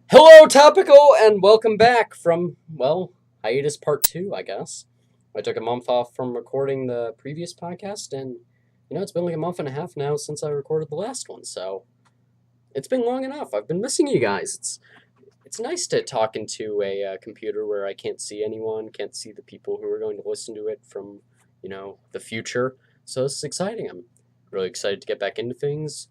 Hello, Topical, and welcome back from, hiatus part two, I guess. I took a month off from recording the previous podcast, and, it's been like a month and a half now since I recorded the last one, so it's been long enough. I've been missing you guys. It's nice to talk into a computer where I can't see anyone, can't see the people who are going to listen to it from, the future. So this is exciting. I'm really excited to get back into things.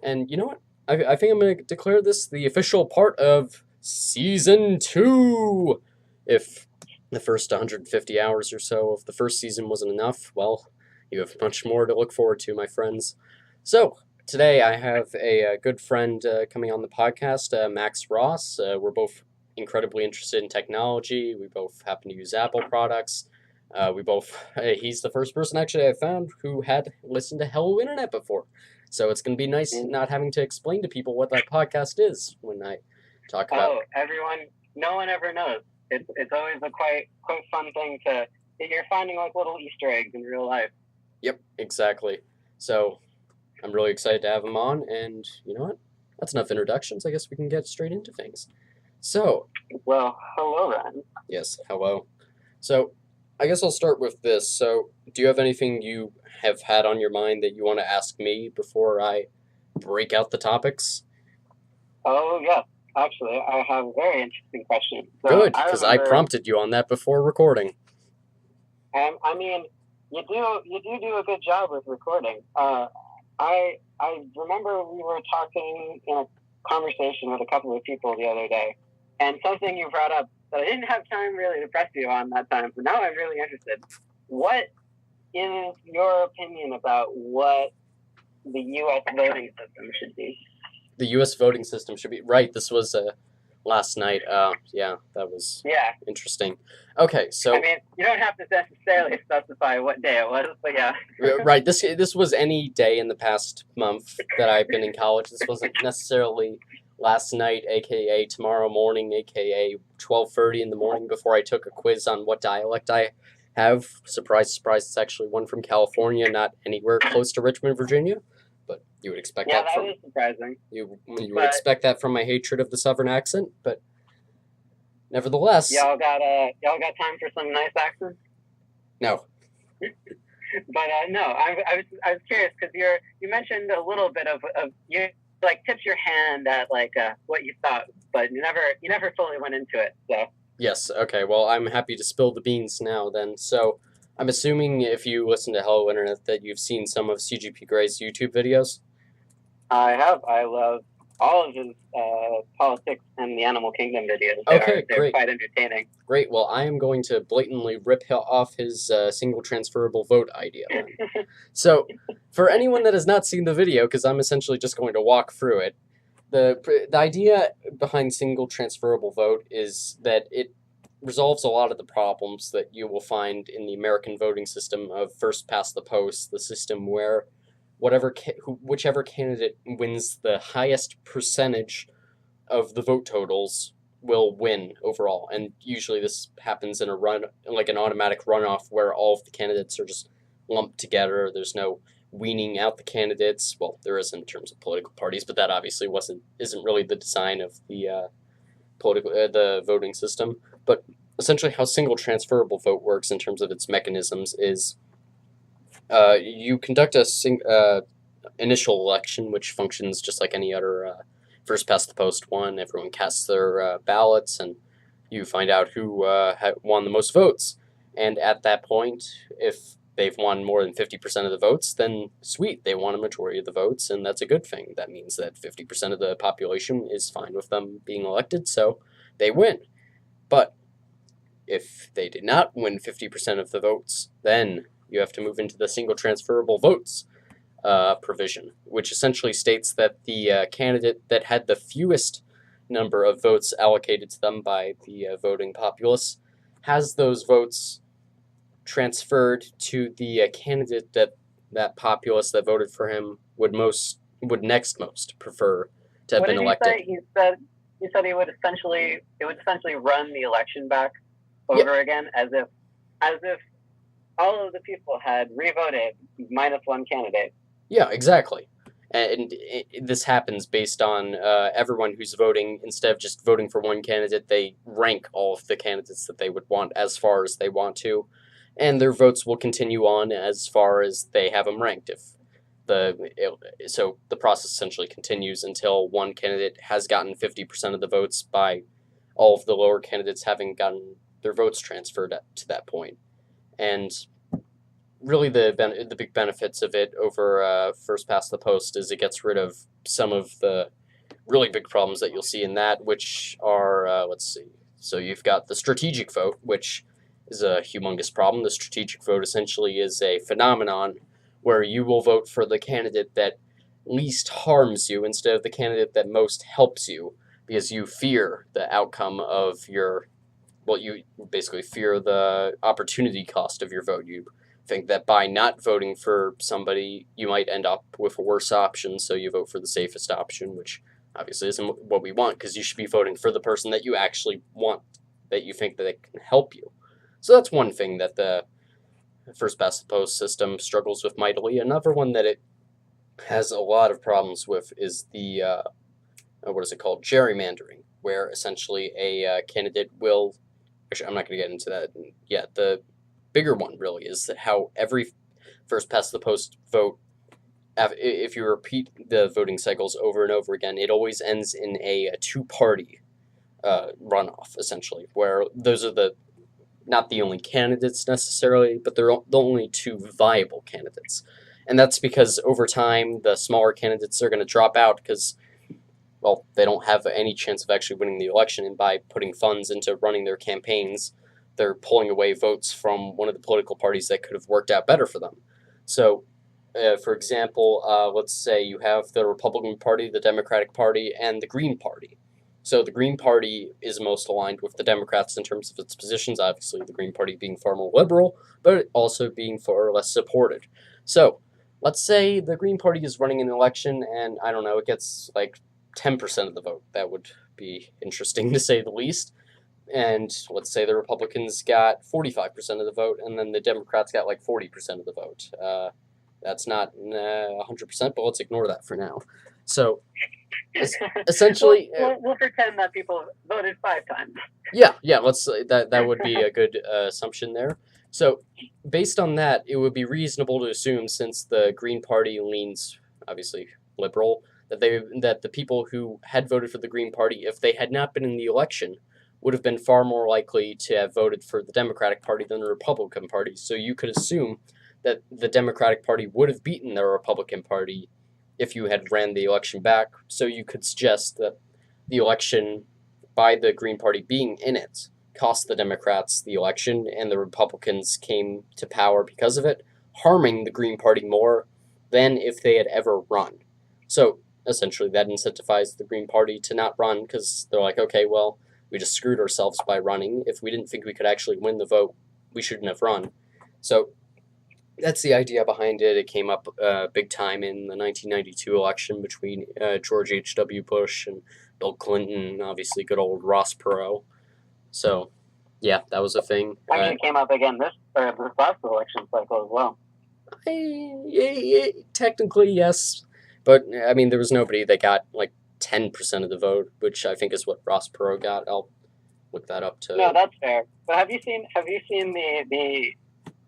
And you know what? I think I'm going to declare this the official part of Season 2. If the first 150 hours or so of the first season wasn't enough, well, you have much more to look forward to, my friends. So, today I have a good friend coming on the podcast, Max Ross. We're both incredibly interested in technology. We both happen to use Apple products. He's the first person actually I found who had listened to Hello Internet before. So it's going to be nice not having to explain to people what that podcast is when I talk about. Oh, everyone, no one ever knows. It's always a quite fun thing to, you're finding like little Easter eggs in real life. Yep, exactly. So I'm really excited to have him on, and you know what? That's enough introductions. I guess we can get straight into things. So. Well, hello then. Yes, hello. So I guess I'll start with this. So do you have anything you have had on your mind that you want to ask me before I break out the topics? Oh, yeah. Actually, I have a very interesting question. So good, because I prompted you on that before recording. I mean, you do a good job with recording. I remember we were talking in a conversation with a couple of people the other day, and something you brought up that I didn't have time really to press you on that time, but now I'm really interested. What is your opinion about what the U.S. voting system should be? The U.S. voting system should be... Right, this was last night. Yeah, that was interesting. Okay, so... I mean, you don't have to necessarily specify what day it was, but yeah. Right, this was any day in the past month that I've been in college. This wasn't necessarily last night, a.k.a. tomorrow morning, a.k.a. 12:30 in the morning before I took a quiz on what dialect I have. Surprise, surprise, it's actually one from California, not anywhere close to Richmond, Virginia. But you would expect that from... Yeah, that was surprising. You would expect that from my hatred of the Southern accent, but nevertheless... Y'all got time for some nice accents? No. But no, I was curious because you mentioned a little bit of you like tipped your hand at like what you thought, but you never fully went into it. So yes, okay. Well, I'm happy to spill the beans now. Then, so I'm assuming if you listen to Hello Internet that you've seen some of CGP Gray's YouTube videos. I have. I love all of his politics and the Animal Kingdom videos. They're quite entertaining. Great. Well, I am going to blatantly rip off his single transferable vote idea. So, for anyone that has not seen the video, because I'm essentially just going to walk through it, the idea behind single transferable vote is that it resolves a lot of the problems that you will find in the American voting system of first past the post, the system where whichever candidate wins the highest percentage of the vote totals will win overall. And usually this happens in an automatic runoff where all of the candidates are just lumped together. There's no weaning out the candidates. Well, there is in terms of political parties, but that obviously isn't really the design of the the voting system. But essentially how single transferable vote works in terms of its mechanisms is you conduct a initial election, which functions just like any other first past the post one. Everyone casts their ballots, and you find out who won the most votes. And at that point, if they've won more than 50% of the votes, then sweet, they won a majority of the votes, and that's a good thing. That means that 50% of the population is fine with them being elected, so they win. But if they did not win 50% of the votes, then you have to move into the single transferable votes provision, which essentially states that the candidate that had the fewest number of votes allocated to them by the voting populace has those votes transferred to the candidate that populace that voted for him would next most prefer to have been elected. He said he would essentially run the election back over again as if all of the people had re-voted minus one candidate. Yeah, exactly. And this happens based on everyone who's voting. Instead of just voting for one candidate, they rank all of the candidates that they would want as far as they want to, and their votes will continue on as far as they have them ranked. So the process essentially continues until one candidate has gotten 50% of the votes by all of the lower candidates having gotten their votes transferred to that point. And really the big benefits of it over first past the post is it gets rid of some of the really big problems that you'll see in that, which are let's see. So you've got the strategic vote, which is a humongous problem. The strategic vote essentially is a phenomenon where you will vote for the candidate that least harms you instead of the candidate that most helps you, because you fear the outcome of your, well, you basically fear the opportunity cost of your vote. You think that by not voting for somebody, you might end up with a worse option, so you vote for the safest option, which obviously isn't what we want, because you should be voting for the person that you actually want, that you think that it can help you. So that's one thing that the first past the post system struggles with mightily. Another one that it has a lot of problems with is the what is it called, gerrymandering, where essentially a candidate will. Actually, I'm not going to get into that yet. The bigger one really is that how every first past the post vote, if you repeat the voting cycles over and over again, it always ends in a two-party runoff, essentially, where those are not the only candidates necessarily, but they're the only two viable candidates. And that's because over time, the smaller candidates are going to drop out because, well, they don't have any chance of actually winning the election, and by putting funds into running their campaigns, they're pulling away votes from one of the political parties that could have worked out better for them. So, for example, let's say you have the Republican Party, the Democratic Party, and the Green Party. So the Green Party is most aligned with the Democrats in terms of its positions, obviously the Green Party being far more liberal, but also being far less supported. So let's say the Green Party is running an election and, I don't know, it gets like 10% of the vote. That would be interesting to say the least. And let's say the Republicans got 45% of the vote, and then the Democrats got like 40% of the vote. That's not 100%, but let's ignore that for now. So essentially, we'll pretend that people voted 5 times. Yeah. Let's that would be a good assumption there. So, based on that, it would be reasonable to assume, since the Green Party leans obviously liberal, that the people who had voted for the Green Party, if they had not been in the election, would have been far more likely to have voted for the Democratic Party than the Republican Party. So you could assume that the Democratic Party would have beaten the Republican Party if you had ran the election back. So you could suggest that the election, by the Green Party being in it, cost the Democrats the election, and the Republicans came to power because of it, harming the Green Party more than if they had ever run. So essentially that incentivized the Green Party to not run, because they're like, okay, well, we just screwed ourselves by running. If we didn't think we could actually win the vote, we shouldn't have run. So that's the idea behind it. It came up big time in the 1992 election between George H.W. Bush and Bill Clinton, and obviously good old Ross Perot. So, yeah, that was a thing. Actually, came up again this last election cycle as well. Technically, yes. But, I mean, there was nobody that got, like, 10% of the vote, which I think is what Ross Perot got. I'll look that up too. No, that's fair. But have you seen the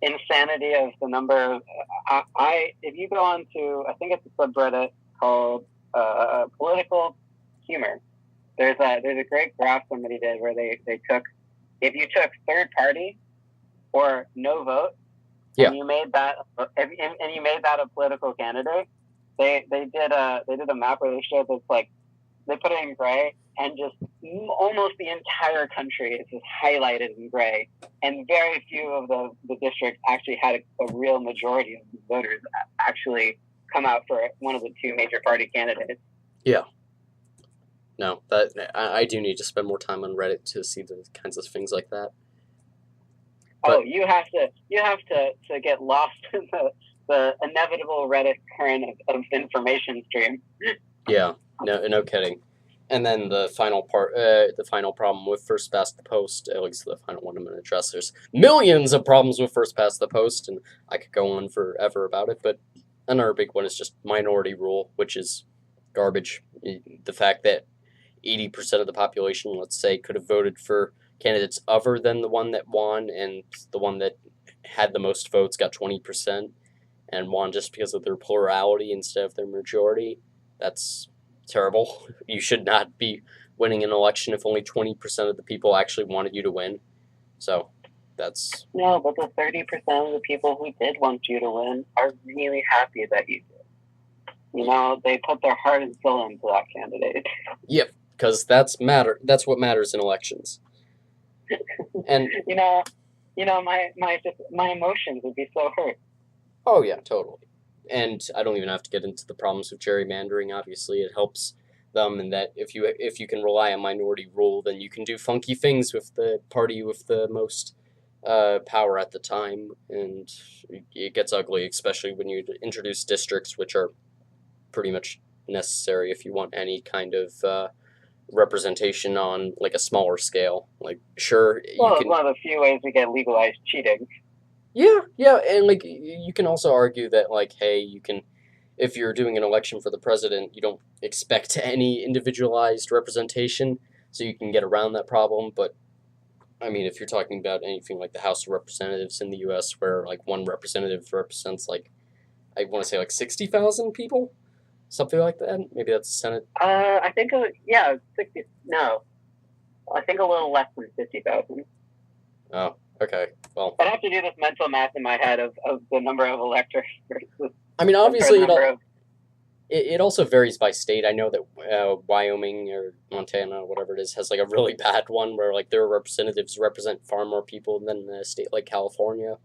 insanity of the number of if you go on to, I think it's a subreddit called Political Humor. There's a great graph somebody did where they took, if you took third party or no vote, yeah, and you made that a political candidate, they did a map where they showed this, like, they put it in gray, and just almost the entire country is just highlighted in gray, and very few of the districts actually had a real majority of the voters actually come out for one of the two major party candidates. Yeah. No, I do need to spend more time on Reddit to see the kinds of things like that. But, you have to get lost in the inevitable Reddit current of information stream. Yeah, no kidding. And then the final problem with first past the post, at least the final one I'm going to address. There's millions of problems with first past the post, and I could go on forever about it, but another big one is just minority rule, which is garbage. The fact that 80% of the population, let's say, could have voted for candidates other than the one that won, and the one that had the most votes got 20% and won just because of their plurality instead of their majority. That's terrible. You should not be winning an election if only 20% of the people actually wanted you to win. So that's... No, but the 30% of the people who did want you to win are really happy that you did. You know, they put their heart and soul into that candidate. Yep, because that's what matters in elections. And my emotions would be so hurt. Oh yeah, totally. And I don't even have to get into the problems of gerrymandering. Obviously, it helps them in that if you can rely on minority rule, then you can do funky things with the party with the most power at the time, and it gets ugly, especially when you introduce districts, which are pretty much necessary if you want any kind of representation on like a smaller scale. Like, sure, well, it's one of the few ways we get legalized cheating. Yeah, and like you can also argue that like, hey, you can, if you're doing an election for the president, you don't expect any individualized representation, so you can get around that problem. But I mean, if you're talking about anything like the House of Representatives in the U.S., where like one representative represents like, I want to say like 60,000 people, something like that. Maybe that's the Senate. I think 60. No, I think a little less than 50,000. Oh, okay. Well, I'd have to do this mental math in my head of the number of electors. I mean, obviously, it also varies by state. I know that Wyoming or Montana, or whatever it is, has like a really bad one where like their representatives represent far more people than a state like California,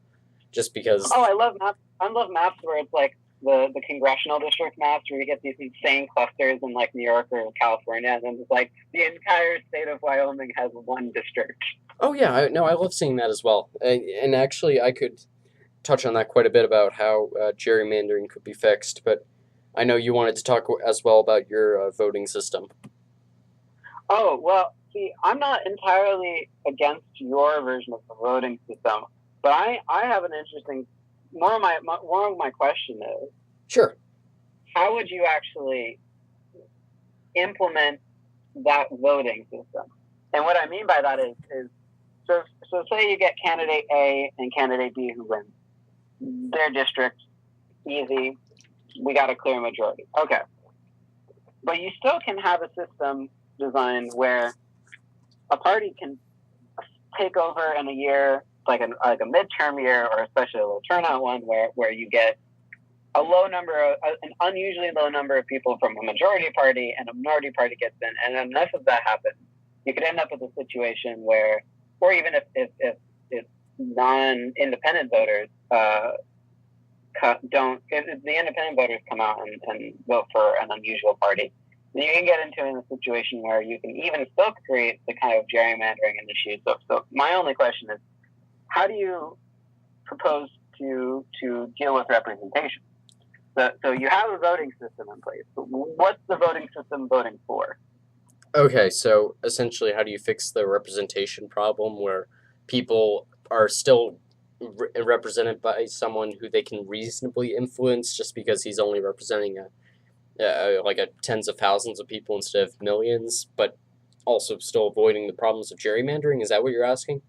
just because. Oh, I love maps. I love maps where it's like the congressional district maps where you get these insane clusters in like New York or California, and then it's like the entire state of Wyoming has one district. Oh yeah, I love seeing that as well. And actually, I could touch on that quite a bit about how gerrymandering could be fixed, but I know you wanted to talk as well about your voting system. Oh, well, see, I'm not entirely against your version of the voting system, but I have an interesting, more of my question is, sure, how would you actually implement that voting system? And what I mean by that is so say you get candidate A and candidate B who wins. Their district, easy, we got a clear majority. Okay. But you still can have a system designed where a party can take over in a year, like a midterm year or especially a low turnout one, where you get an unusually low number of people from a majority party and a minority party gets in, and enough of that happens. You could end up with a situation where, or even if non-independent voters if the independent voters come out and vote for an unusual party, then you can get into a situation where you can even still create the kind of gerrymandering and issues. So my only question is, how do you propose to deal with representation? So you have a voting system in place, but what's the voting system voting for? Okay, so essentially, how do you fix the representation problem where people are still represented by someone who they can reasonably influence just because he's only representing a tens of thousands of people instead of millions, but also still avoiding the problems of gerrymandering? Is that what you're asking?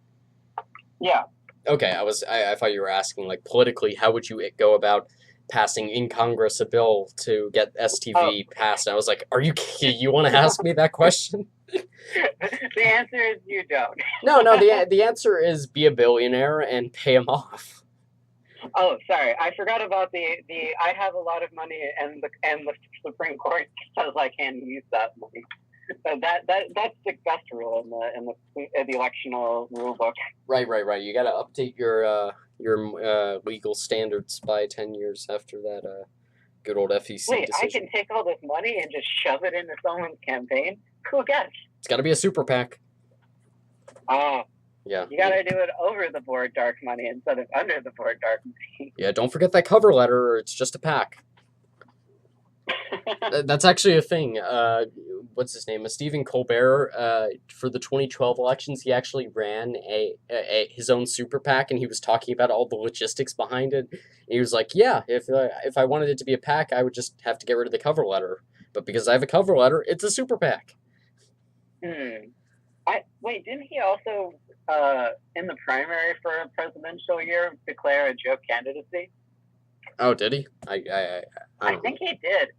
Yeah. Okay, I thought you were asking like politically, how would you go about passing in Congress a bill to get STV passed? And I was like, are you kidding? You want to ask me that question? The answer is you don't. No, the answer is be a billionaire and pay him off. Oh, sorry, I forgot about the I have a lot of money and the Supreme Court says I can't use that money. So that's the best rule in the electional rule book. Right. You got to update your legal standards by 10 years after that good old FEC Wait, decision. I can take all this money and just shove it into someone's campaign? Who gets? It's got to be a super PAC. Yeah. You got to do it over the board dark money instead of under the board dark money. Yeah, don't forget that cover letter or it's just a PAC. That's actually a thing. What's his name? Stephen Colbert. For the 2012 elections, he actually ran his own super PAC, and he was talking about all the logistics behind it. And he was like, "Yeah, if I wanted it to be a PAC, I would just have to get rid of the cover letter. But because I have a cover letter, it's a super PAC." Wait, didn't he also in the primary for a presidential year declare a joke candidacy? Oh, did he? I think he did.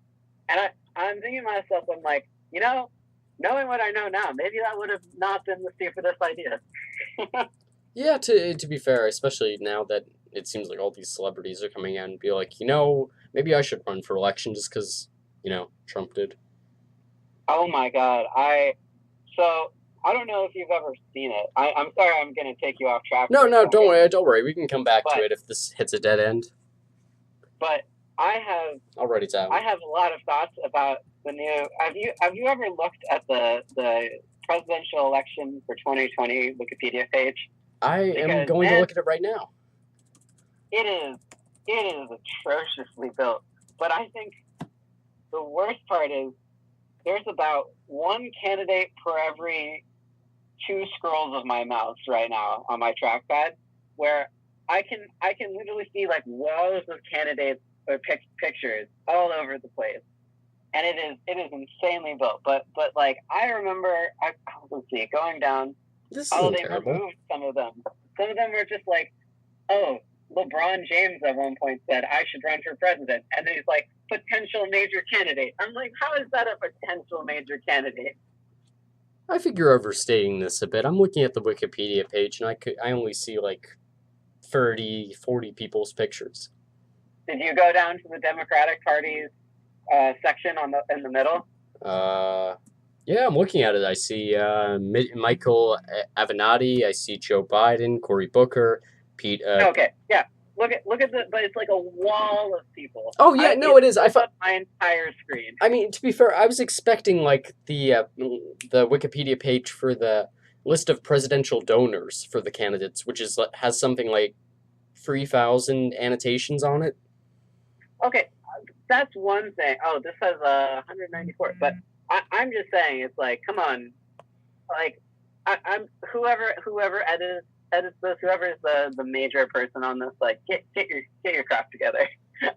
And I'm thinking to myself, I'm like, knowing what I know now, maybe that would have not been the stupidest idea. Yeah, to be fair, especially now that it seems like all these celebrities are coming out and be like, maybe I should run for election just because, Trump did. Oh my God. So I don't know if you've ever seen it. I'm sorry I'm going to take you off track. No, don't worry. We can come back to it if this hits a dead end. But I'll write it down. I have a lot of thoughts about the new. Have you ever looked at the presidential election for 2020 Wikipedia page? I am going to look at it right now. It is atrociously built. But I think the worst part is there's about one candidate per every 2 scrolls of my mouse right now on my trackpad, where I can literally see like walls of candidates or pictures all over the place, and it is insanely built. But like I remember, let's see, going down. This isn't they terrible. Removed some of them. Some of them were just like, oh, LeBron James at one point said I should run for president, and then he's like, potential major candidate. I'm like, how is that a potential major candidate? I think you're overstating this a bit. I'm looking at the Wikipedia page, and I only see like 30, 40 people's pictures. Did you go down to the Democratic Party's section in the middle? Yeah, I'm looking at it. I see Michael Avenatti. I see Joe Biden, Cory Booker, Pete. Okay, yeah. Look at but it's like a wall of people. Oh yeah, it is. I thought my entire screen. I mean, to be fair, I was expecting like the Wikipedia page for the list of presidential donors for the candidates, which has something like 3,000 annotations on it. Okay, that's one thing. Oh, this has 194. But I'm just saying, it's like, come on, like I'm whoever edits this, whoever is the major person on this, like get your crap together.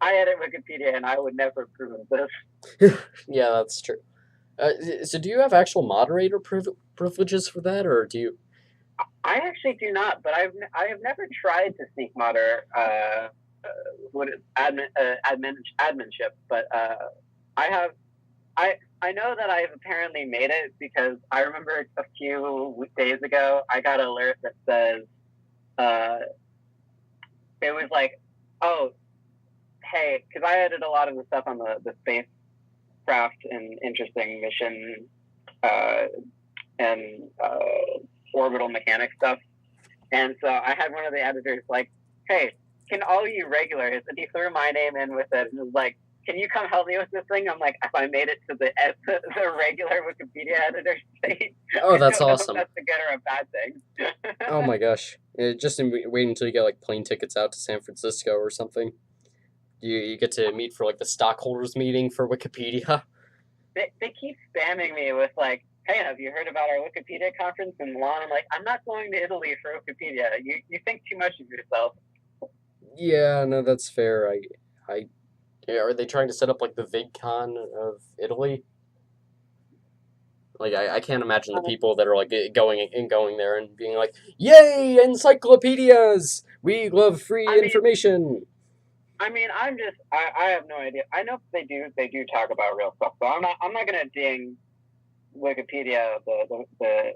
I edit Wikipedia, and I would never approve of this. Yeah, that's true. So do you have actual moderator privileges for that, or do you? I actually do not, but I have never tried to sneak adminship, but I know that I've apparently made it because I remember a few days ago I got an alert that says it was like, oh, hey, because I edit a lot of the stuff on the spacecraft and interesting mission and orbital mechanics stuff, and so I had one of the editors like, hey, can all you regulars, and he threw my name in with it and was like, can you come help me with this thing? I'm like, if I made it to the regular Wikipedia editor state. Oh, that's awesome. That's a good or a bad thing. Oh my gosh. Just wait until you get like plane tickets out to San Francisco or something. You get to meet for like the stockholders meeting for Wikipedia. They keep spamming me with like, hey, have you heard about our Wikipedia conference in Milan? I'm like, I'm not going to Italy for Wikipedia. You think too much of yourself. Yeah, no, that's fair. Yeah, are they trying to set up like the VidCon of Italy? Like I can't imagine the people that are like going there and being like, "Yay, encyclopedias! We love free information." I mean, I have no idea. I know they do talk about real stuff, so I'm not gonna ding Wikipedia, the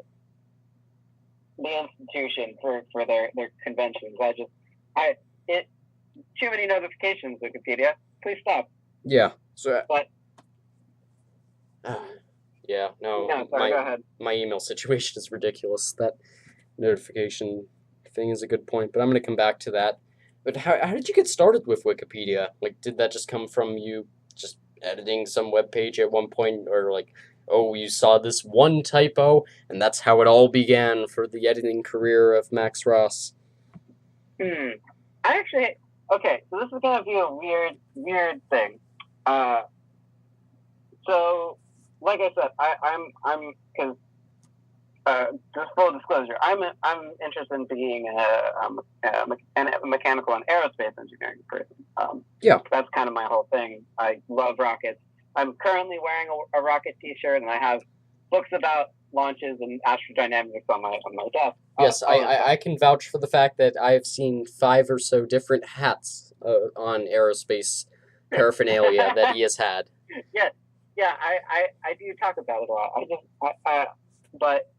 institution for their conventions. Too many notifications, Wikipedia. Please stop. Yeah. So. But. Yeah. No. Sorry, go ahead. My email situation is ridiculous. That notification thing is a good point, but I'm going to come back to that. But how did you get started with Wikipedia? Like, did that just come from you just editing some web page at one point, or like, oh, you saw this one typo, and that's how it all began for the editing career of Max Ross? Okay, so this is gonna be a weird thing. So, like I said, I'm because just full disclosure, I'm interested in being a mechanical and aerospace engineering person. Yeah. That's kind of my whole thing. I love rockets. I'm currently wearing a rocket T-shirt, and I have books about launches and astrodynamics on my desk. Yes, I can vouch for the fact that I've seen 5 or so different hats on aerospace paraphernalia that he has had. Yeah, I do talk about it a lot. But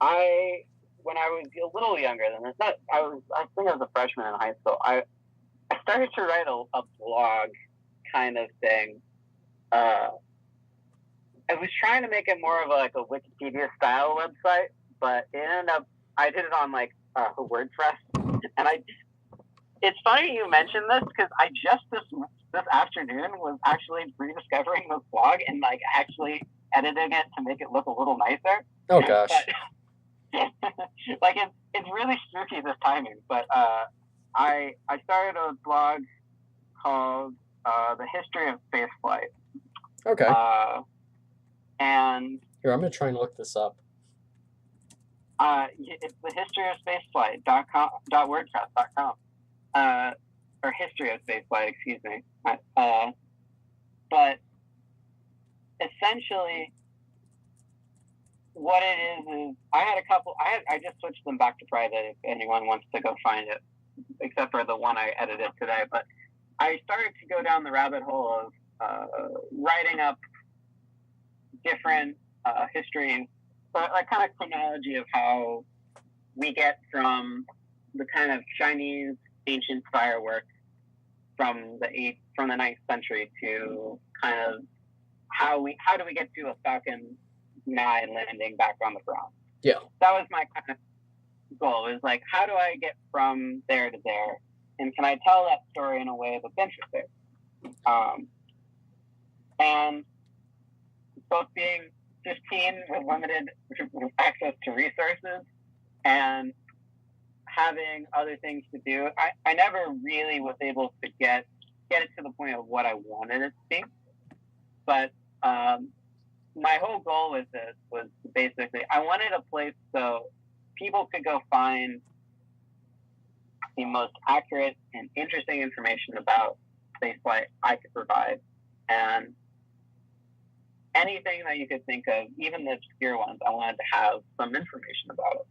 when I was a little younger than this, I think I was a freshman in high school. I started to write a blog kind of thing. I was trying to make it more of a Wikipedia style website, but it ended up I did it on WordPress, and it's funny you mentioned this because I just this afternoon was actually rediscovering this blog and actually editing it to make it look a little nicer. Oh gosh. But, it's really spooky this timing, but I started a blog called The History of Spaceflight. Okay. And here, I'm gonna try and look this up. It's the history of spaceflight.wordpress.com. Or history of spaceflight, excuse me. But essentially, what it is I had a couple. I just switched them back to private if anyone wants to go find it, except for the one I edited today. But I started to go down the rabbit hole of writing up different histories, but kind of chronology of how we get from the kind of Chinese ancient fireworks from the 9th century to kind of how do we get to a Falcon 9 landing back on the ground. Yeah. That was my kind of goal, is how do I get from there to there, and can I tell that story in a way that's interesting? And both being 15 with limited access to resources and having other things to do, I never really was able to get it to the point of what I wanted it to be. But my whole goal with this was basically I wanted a place so people could go find the most accurate and interesting information about spaceflight I could provide, and anything that you could think of, even the obscure ones, I wanted to have some information about it.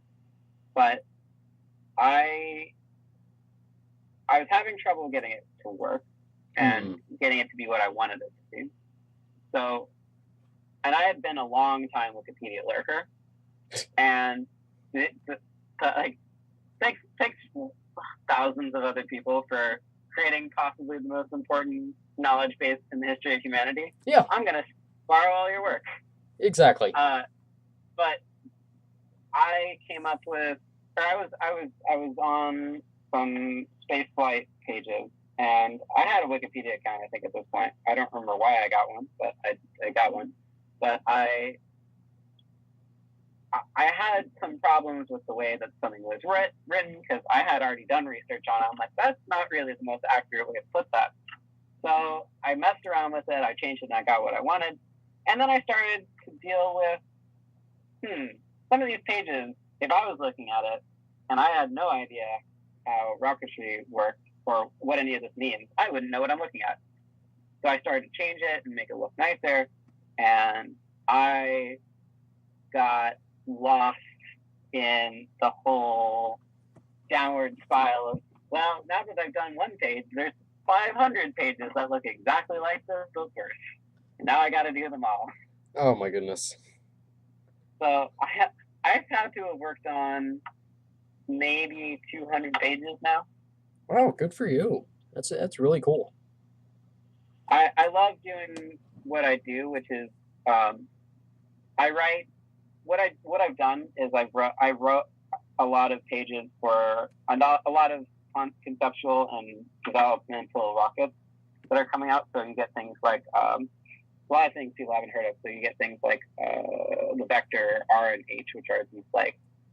But I was having trouble getting it to work and getting it to be what I wanted it to be. So, and I had been a long time Wikipedia lurker, and thanks thousands of other people for creating possibly the most important knowledge base in the history of humanity. Yeah, I'm gonna borrow all your work. Exactly. But I came up with, I was on some spaceflight pages, and I had a Wikipedia account, I think, at this point. I don't remember why I got one, but I got one. But I had some problems with the way that something was written, because I had already done research on it. I'm like, that's not really the most accurate way to put that. So I messed around with it, I changed it, and I got what I wanted. And then I started to deal with, some of these pages, if I was looking at it, and I had no idea how rocketry worked or what any of this means, I wouldn't know what I'm looking at. So I started to change it and make it look nicer, and I got lost in the whole downward spiral of, well, now that I've done one page, there's 500 pages that look exactly like the first. Now I got to do them all. Oh my goodness. So I've had to have worked on maybe 200 pages now. Wow, good for you. That's really cool. I love doing what I do, which is I write. What I've done is I wrote a lot of pages for a lot of conceptual and developmental rockets that are coming out. So you get things like a lot of things people haven't heard of. So you get things like the Vector R and H, which are these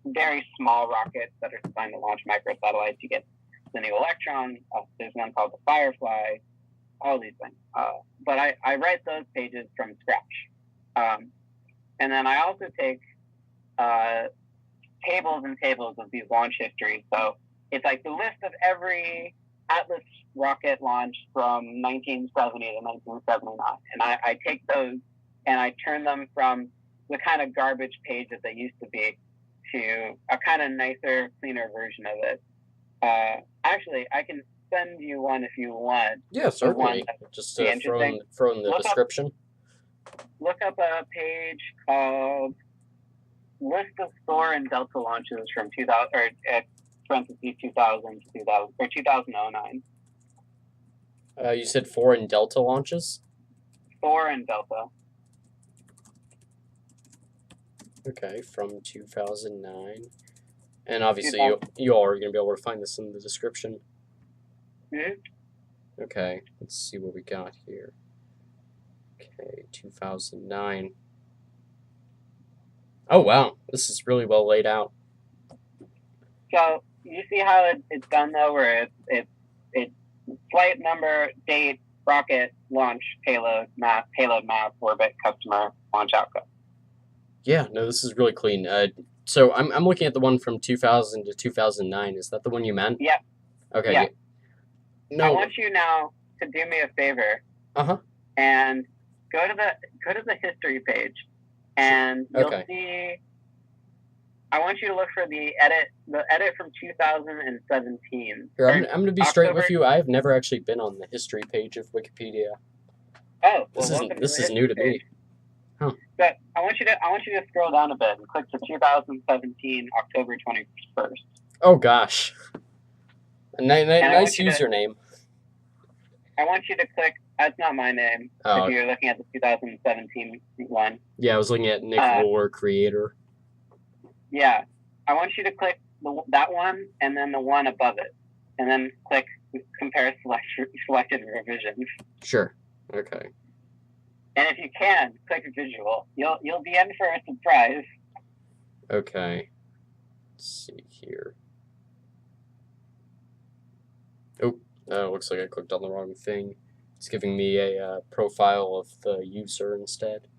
very small rockets that are designed to launch microsatellites. You get the New Electron. There's one called the Firefly. all these things. But I write those pages from scratch. And then I also take tables and tables of these launch histories. So it's like the list of every Atlas rocket launch from 1970 to 1979. And I take those and I turn them from the kind of garbage page that they used to be to a kind of nicer, cleaner version of it. Actually, I can send you one if you want. Yeah, certainly. Just throw in the description. Look up a page called List of Thor and Delta launches from 2000, or parentheses 2000 to 2000, or 2009. You said Thor and Delta launches? Thor and Delta. Okay, from 2009. And obviously, you all are going to be able to find this in the description. Mm-hmm. Okay, let's see what we got here. Okay, 2009. Oh, wow. This is really well laid out. So, you see how it's done, though, where it's flight number, date, rocket, launch, payload, mass, orbit, customer, launch outcome. Yeah, no, this is really clean. So I'm looking at the one from 2000 to 2009. Is that the one you meant? Yeah. Okay. Yeah. No. I want you now to do me a favor. And go to the history page, and you'll see. I want you to look for the edit from 2017. Here, I'm going to be straight with you. I've never actually been on the history page of Wikipedia. Oh, this is new to me. Huh. But I want you to scroll down a bit and click to 2017 October 21st. Oh gosh. Nice username. I want you to click. That's not my name. Oh. If you're looking at the 2017 one. Yeah, I was looking at Nick Roller Creator. Yeah, I want you to click that one and then the one above it, and then click compare selected revisions. Sure. Okay. And if you can, click visual. You'll be in for a surprise. Okay. Let's see here. Oh, looks like I clicked on the wrong thing. It's giving me a profile of the user instead.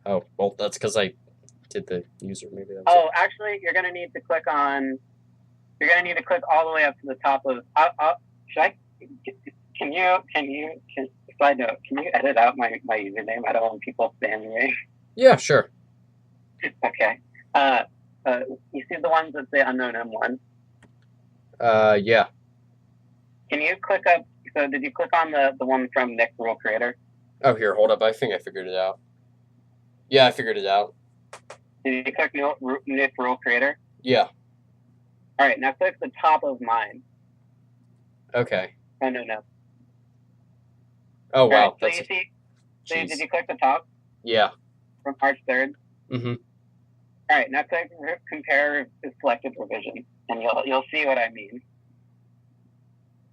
Oh, well, that's because I did the user. Maybe that's it. Actually, you're gonna need to click on. You're gonna need to click all the way up to the top of. Should I? Can you? Side note, can you edit out my username? I don't want people spamming me. Yeah, sure. Okay. You see the ones that say unknown M1? Yeah. Can you click up? So did you click on the one from Nick Rule Creator? Oh, here, hold up. I think I figured it out. Yeah, I figured it out. Did you click Nick Rule Creator? Yeah. All right, now click the top of mine. Okay. Oh, no. Oh, wow. Right, so you see, did you click the top? Yeah. From March 3rd? Mm-hmm. All right, now click compare the selected revision, and you'll see what I mean.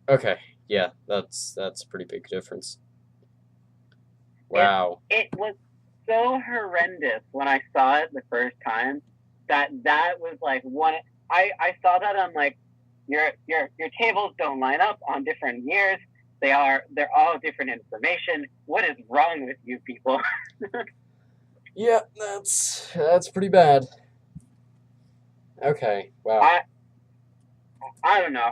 Okay. Yeah, that's a pretty big difference. Wow. It was so horrendous when I saw it the first time that was like one. I saw that on like your tables don't line up on different years. They're all different information. What is wrong with you people? Yeah, that's pretty bad. Okay, wow. I don't know.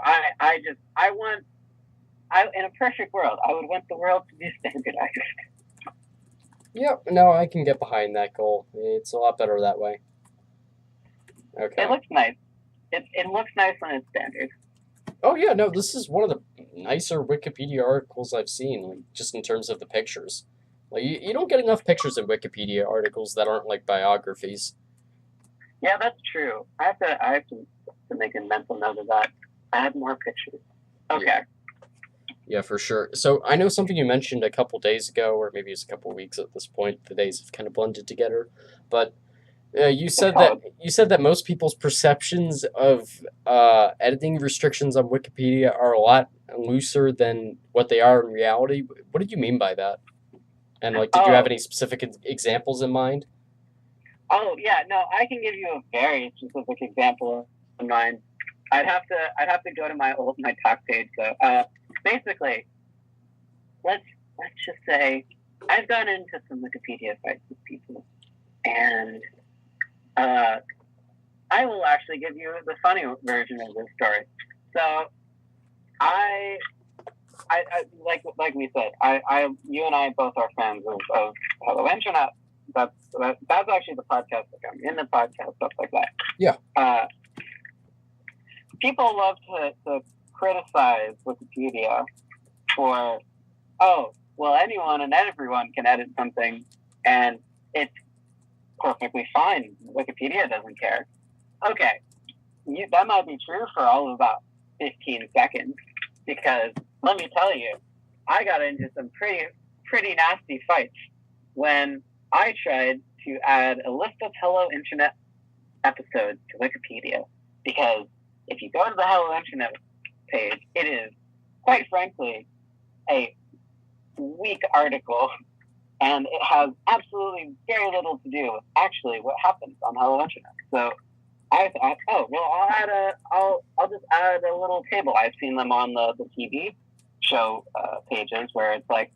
In a perfect world, I would want the world to be standardized. Yep, no, I can get behind that goal. It's a lot better that way. Okay. It looks nice. It looks nice when it's standard. Oh yeah, no, this is one of the nicer Wikipedia articles I've seen, like just in terms of the pictures. Like you don't get enough pictures in Wikipedia articles that aren't like biographies. Yeah, that's true. I have to make a mental note of that. Add more pictures. Okay. Yeah, for sure. So I know something you mentioned a couple days ago, or maybe it's a couple weeks at this point. The days have kind of blended together, but you said that most people's perceptions of editing restrictions on Wikipedia are a lot looser than what they are in reality. What did you mean by that? And like, did you have any specific examples in mind? Oh yeah, no, I can give you a very specific example in mind. I'd have to go to my talk page. So basically, let's just say I've gone into some Wikipedia fights with people, and I will actually give you the funny version of this story. So I like we said, you and I both are fans of Hello Internet. That's actually the podcast. Like I'm in the podcast, stuff like that. Yeah. People love to criticize Wikipedia for, anyone and everyone can edit something, and it's perfectly fine. Wikipedia doesn't care. Okay, that might be true for all of about 15 seconds, because let me tell you, I got into some pretty nasty fights when I tried to add a list of Hello Internet episodes to Wikipedia, because if you go to the Hello Internet page, it is, quite frankly, a weak article, and it has absolutely very little to do with actually what happens on Hello Internet. So I thought, I'll just add a little table. I've seen them on the TV show pages where it's like,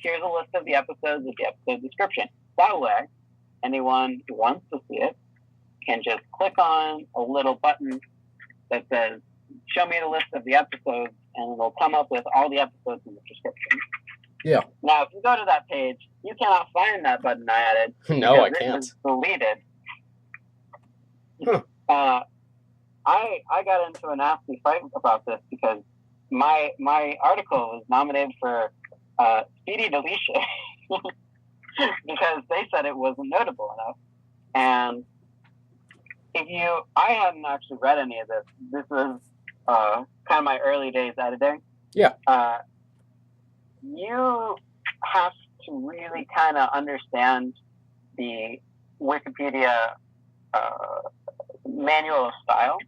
here's a list of the episodes with the episode description. That way, anyone who wants to see it can just click on a little button that says, show me the list of the episodes, and it'll come up with all the episodes in the description. Yeah. Now, if you go to that page, you cannot find that button I added. No, I can't. It was deleted. Huh. I got into a nasty fight about this because my article was nominated for speedy deletion because they said it wasn't notable enough. And I hadn't actually read any of this. This was kind of my early days editing. Yeah. You have to really kind of understand the Wikipedia manual of style,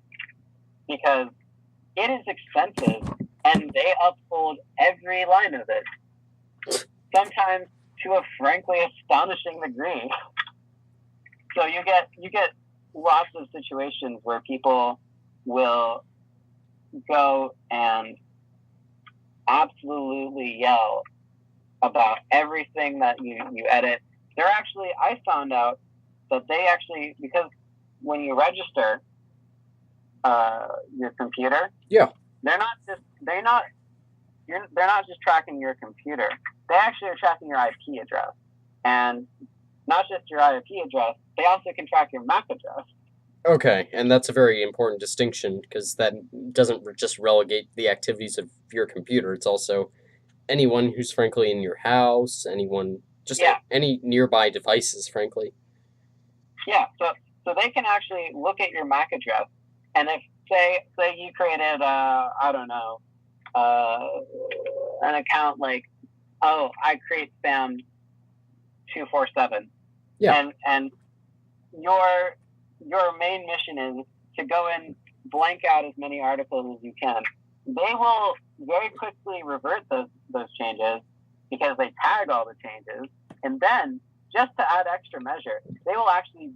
because it is expensive and they uphold every line of it, sometimes to a frankly astonishing degree. So you get lots of situations where people will go and absolutely yell about everything that you edit. I found out that they actually, because when you register your computer, yeah, they're not just tracking your computer. They actually are tracking your IP address, and not just your IP address. They also can track your MAC address. Okay, and that's a very important distinction, because that doesn't just relegate the activities of your computer. It's also anyone who's frankly in your house, any nearby devices, frankly. Yeah, so they can actually look at your MAC address, and if say you created an account like, I create spam 247. Yeah. And your main mission is to go and blank out as many articles as you can. They will very quickly revert those changes because they tag all the changes. And then, just to add extra measure, they will actually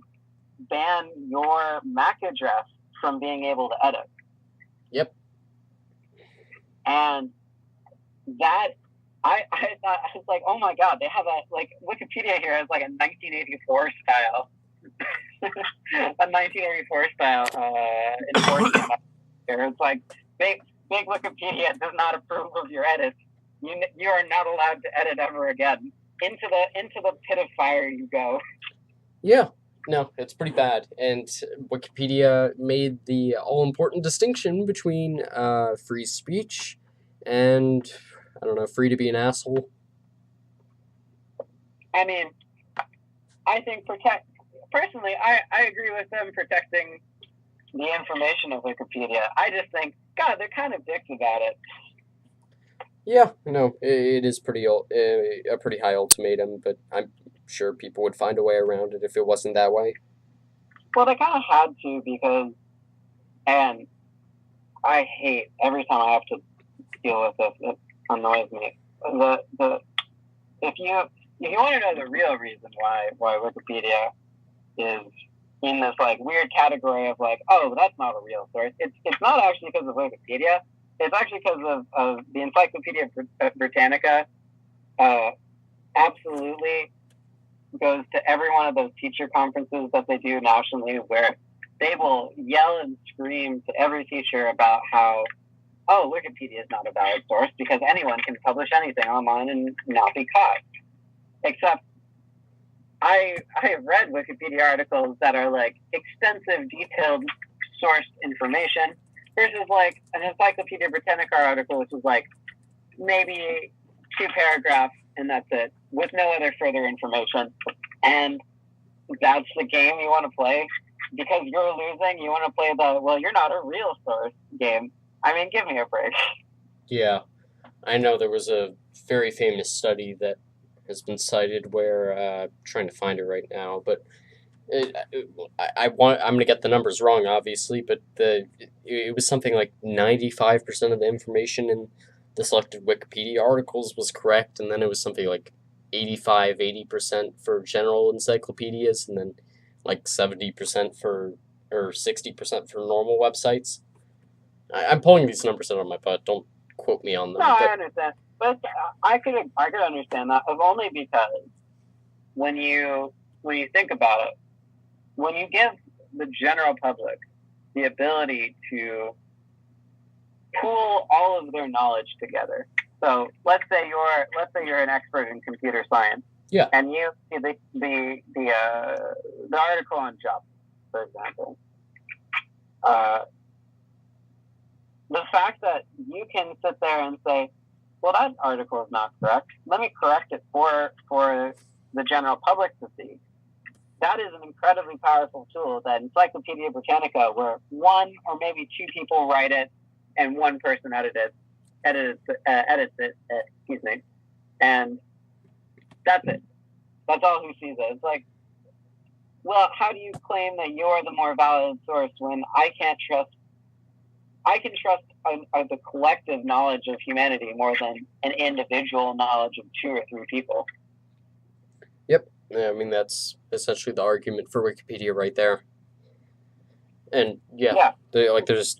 ban your MAC address from being able to edit. Yep. And that, I thought, I was like, oh my God, they have Wikipedia here has like a 1984 style. A 1984 style enforcement. It's like, big Wikipedia does not approve of your edits. You are not allowed to edit ever again. Into the pit of fire you go. Yeah, no, it's pretty bad. And Wikipedia made the all-important distinction between free speech and, free to be an asshole. I mean, I think personally, I agree with them protecting the information of Wikipedia. I just think, God, they're kind of dicks about it. Yeah, no, it is a pretty high ultimatum, but I'm sure people would find a way around it if it wasn't that way. Well, they kind of had to, because, and I hate every time I have to deal with this. It annoys me. If you want to know the real reason why Wikipedia is in this weird category of that's not a real source, it's not actually because of Wikipedia. It's actually because of the Encyclopedia Britannica absolutely goes to every one of those teacher conferences that they do nationally, where they will yell and scream to every teacher about how, oh, Wikipedia is not a valid source because anyone can publish anything online and not be caught. Except I have read Wikipedia articles that are like extensive, detailed sourced information versus like an Encyclopedia Britannica article, which is like maybe 2 paragraphs and that's it, with no other further information. And that's the game you want to play? Because you're losing, you want to play the, well, you're not a real source game. I mean, give me a break. Yeah, I know there was a very famous study that has been cited where, trying to find it right now, but I'm going to get the numbers wrong, obviously, but it was something like 95% of the information in the selected Wikipedia articles was correct, and then it was something like 80% for general encyclopedias, and then like 70% or 60% for normal websites. I'm pulling these numbers out of my butt. Don't quote me on them. No, I understand, but I could understand that, only because when you think about it, when you give the general public the ability to pool all of their knowledge together. So let's say you're an expert in computer science. Yeah. And you see the article on Java, for example. The fact that you can sit there and say, well, that article is not correct. Let me correct it for the general public to see. That is an incredibly powerful tool that Encyclopedia Britannica, where 1 or maybe 2 people write it and 1 person edits it, and that's it. That's all who sees it. It's like, well, how do you claim that you're the more valid source when I can trust the collective knowledge of humanity more than an individual knowledge of 2 or 3 people? Yep. I mean, that's essentially the argument for Wikipedia right there. And there's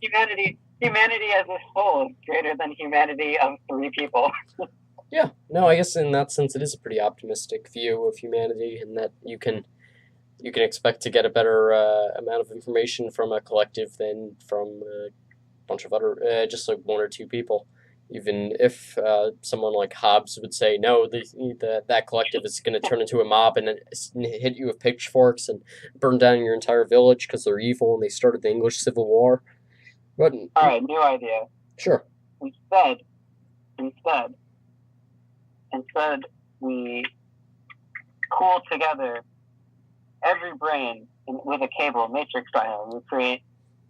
humanity as a whole is greater than humanity of 3 people. Yeah, no, I guess in that sense it is a pretty optimistic view of humanity, in that you can expect to get a better amount of information from a collective than from a bunch of other, just like 1 or 2 people. Even if someone like Hobbes would say, no, that collective is going to turn into a mob and hit you with pitchforks and burn down your entire village because they're evil and they started the English Civil War. But, all right, new idea. Sure. Instead, we cool together every brain with a cable matrix ion. We create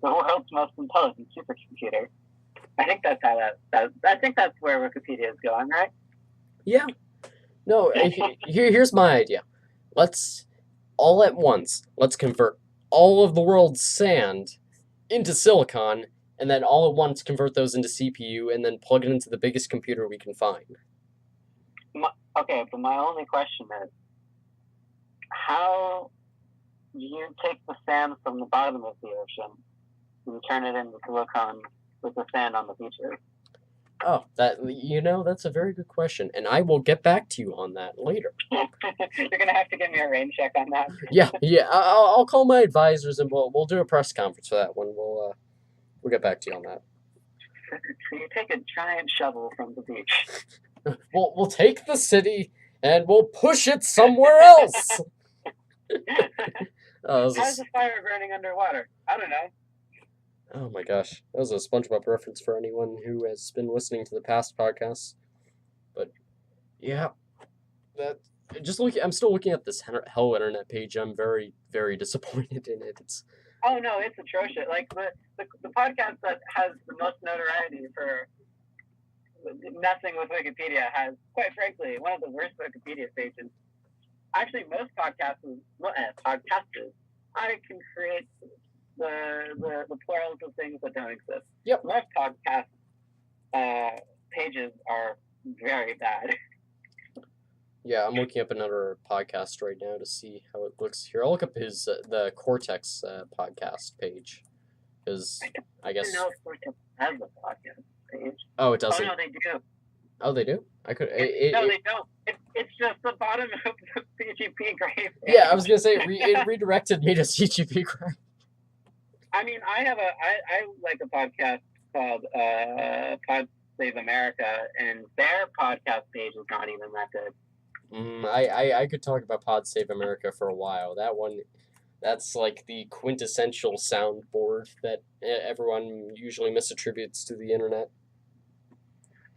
the world's most intelligent supercomputer. I think that's how I think that's where Wikipedia is going, right? Yeah. No, here's my idea. Let's, all at once, let's convert all of the world's sand into silicon, and then all at once convert those into CPU, and then plug it into the biggest computer we can find. Okay, but my only question is, how do you take the sand from the bottom of the ocean and turn it into silicon with the sand on the beaches? Oh, that's a very good question, and I will get back to you on that later. You're gonna have to give me a rain check on that. Yeah, I'll call my advisors and we'll do a press conference for that one. We'll get back to you on that. So you take a giant shovel from the beach. We'll take the city and we'll push it somewhere else. How's the fire burning underwater? I don't know. Oh my gosh, that was a SpongeBob reference for anyone who has been listening to the past podcasts. But yeah, I'm still looking at this Hello Internet page. I'm very, very disappointed in it. Oh no, it's atrocious. Like the podcast that has the most notoriety for messing with Wikipedia has, quite frankly, one of the worst Wikipedia pages. Actually, most podcasters, I can create the plurals of things that don't exist. Yep. Most podcast pages are very bad. Yeah, I'm looking up another podcast right now to see how it looks here. I'll look up his the Cortex podcast page, because I guess. I don't know if Cortex has a podcast page. Oh, it doesn't. Oh no, they do. Oh, they do? I could. No, they don't. It's just the bottom of the CGP grade. Yeah, I was gonna say it redirected me to CGP grade. I mean, I like a podcast called Pod Save America, and their podcast page is not even that good. I could talk about Pod Save America for a while. That's like the quintessential soundboard that everyone usually misattributes to the internet.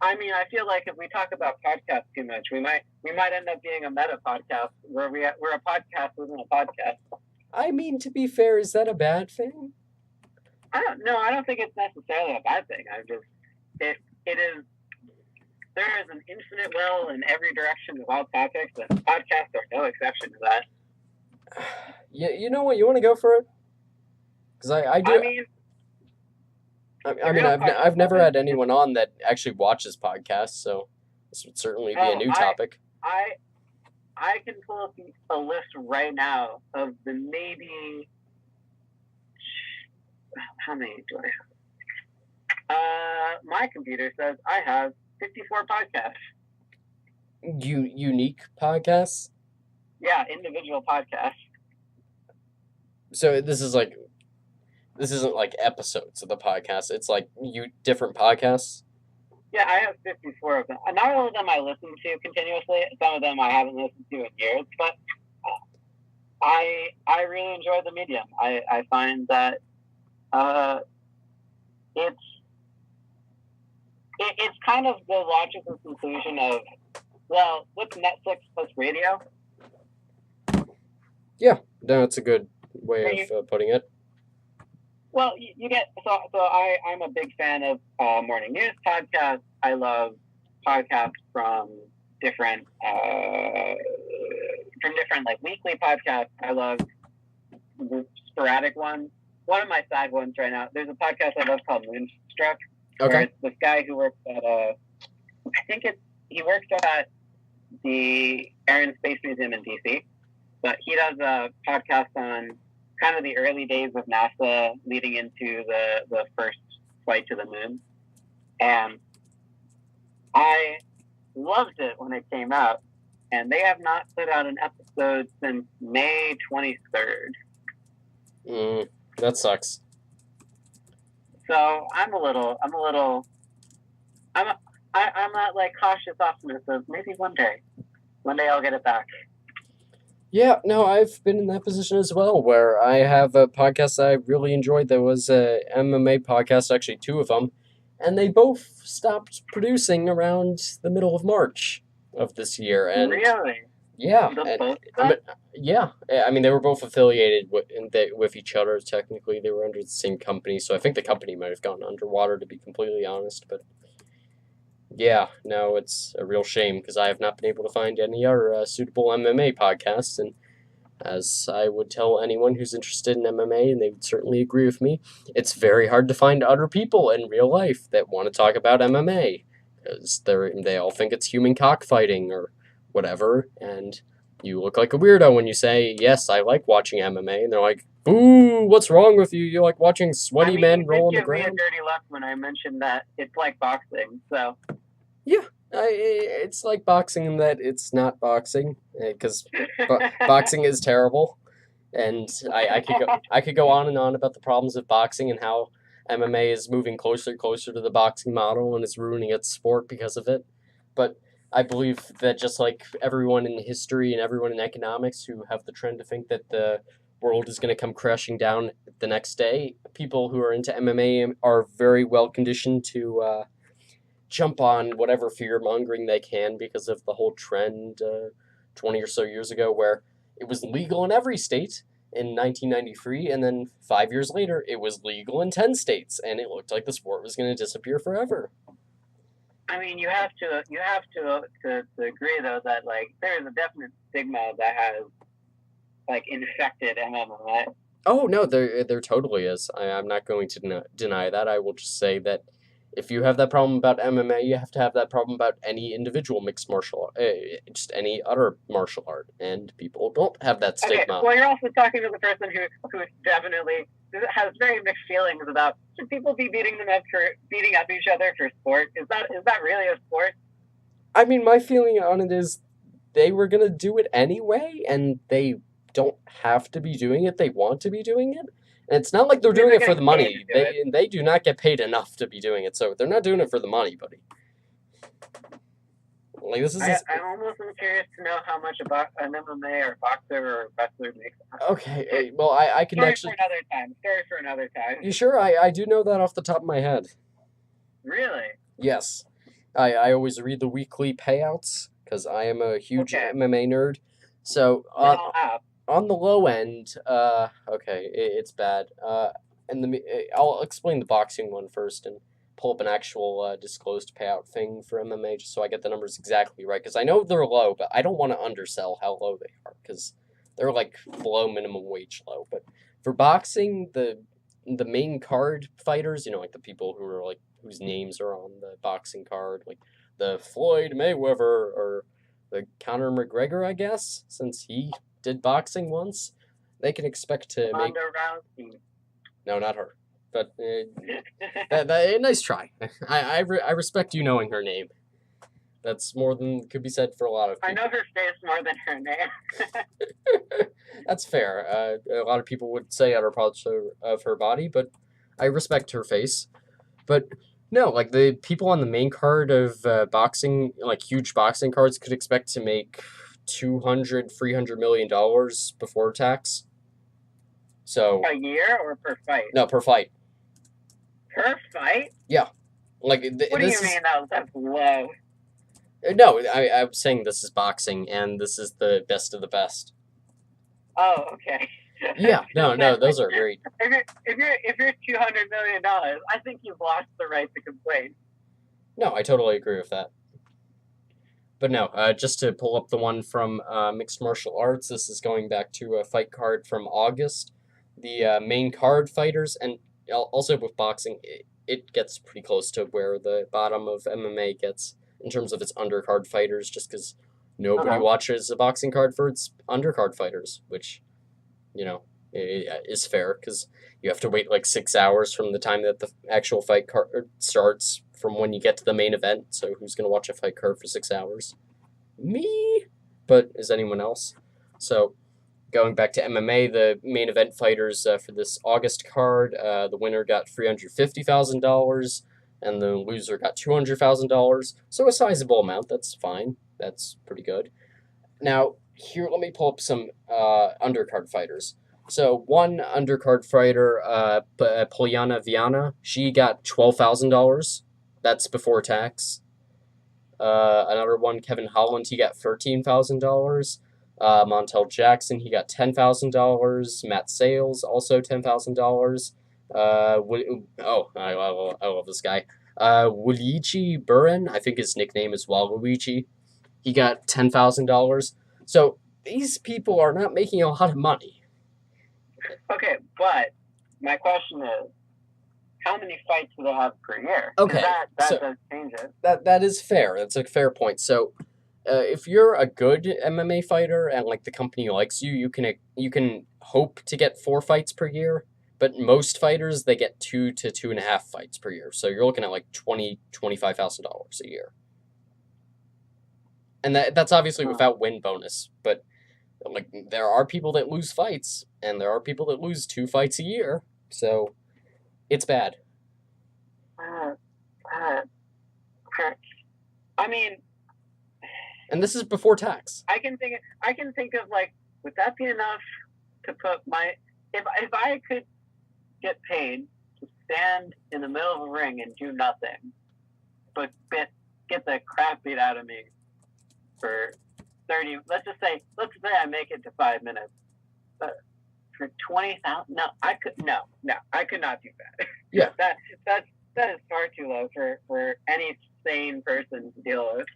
I mean, I feel like if we talk about podcasts too much, we might end up being a meta podcast where we're a podcast within a podcast. I mean, to be fair, is that a bad thing? I don't think it's necessarily a bad thing. It is. There is an infinite well in every direction of all topics, and podcasts are no exception to that. You know what? You want to go for it? Because I do. I mean, I've never had anyone on that actually watches podcasts, so this would certainly be a new topic. I can pull up a list right now of the maybe. How many do I have? My computer says I have 54 podcasts. Unique podcasts? Yeah, individual podcasts. So this isn't like episodes of the podcast. It's like different podcasts. Yeah, I have 54 of them. Not all of them I listen to continuously. Some of them I haven't listened to in years. But I really enjoy the medium. I find that it's kind of the logical conclusion of, well, what's Netflix plus radio? Yeah, no, it's a good way of putting it. Well, you get I'm a big fan of morning news podcasts. I love podcasts from different like weekly podcasts. I love sporadic ones. One of my side ones right now. There's a podcast I love called Moonstruck. Okay. Where it's this guy who works at he works at the Air and Space Museum in DC, but he does a podcast on kind of the early days of NASA leading into the first flight to the moon. And I loved it when it came out. And they have not put out an episode since May 23rd. That sucks. So I'm not like cautious optimist of maybe one day I'll get it back. Yeah, no, I've been in that position as well, where I have a podcast I really enjoyed. There was a MMA podcast, actually 2 of them, and they both stopped producing around the middle of March of this year. And really? Yeah. Yeah. I mean, they were both affiliated with each other. Technically, they were under the same company, so I think the company might have gone underwater, to be completely honest, but yeah, no, it's a real shame because I have not been able to find any other suitable MMA podcasts, and as I would tell anyone who's interested in MMA, and they would certainly agree with me, it's very hard to find other people in real life that want to talk about MMA, because they all think it's human cockfighting or whatever, and you look like a weirdo when you say, yes, I like watching MMA, and they're like, boo, what's wrong with you? You like watching sweaty men roll on the ground? You did give me a dirty look when I mentioned that it's like boxing, so... Yeah, it's like boxing in that it's not boxing, because boxing is terrible, and I could go on and on about the problems of boxing and how MMA is moving closer and closer to the boxing model and is ruining its sport because of it. But I believe that just like everyone in history and everyone in economics who have the trend to think that the world is going to come crashing down the next day, people who are into MMA are very well conditioned to jump on whatever fear-mongering they can because of the whole trend 20 or so years ago where it was legal in every state in 1993, and then 5 years later it was legal in 10 states, and it looked like the sport was going to disappear forever. I mean, you have to agree, though, that, like, there is a definite stigma that has, like, infected MMA. Oh, no, there totally is. I'm not going to deny that. I will just say that if you have that problem about MMA, you have to have that problem about any individual mixed martial art, just any other martial art, and people don't have that stigma. Okay, well, you're also talking to the person who definitely has very mixed feelings about, should people be beating up each other for sport? Is that really a sport? I mean, my feeling on it is they were gonna do it anyway, and they don't have to be doing it. They want to be doing it. And it's not like they're doing They're it for the getting paid money. to do it. They do not get paid enough to be doing it, so they're not doing it for the money, buddy. Like this is I almost am curious to know how much an MMA or boxer or wrestler makes. okay. Well, I can Story actually. for another time. Story for another time. You sure? I do know that off the top of my head. Really? Yes. I always read the weekly payouts because I am a huge Okay. MMA nerd. So No, on the low end, okay, it's bad. I'll explain the boxing one first and pull up an actual disclosed payout thing for MMA just so I get the numbers exactly right. Because I know they're low, but I don't want to undersell how low they are because they're like below minimum wage low. But for boxing, the main card fighters, you know, like the people who are like whose names are on the boxing card, like the Floyd Mayweather or the Conor McGregor, I guess, since he did boxing once, they can expect to make. Ronda Rousey. No, not her. But nice try. I respect you knowing her name. That's more than could be said for a lot of people. I know her face more than her name. That's fair. A lot of people would say other parts of her body, but I respect her face. But no, like the people on the main card of boxing, like huge boxing cards, could expect to make $200-300 million before tax. So a year or per fight? No, per fight. Per fight? Yeah. Like what do you mean that's low? No, I'm saying this is boxing, and this is the best of the best. Oh, okay. Yeah, no, those are great. If you're $200 million, I think you've lost the right to complain. No, I totally agree with that. But no, just to pull up the one from Mixed Martial Arts, this is going back to a fight card from August. The main card fighters, and also with boxing, it gets pretty close to where the bottom of MMA gets in terms of its undercard fighters, just because nobody watches a boxing card for its undercard fighters, which, you know, is fair because you have to wait like 6 hours from the time that the actual fight card starts from when you get to the main event. So who's going to watch a fight card for 6 hours? Me? But is anyone else? So going back to MMA, the main event fighters for this August card, the winner got $350,000 and the loser got $200,000. So a sizable amount. That's fine. That's pretty good. Now, here, let me pull up some undercard fighters. So one undercard fighter, Polyana Viana, she got $12,000. That's before tax. Another one, Kevin Holland, he got $13,000. Montel Jackson, he got $10,000. Matt Sales, also $10,000. I love this guy. Luigi Burin, I think his nickname is Waluigi. He got $10,000. So these people are not making a lot of money. Okay, but my question is, how many fights do they have per year? Okay, that does change it. That is fair. That's a fair point. So, if you're a good MMA fighter and like the company likes you, you can hope to get 4 fights per year. But most fighters, they get 2 to 2.5 fights per year. So you're looking at like $25,000 a year. And that's obviously without win bonus. But like there are people that lose fights, and there are people that lose 2 fights a year. So it's bad. I mean, and this is before tax. I can think of like, would that be enough to put my if I could get paid to stand in the middle of a ring and do nothing, but get the crap beat out of me for 30. Let's say I make it to 5 minutes. But for 20,000, no, I could not do that. Yeah, that is far too low for any sane person to deal with.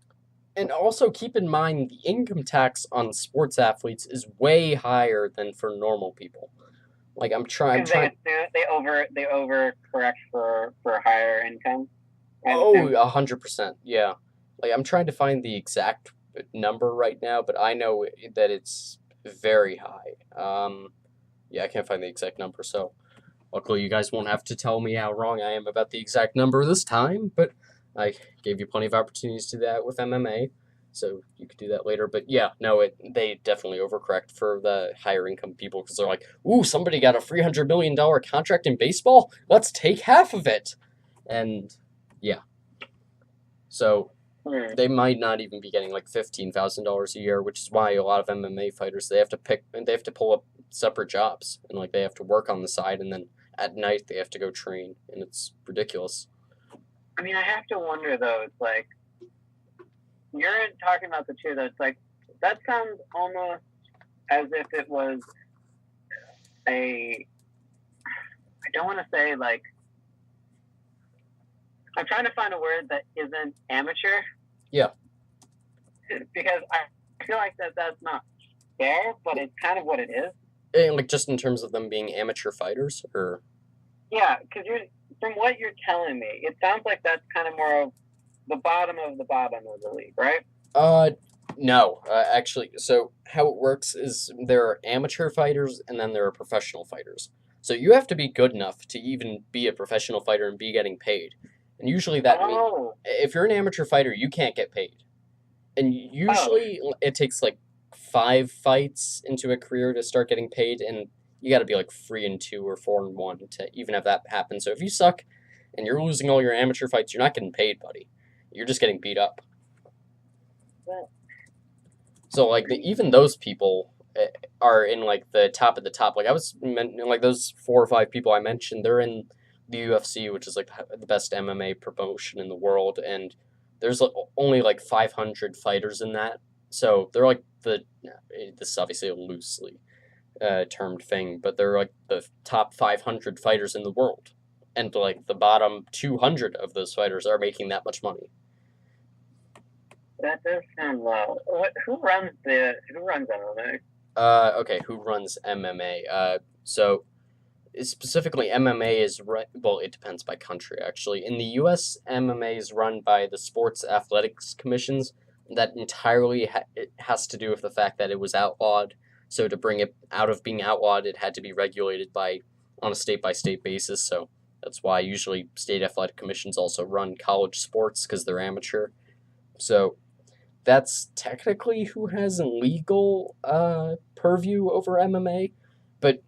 And also keep in mind the income tax on sports athletes is way higher than for normal people. Like I'm trying. They over correct for higher income. Oh, 100%. Yeah. Like I'm trying to find the exact number right now, but I know that it's very high. Yeah, I can't find the exact number, so luckily you guys won't have to tell me how wrong I am about the exact number this time. But I gave you plenty of opportunities to do that with MMA, so you could do that later. But yeah, no, they definitely overcorrect for the higher income people because they're like, ooh, somebody got a $300 million contract in baseball. Let's take half of it, and yeah, so they might not even be getting like $15,000 a year, which is why a lot of MMA fighters they have to pull up separate jobs and like they have to work on the side, and then at night they have to go train, and it's ridiculous. I mean, I have to wonder though. It's like you're talking about the two. That's like that sounds almost as if it was a. I don't want to say like. I'm trying to find a word that isn't amateur. Yeah. Because I feel like that's not fair, but it's kind of what it is. And like just in terms of them being amateur fighters, or. Yeah, because from what you're telling me, it sounds like that's kind of more of the bottom of the league, right? No, actually. So how it works is there are amateur fighters and then there are professional fighters. So you have to be good enough to even be a professional fighter and be getting paid. And usually that means if you're an amateur fighter, you can't get paid. And usually it takes like 5 fights into a career to start getting paid, and you got to be like 3-2 or 4-1 to even have that happen. So if you suck and you're losing all your amateur fights, you're not getting paid, buddy. You're just getting beat up. So like even those people are in like the top of the top. Like like those 4 or 5 people I mentioned, they're in the UFC, which is like the best MMA promotion in the world, and there's like only like 500 fighters in that. So they're like this is obviously a loosely termed thing, but they're like the top 500 fighters in the world, and like the bottom 200 of those fighters are making that much money. That does sound low. Who runs MMA? Okay, who runs MMA? So specifically MMA is well, it depends by country actually. In the US, MMA is run by the Sports Athletics Commissions. That entirely it has to do with the fact that it was outlawed. So to bring it out of being outlawed, it had to be regulated on a state-by-state basis. So that's why usually state athletic commissions also run college sports because they're amateur. So that's technically who has legal purview over MMA, but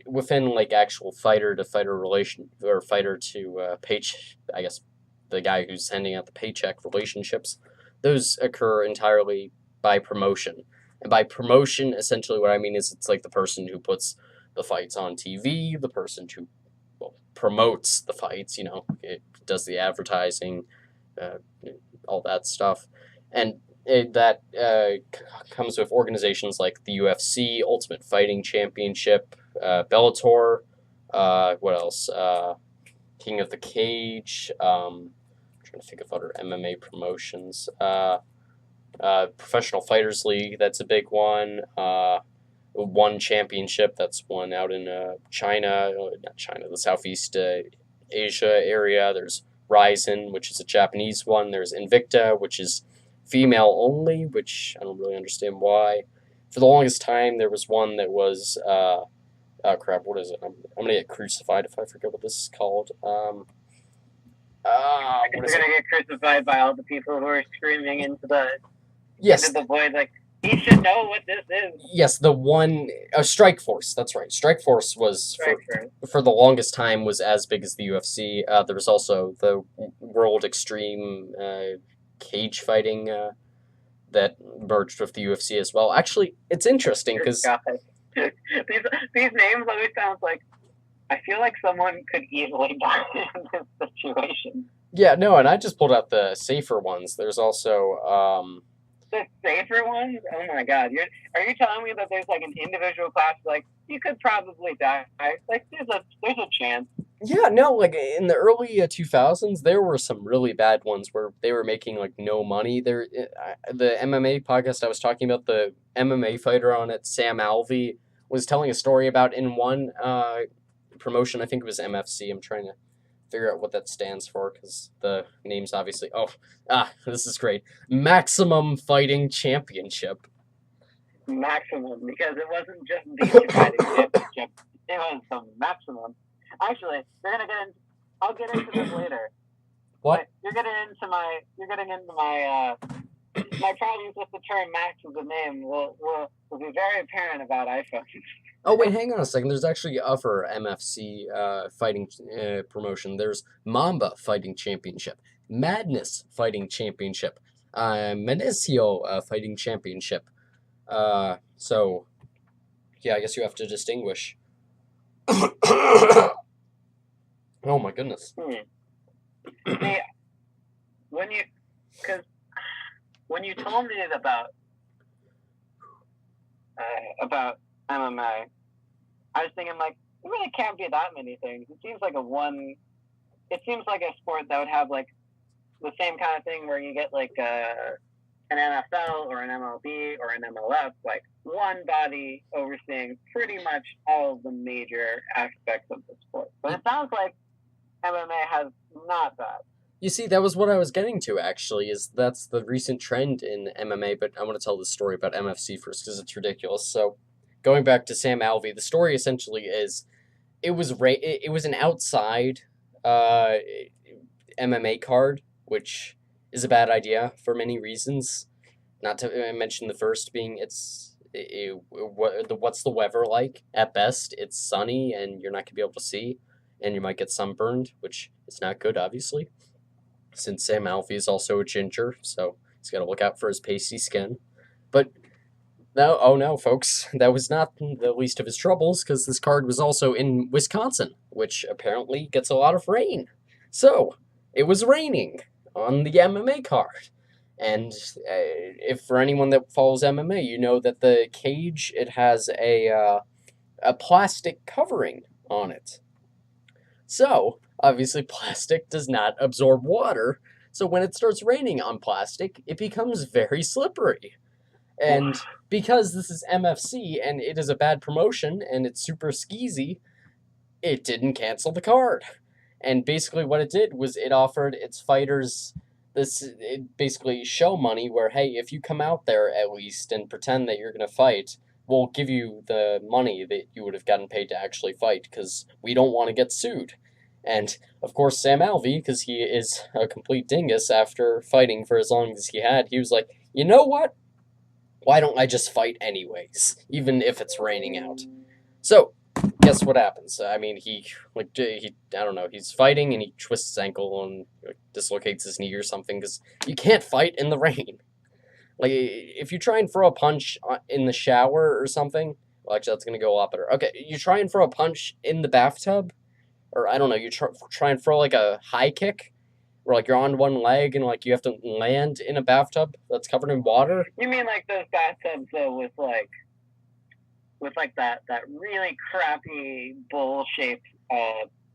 within like actual fighter to fighter relation or fighter to I guess the guy who's sending out the paycheck relationships, those occur entirely by promotion. And by promotion, essentially what I mean is it's like the person who puts the fights on TV, the person who promotes the fights, it does the advertising, all that stuff. And that comes with organizations like the UFC, Ultimate Fighting Championship, Bellator, what else? King of the Cage. I'm trying to think of other MMA promotions. Professional Fighters League, that's a big one. One Championship, that's one out in the Southeast Asia area. There's Ryzen, which is a Japanese one. There's Invicta, which is female only, which I don't really understand why. For the longest time, there was one that was, oh crap, what is it? I'm gonna get crucified if I forget what this is called. You're gonna get crucified by all the people who are screaming into the void, like, you should know what this is. Yes, the one, Strike Force, that's right. Strike Force was, for the longest time, was as big as the UFC. There was also the World Extreme cage fighting that merged with the UFC as well. Actually, it's interesting because these names always sound like I feel like someone could easily die in this situation. Yeah, no, and I just pulled out the safer ones. There's also the safer ones? Oh my god! Are you telling me that there's like an individual class like you could probably die? Like there's a chance. Yeah, no, like in the early 2000s, there were some really bad ones where they were making like no money. The MMA podcast I was talking about, the MMA fighter on it, Sam Alvey, was telling a story about in one promotion, I think it was MFC. I'm trying to figure out what that stands for because the name's obviously. This is great. Maximum Fighting Championship. Maximum, because it wasn't just the fighting championship; it was the maximum. Actually, I'll get into this later. What? But my problems with the term Max as a name will be very apparent about iPhone. Oh wait, hang on a second. There's actually other MFC fighting promotion. There's Mamba Fighting Championship, Madness Fighting Championship, Menecio Fighting Championship. So yeah, I guess you have to distinguish. Oh my goodness. See, when you told me about MMA, I was thinking like, it really can't be that many things. It seems like a sport that would have like the same kind of thing where you get like an NFL or an MLB or an MLF, like one body overseeing pretty much all of the major aspects of the sport. But it sounds like MMA has not that. You see, that was what I was getting to, actually, is that's the recent trend in MMA, but I want to tell the story about MFC first, because it's ridiculous. So, going back to Sam Alvey, the story essentially is, it was an outside MMA card, which is a bad idea for many reasons. Not to mention the first being, what's the weather like? At best, it's sunny, and you're not going to be able to see, and you might get sunburned, which is not good, obviously. Since Sam Alvey is also a ginger, so he's got to look out for his pasty skin. But no, oh no, folks, that was not the least of his troubles, because this card was also in Wisconsin, which apparently gets a lot of rain. So, it was raining on the MMA card. And if for anyone that follows MMA, you know that the cage, it has a plastic covering on it. So, obviously, plastic does not absorb water, so when it starts raining on plastic, it becomes very slippery. And because this is MFC, and it is a bad promotion, and it's super skeezy, it didn't cancel the card. And basically what it did was it offered its fighters basically show money where, hey, if you come out there at least and pretend that you're going to fight, we'll give you the money that you would have gotten paid to actually fight, because we don't want to get sued. And, of course, Sam Alvey, because he is a complete dingus after fighting for as long as he had, he was like, you know what? Why don't I just fight anyways, even if it's raining out? So, guess what happens? I mean, I don't know, he's fighting and he twists his ankle and dislocates his knee or something, because you can't fight in the rain. Like, if you try and throw a punch in the shower or something, well, actually, that's going to go a lot better. Okay, you try and throw a punch in the bathtub, or I don't know, you try and throw like a high kick, where like you're on one leg and like you have to land in a bathtub that's covered in water. You mean like those bathtubs though with that really crappy bowl shaped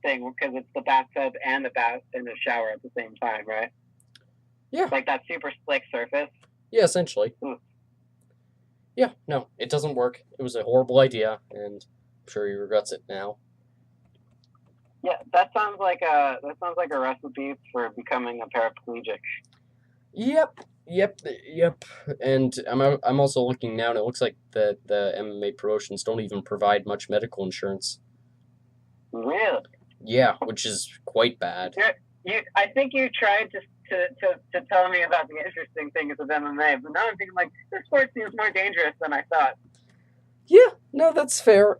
thing, because it's the bathtub and the shower at the same time, right? Yeah. Like that super slick surface. Yeah, essentially. Yeah, no, it doesn't work. It was a horrible idea, and I'm sure he regrets it now. Yeah, that sounds like a recipe for becoming a paraplegic. Yep. And I'm also looking now, and it looks like the MMA promotions don't even provide much medical insurance. Really? Yeah, which is quite bad. I think you tried to tell me about the interesting things of MMA, but now I'm thinking like this sport seems more dangerous than I thought. Yeah, no, that's fair.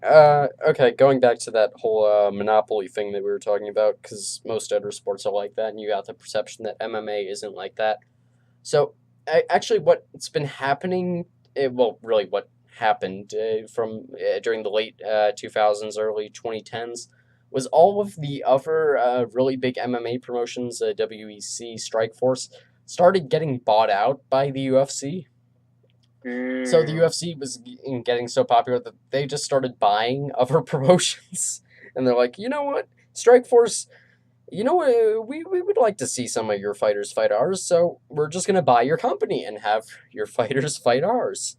Okay, going back to that whole monopoly thing that we were talking about, because most other sports are like that, and you got the perception that MMA isn't like that. So, actually, what's been happening, really what happened during the late 2000s, early 2010s, was all of the other really big MMA promotions, WEC, Strikeforce, started getting bought out by the UFC. So the UFC was getting so popular that they just started buying other promotions. And they're like, you know what, Strikeforce, you know what, we would like to see some of your fighters fight ours, so we're just going to buy your company and have your fighters fight ours.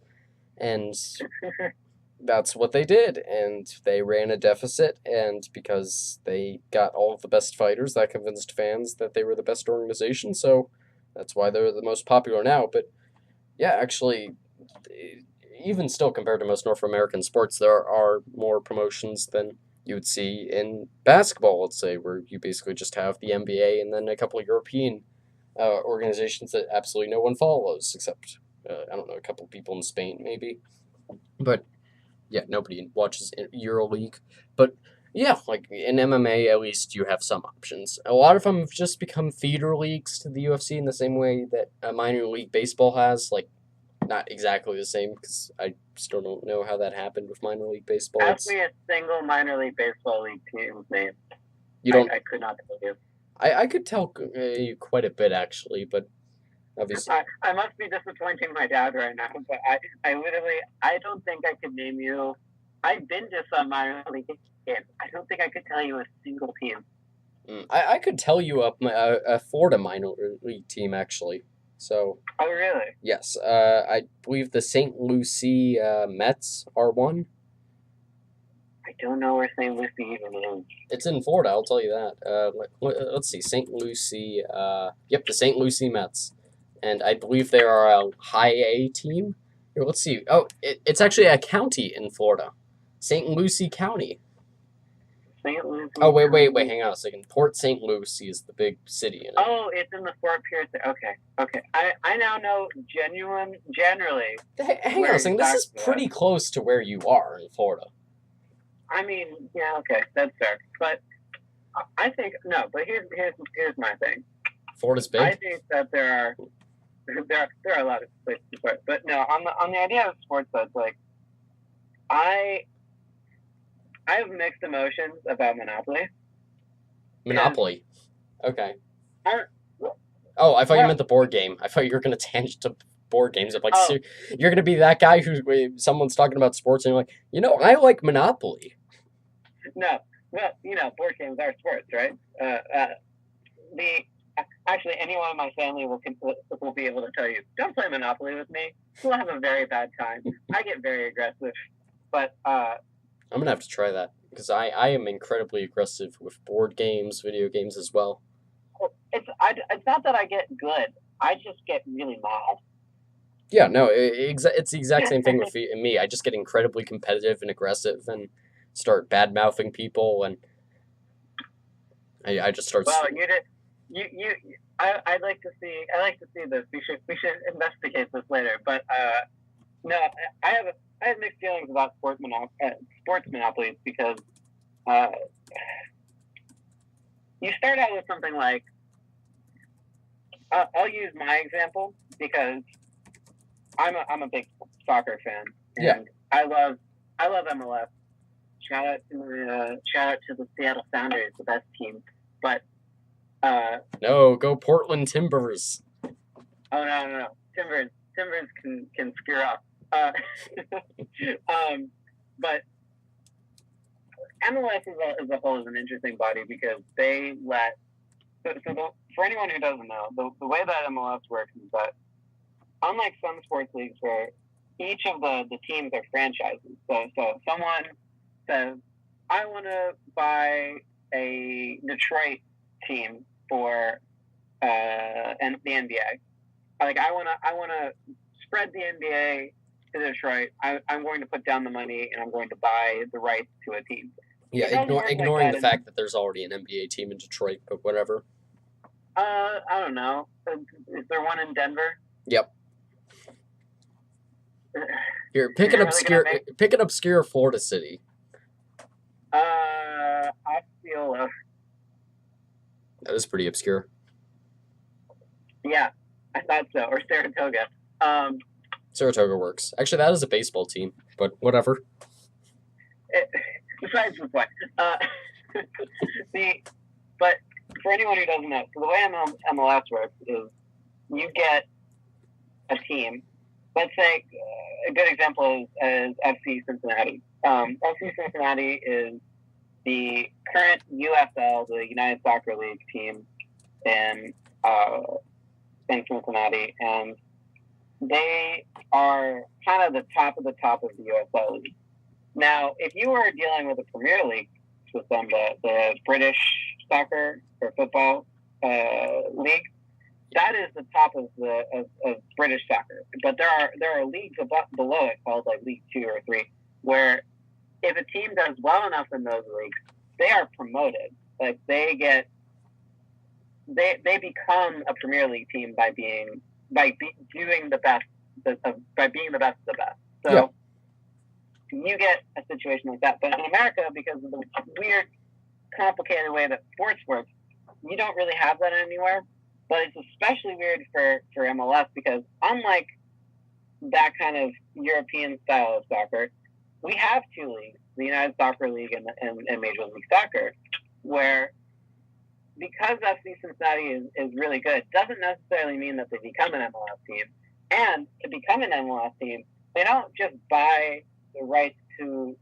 And that's what they did, and they ran a deficit, and because they got all of the best fighters, that convinced fans that they were the best organization, so that's why they're the most popular now. But yeah, actually, even still, compared to most North American sports, there are more promotions than you would see in basketball, let's say, where you basically just have the NBA and then a couple of European organizations that absolutely no one follows except I don't know, a couple people in Spain maybe, but yeah, nobody watches EuroLeague. But yeah, like in MMA, at least you have some options. A lot of them have just become feeder leagues to the UFC in the same way that minor league baseball has. Like, not exactly the same because I still don't know how that happened with minor league baseball. Ask me a single minor league baseball league team's name. You don't. I could not tell you. I could tell you quite a bit actually, but obviously. I must be disappointing my dad right now, but I literally, I don't think I could name you. I've been to some minor league games. I don't think I could tell you a single team. I could tell you a Florida minor league team actually. So. Oh really? Yes. I believe the St. Lucie Mets are one. I don't know where St. Lucie even is. It's in Florida, I'll tell you that. Let's see, St. Lucie. Yep, the St. Lucie Mets, and I believe they are a high A team. Here, let's see. Oh, it's actually a county in Florida, St. Lucie County. St. Lucie. Oh wait, hang on a second. Port St. Lucie is the big city in it. Oh, it's in the Fort Pierce. Okay. I now know generally. Hang on a second. This is pretty close to where you are in Florida. I mean, yeah, okay, that's fair. But I think no. But here's my thing. Florida's big. I think that there are a lot of places to start. But no, on the idea of sports, that's like I have mixed emotions about Monopoly. Monopoly. Okay. Oh, I thought you meant the board game. I thought you were going to tangent to board games. I'm like, you're going to be that guy who someone's talking about sports and you're like, I like Monopoly. No, well, board games are sports, right? Actually, anyone in my family will be able to tell you, don't play Monopoly with me. You'll have a very bad time. I get very aggressive, but I'm gonna have to try that because I am incredibly aggressive with board games, video games as well. It's not that I get good. I just get really mad. Yeah, no, it's the exact same thing with me. I just get incredibly competitive and aggressive and start bad mouthing people, and I just start. Well, I'd like to see this. We should investigate this later. But no, I have mixed feelings about sports monopolies because you start out with something like I'll use my example because I'm a big soccer fan and yeah. I love MLS. Shout out to the Seattle Sounders, the best team. But no, go Portland Timbers. Oh no. Timbers can screw up. But MLS as a whole is an interesting body because they let. For anyone who doesn't know, the way that MLS works is that unlike some sports leagues where each of the teams are franchises. So someone says, I want to buy a Detroit team for the NBA. Like I want to spread the NBA to Detroit. I'm going to put down the money and I'm going to buy the rights to a team. Yeah, ignoring the fact that there's already an NBA team in Detroit, but whatever. I don't know. Is there one in Denver? Yep. Here, pick an obscure Florida city. Osceola. That is pretty obscure. Yeah, I thought so. Or Saratoga. Saratoga works. Actually, that is a baseball team, but whatever. Besides the point. But for anyone who doesn't know, so the way MLS works is you get a team. Let's say a good example is FC Cincinnati. FC Cincinnati is the current USL, the United Soccer League team in Cincinnati, and they are kind of the top of the USL League. Now, if you were dealing with a Premier League system, the British soccer or football league, that is the top of British soccer. But there are leagues below it called like League 2 or 3, where if a team does well enough in those leagues, they are promoted. Like they get they become a Premier League team by doing the best by being the best of the best. So you get a situation like that. But in America, because of the weird, complicated way that sports works, you don't really have that anywhere. But it's especially weird for MLS because unlike that kind of European style of soccer, we have two leagues, the United Soccer League and Major League Soccer, where because FC Cincinnati is really good, doesn't necessarily mean that they become an MLS team. And to become an MLS team, they don't just buy the rights to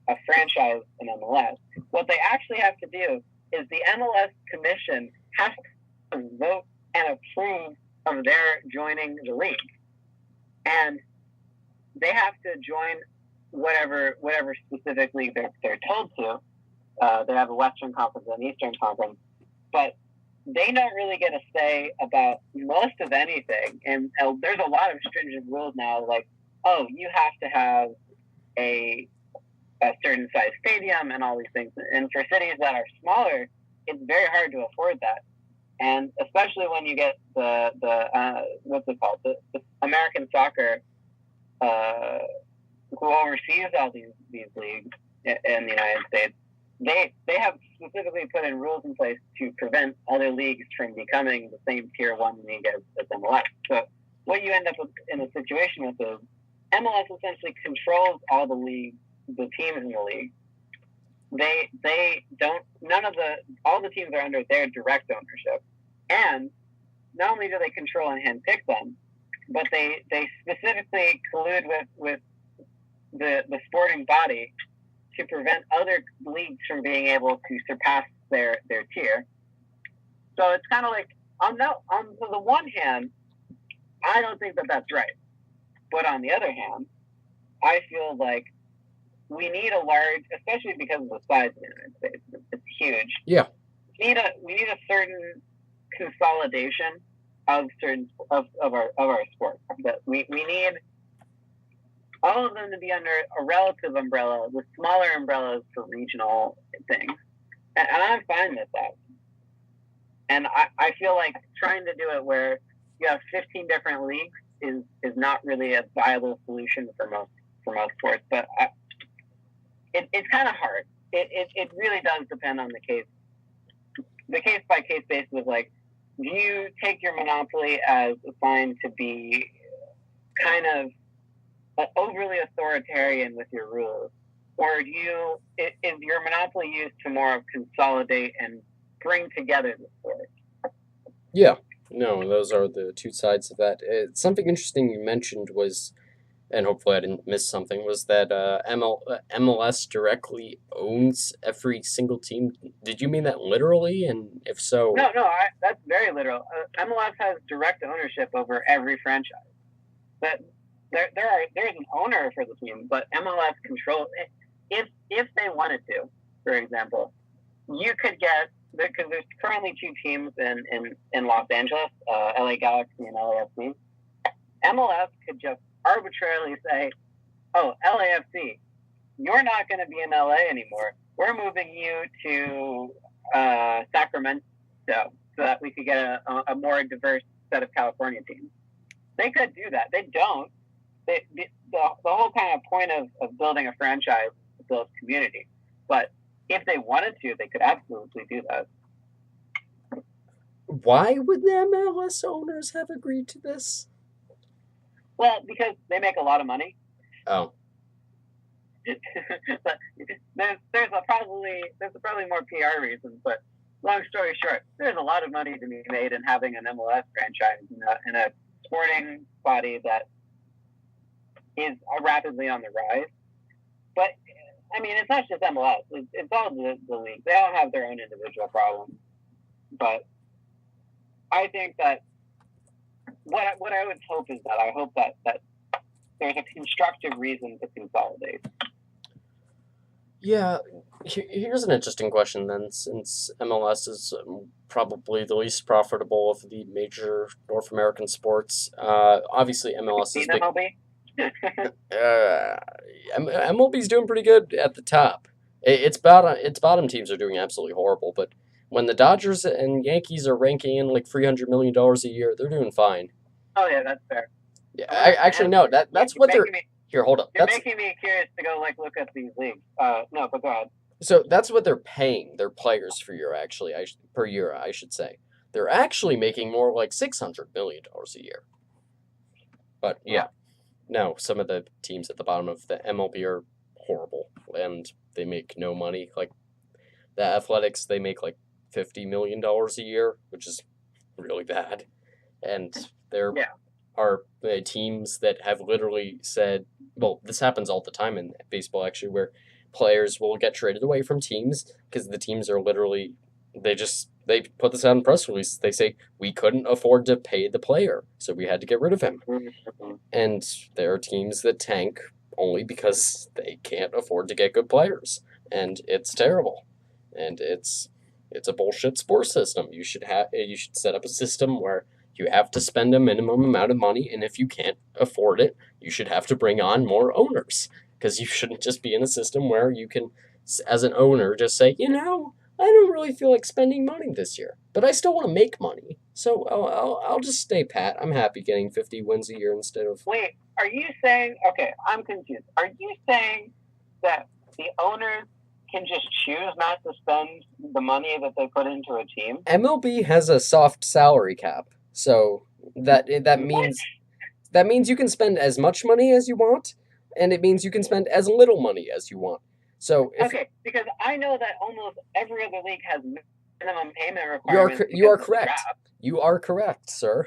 a franchise in MLS. What they actually have to do is the MLS Commission has to vote and approve of their joining the league. And they have to join whatever specific league they're told to. They have a Western Conference and an Eastern Conference. But they don't really get a say about most of anything. And there's a lot of stringent rules now, like, oh, you have to have a certain size stadium and all these things. And for cities that are smaller, it's very hard to afford that. And especially when you get the what's it called, the American soccer, who oversees all these leagues in the United States, they have specifically put in rules in place to prevent other leagues from becoming the same tier 1 league as MLS. So what you end up with in a situation with is MLS essentially controls all the teams in the league. All the teams are under their direct ownership. And not only do they control and handpick them, but they specifically collude with the sporting body to prevent other leagues from being able to surpass their tier. So it's kind of like, on the one hand, I don't think that that's right. But on the other hand, I feel like we need a large, especially because of the size of the United States, it's huge. Yeah. We need a certain consolidation of our sports. That we need all of them to be under a relative umbrella with smaller umbrellas for regional things. And I'm fine with that. And I feel like trying to do it where you have 15 different leagues is not really a viable solution for most sports. But it's kind of hard. It really does depend on the case by case basis of like, do you take your monopoly as assigned to be kind of overly authoritarian with your rules, or is your monopoly used to more of consolidate and bring together the sport? Yeah, no, those are the two sides of that. Something interesting you mentioned was, and hopefully I didn't miss something, was that MLS directly owns every single team. Did you mean that literally? And if so... No, that's very literal. MLS has direct ownership over every franchise. But there's an owner for the team, but MLS controls it. If they wanted to, for example, you could get, because there's currently two teams in Los Angeles, LA Galaxy and LAFC. MLS could just arbitrarily say, oh, LAFC, you're not going to be in LA anymore. We're moving you to Sacramento so that we could get a more diverse set of California teams. They could do that. They don't. The whole kind of point of building a franchise is to build community. But if they wanted to, they could absolutely do that. Why would the MLS owners have agreed to this? Well, because they make a lot of money. Oh. But there's probably more PR reasons, but long story short, there's a lot of money to be made in having an MLS franchise in a sporting body that is rapidly on the rise. But I mean, it's not just MLS; it's all the leagues. They all have their own individual problems. But I think that what I would hope is that I hope that there's a constructive reason to consolidate. Yeah, here's an interesting question then, since MLS is probably the least profitable of the major North American sports. Obviously, MLS is big. MLB's doing pretty good at the top. Its bottom teams are doing absolutely horrible, but When the Dodgers and Yankees are ranking in like $300 million a year, they're doing fine. Oh yeah, that's fair. Yeah, actually no. That's what they're. Here, hold up. You're making me curious to go like look at these leagues. No, but go ahead. So that's what they're paying their players for year. Actually, per year, I should say. They're actually making more like $600 million a year. But yeah, no. Some of the teams at the bottom of the MLB are horrible, and they make no money. Like the Athletics, they make like $50 million a year, which is really bad. And there are teams that have literally said, well, this happens all the time in baseball, actually, where players will get traded away from teams because the teams are literally, they put this out in press release. They say, we couldn't afford to pay the player, so we had to get rid of him. And there are teams that tank only because they can't afford to get good players. And it's terrible. And it's a bullshit sports system. You should set up a system where you have to spend a minimum amount of money, and if you can't afford it, you should have to bring on more owners. Because you shouldn't just be in a system where you can, as an owner, just say, I don't really feel like spending money this year, but I still want to make money. So I'll just stay pat. I'm happy getting 50 wins a year instead of... Wait, are you saying... Okay, I'm confused. Are you saying that the owners can just choose not to spend the money that they put into a team? MLB has a soft salary cap, so that means you can spend as much money as you want, and it means you can spend as little money as you want. So because I know that almost every other league has minimum payment requirements. You are correct. You are correct, sir.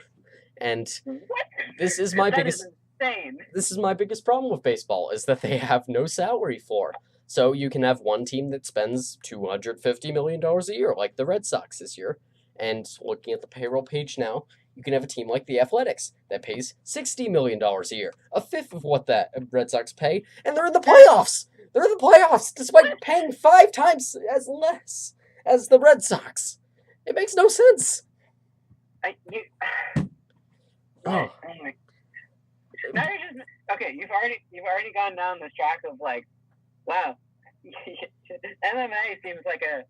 And what? This is my biggest. Insane. This is my biggest problem with baseball is that they have no salary floor. So you can have one team that spends $250 million a year, like the Red Sox this year. And looking at the payroll page now, you can have a team like the Athletics that pays $60 million a year, a fifth of what that Red Sox pay, and they're in the playoffs. They're in the playoffs despite paying 5 times as less as the Red Sox. It makes no sense. Now you're just okay. You've already gone down this track of like, wow, MMA seems like a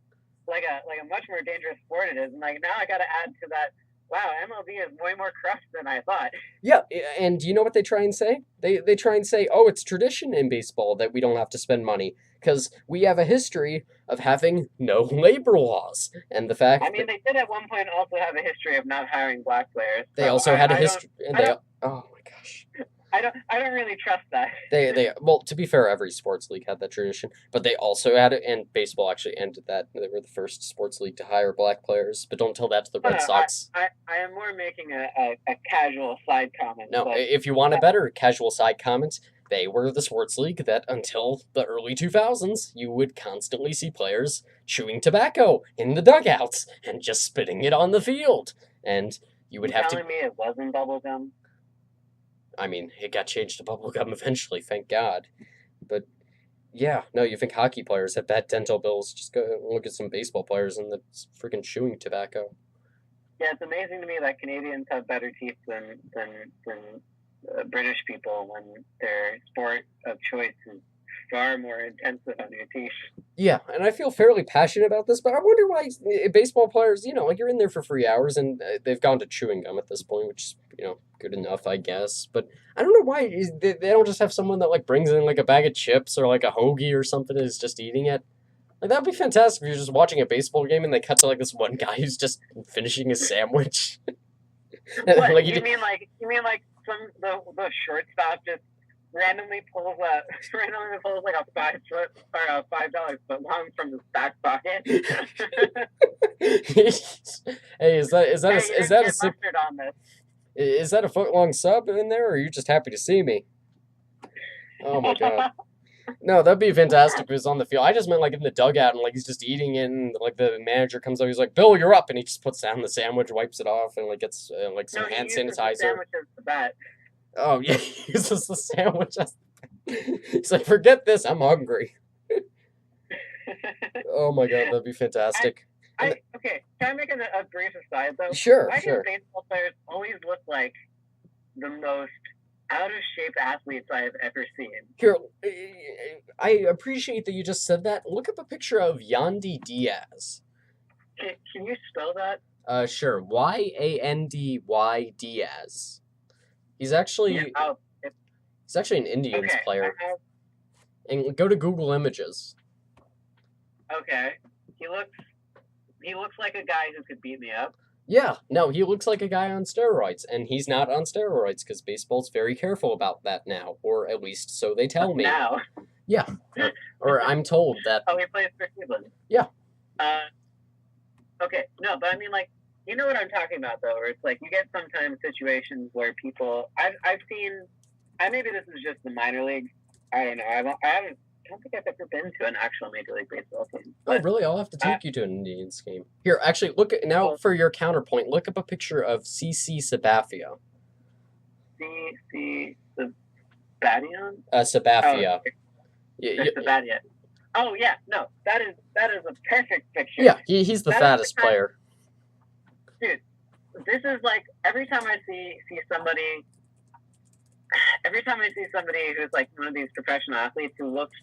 much more dangerous sport it is, and like now I got to add to that. Wow, MLB is way more corrupt than I thought. Yeah, and you know what they try and say? They try and say, oh, it's tradition in baseball that we don't have to spend money because we have a history of having no labor laws. And the fact they did at one point also have a history of not hiring black players. They also had a history. Oh my gosh. I don't really trust that. Well, to be fair, every sports league had that tradition, but they also had it, and baseball actually ended that. They were the first sports league to hire black players, but don't tell that to the Red Sox. I am more making a casual side comment. No, if you want a better casual side comment, they were the sports league that until the early 2000s, you would constantly see players chewing tobacco in the dugouts and just spitting it on the field, and you would have to... telling me it wasn't bubblegum? I mean, it got changed to bubblegum eventually, thank God. But, yeah, no, you think hockey players have bad dental bills. Just go look at some baseball players and the freaking chewing tobacco. Yeah, it's amazing to me that Canadians have better teeth than British people when their sport of choice is far more intensive on your teeth. Yeah, and I feel fairly passionate about this, but I wonder why baseball players, like you're in there for 3 hours and they've gone to chewing gum at this point, which is, good enough, I guess. But I don't know why they don't just have someone that like brings in like a bag of chips or like a hoagie or something and is just eating it. Like that'd be fantastic if you're just watching a baseball game and they cut to like this one guy who's just finishing his sandwich. What? Like, you mean like the shortstop just randomly pulls like a $5 foot long from his back pocket? Hey, is that a foot long sub in there, or are you just happy to see me? Oh my god. No, that'd be fantastic if it was on the field. I just meant like in the dugout and like he's just eating it and like the manager comes up, he's like, Bill, you're up, and he just puts down the sandwich, wipes it off, and like gets like some hand sanitizer. Oh yeah, he uses the sandwich. He's like, forget this, I'm hungry. Oh my god, that'd be fantastic. Okay, can I make a brief aside though? Sure. Why do baseball players always look like the most out of shape athletes I have ever seen? Here, I appreciate that you just said that. Look up a picture of Yandy Diaz. Can you spell that? Sure. Yandy Diaz. He's actually Yeah. he's actually an Indians Okay. player. And go to Google Images. Okay. He looks like a guy who could beat me up. Yeah, no, he looks like a guy on steroids, and he's not on steroids because baseball's very careful about that now, or at least so they tell me. Now. Yeah, or I'm told that. Oh, he plays for Cleveland. Yeah. Okay, no, but I mean, like, you know what I'm talking about, though, where it's like you get sometimes situations where people, I've seen, maybe this is just the minor league. I don't know. I don't think I've ever been to an actual Major League Baseball game. But, oh, really? I'll have to take you to an Indians game. Here, actually, look at now for your counterpoint. Look up a picture of CC Sabathia. CC Sabathia. Sabathia. Sabathia. Oh yeah, no, that is a perfect picture. Yeah, he's the fattest player. Dude, this is like every time I see somebody who's like one of these professional athletes who looks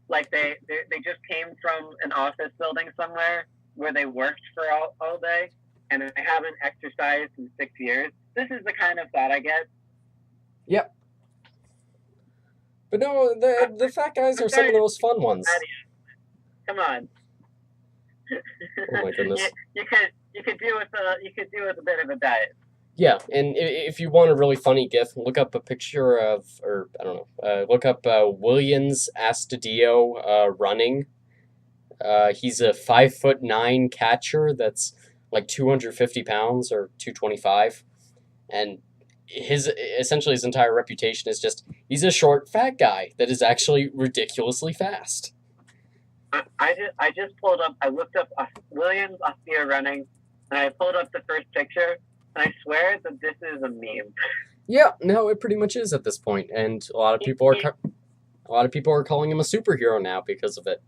like they just came from an office building somewhere where they worked for all day and they haven't exercised in 6 years. This is the kind of thought I get. Yep. But no, the fat guys are some of the most fun ones. Come on. Oh my goodness. You could do with a bit of a diet. Yeah, and if you want a really funny GIF, look up a picture of, or I don't know, look up Williams Astudillo running. He's a 5'9" catcher that's like 250 pounds or 225, and essentially his entire reputation is just he's a short, fat guy that is actually ridiculously fast. I just pulled up. I looked up Williams Astudillo running, and I pulled up the first picture. And I swear that this is a meme. Yeah, no, it pretty much is at this point, and a lot of people are calling him a superhero now because of it.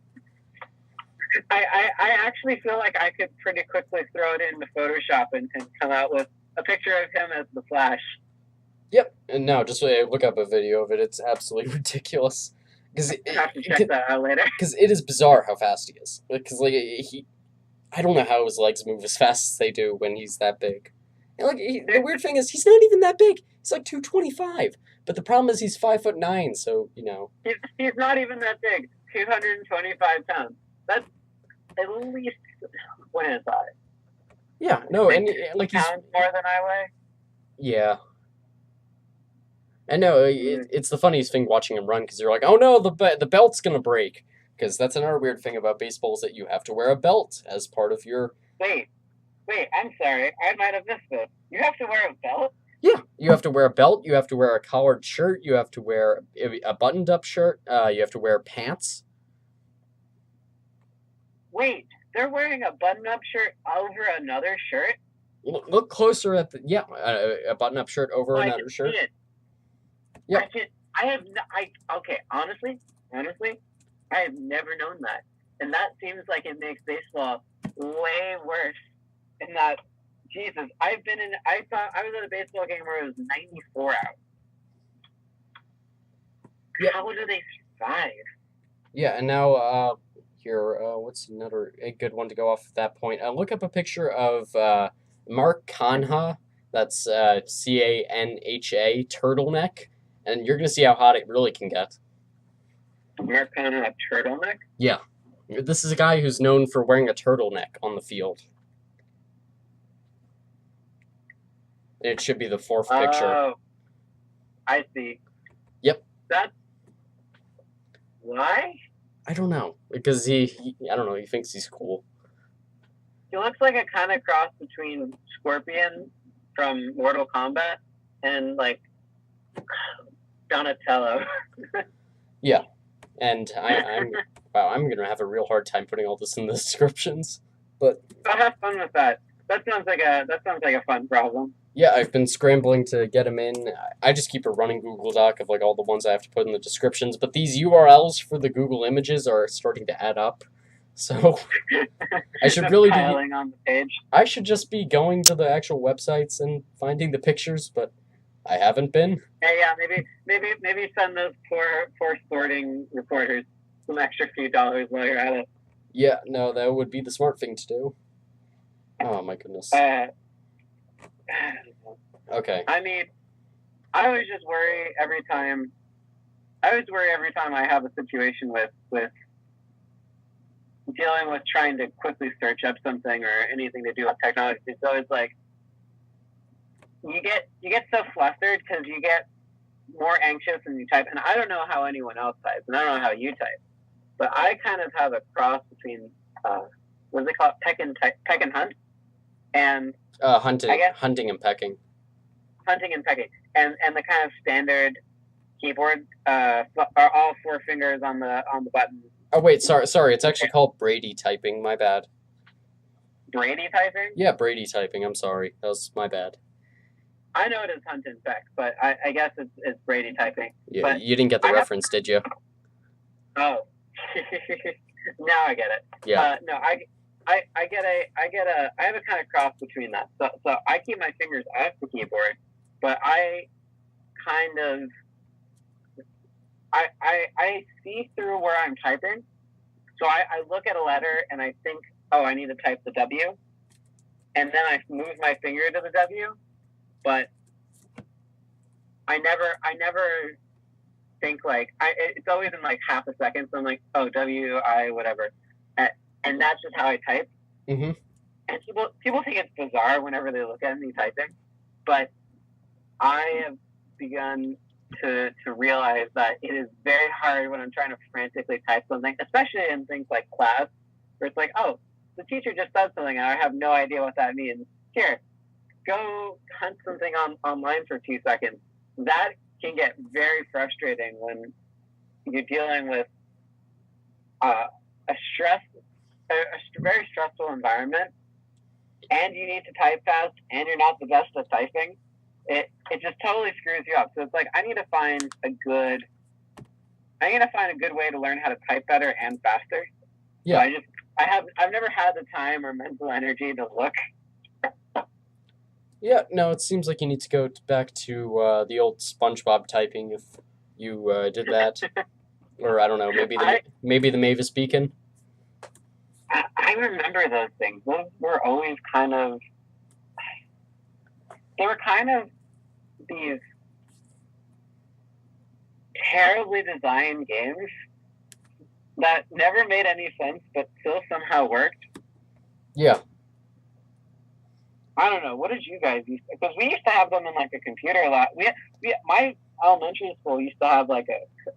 I actually feel like I could pretty quickly throw it into Photoshop and come out with a picture of him as the Flash. Yep, and no, just look up a video of it. It's absolutely ridiculous. I have to check that out later. Because it is bizarre how fast he is. Because like I don't know how his legs move as fast as they do when he's that big. And like the weird thing is, he's not even that big. He's like 225. But the problem is he's 5'9", so you know. He's not even that big. 225 pounds. That's at least what is that? Yeah, no, and like he's more than I weigh. Yeah. And no, it's the funniest thing watching him run because you're like, oh no, the belt's gonna break. Because that's another weird thing about baseball is that you have to wear a belt as part of your. Wait, I'm sorry. I might have missed this. You have to wear a belt? Yeah, you have to wear a belt. You have to wear a collared shirt. You have to wear a buttoned-up shirt. You have to wear pants. Wait, they're wearing a button-up shirt over another shirt? Look closer at the a button-up shirt over another shirt. Yeah. Okay. Honestly, I have never known that, and that seems like it makes baseball way worse. In that, Jesus, I thought I was at a baseball game where it was 94 out. Yeah. How do they survive? Yeah, and now here, what's a good one to go off at that point? Look up a picture of Mark Canha. That's Canha turtleneck, and you're gonna see how hot it really can get. Mark Canha turtleneck? Yeah, this is a guy who's known for wearing a turtleneck on the field. It should be the fourth picture. Oh, I see. Yep. That's why? I don't know, because he I don't know, he thinks he's cool. He looks like a kind of cross between Scorpion from Mortal Kombat and like Donatello. Yeah, and I'm gonna have a real hard time putting all this in the descriptions, but I'll have fun with that. That sounds like a fun problem. Yeah, I've been scrambling to get them in. I just keep a running Google Doc of like all the ones I have to put in the descriptions, but these URLs for the Google images are starting to add up. So I should really be on the page. I should just be going to the actual websites and finding the pictures, but I haven't been. Hey, yeah, maybe send those poor sporting reporters some extra few dollars while you're at it. Yeah, no, that would be the smart thing to do. Oh my goodness. Okay. I mean, I always worry every time I have a situation with dealing with trying to quickly search up something or anything to do with technology. So it's like you get so flustered because you get more anxious when you type. And I don't know how anyone else types, and I don't know how you type, but I kind of have a cross between what's it called, peck and hunt, and hunting and pecking. Hunting and pecking, and the kind of standard keyboard are all four fingers on the button. Oh wait, sorry. It's actually called Brady typing. My bad. Brady typing? Yeah, Brady typing. I'm sorry. That was my bad. I know it is hunt and peck, but I guess it's Brady typing. Yeah, but you didn't get the reference, did you? Oh, now I get it. Yeah. No, I have a kind of cross between that. So I keep my fingers off the keyboard, but I kind of I see through where I'm typing. So I look at a letter and I think, oh, I need to type the W, and then I move my finger to the W, but I never think like it's always in like half a second. So I'm like, oh, W I whatever, and that's just how I type. Mm-hmm. And people think it's bizarre whenever they look at me typing, but I have begun to realize that it is very hard when I'm trying to frantically type something, especially in things like class, where it's like, oh, the teacher just said something and I have no idea what that means. Here, go hunt something online for 2 seconds. That can get very frustrating when you're dealing with a very stressful environment, and you need to type fast, and you're not the best at typing. It just totally screws you up. So it's like I need to find a good way to learn how to type better and faster. Yeah. So I've never had the time or mental energy to look. Yeah, no, it seems like you need to go back to the old SpongeBob typing if you did that. Or I don't know, maybe the Mavis Beacon. I remember those things. Those were always they were kind of these terribly designed games that never made any sense but still somehow worked. Yeah. I don't know. What did you guys use? Because we used to have them in like a computer lab. My elementary school used to have like a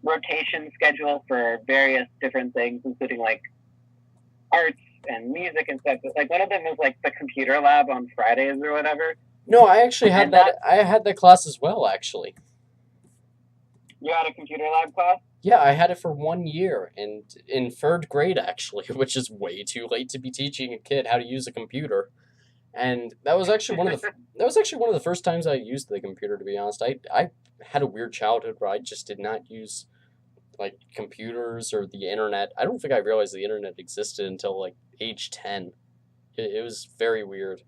rotation schedule for various different things, including like arts and music and stuff. Like one of them was like the computer lab on Fridays or whatever. No, I actually had that. I had that class as well, actually. You had a computer lab class? Yeah, I had it for 1 year, and in third grade, actually, which is way too late to be teaching a kid how to use a computer. And that was actually one of the first times I used the computer. To be honest, I had a weird childhood where I just did not use like computers or the internet. I don't think I realized the internet existed until like age 10. It was very weird.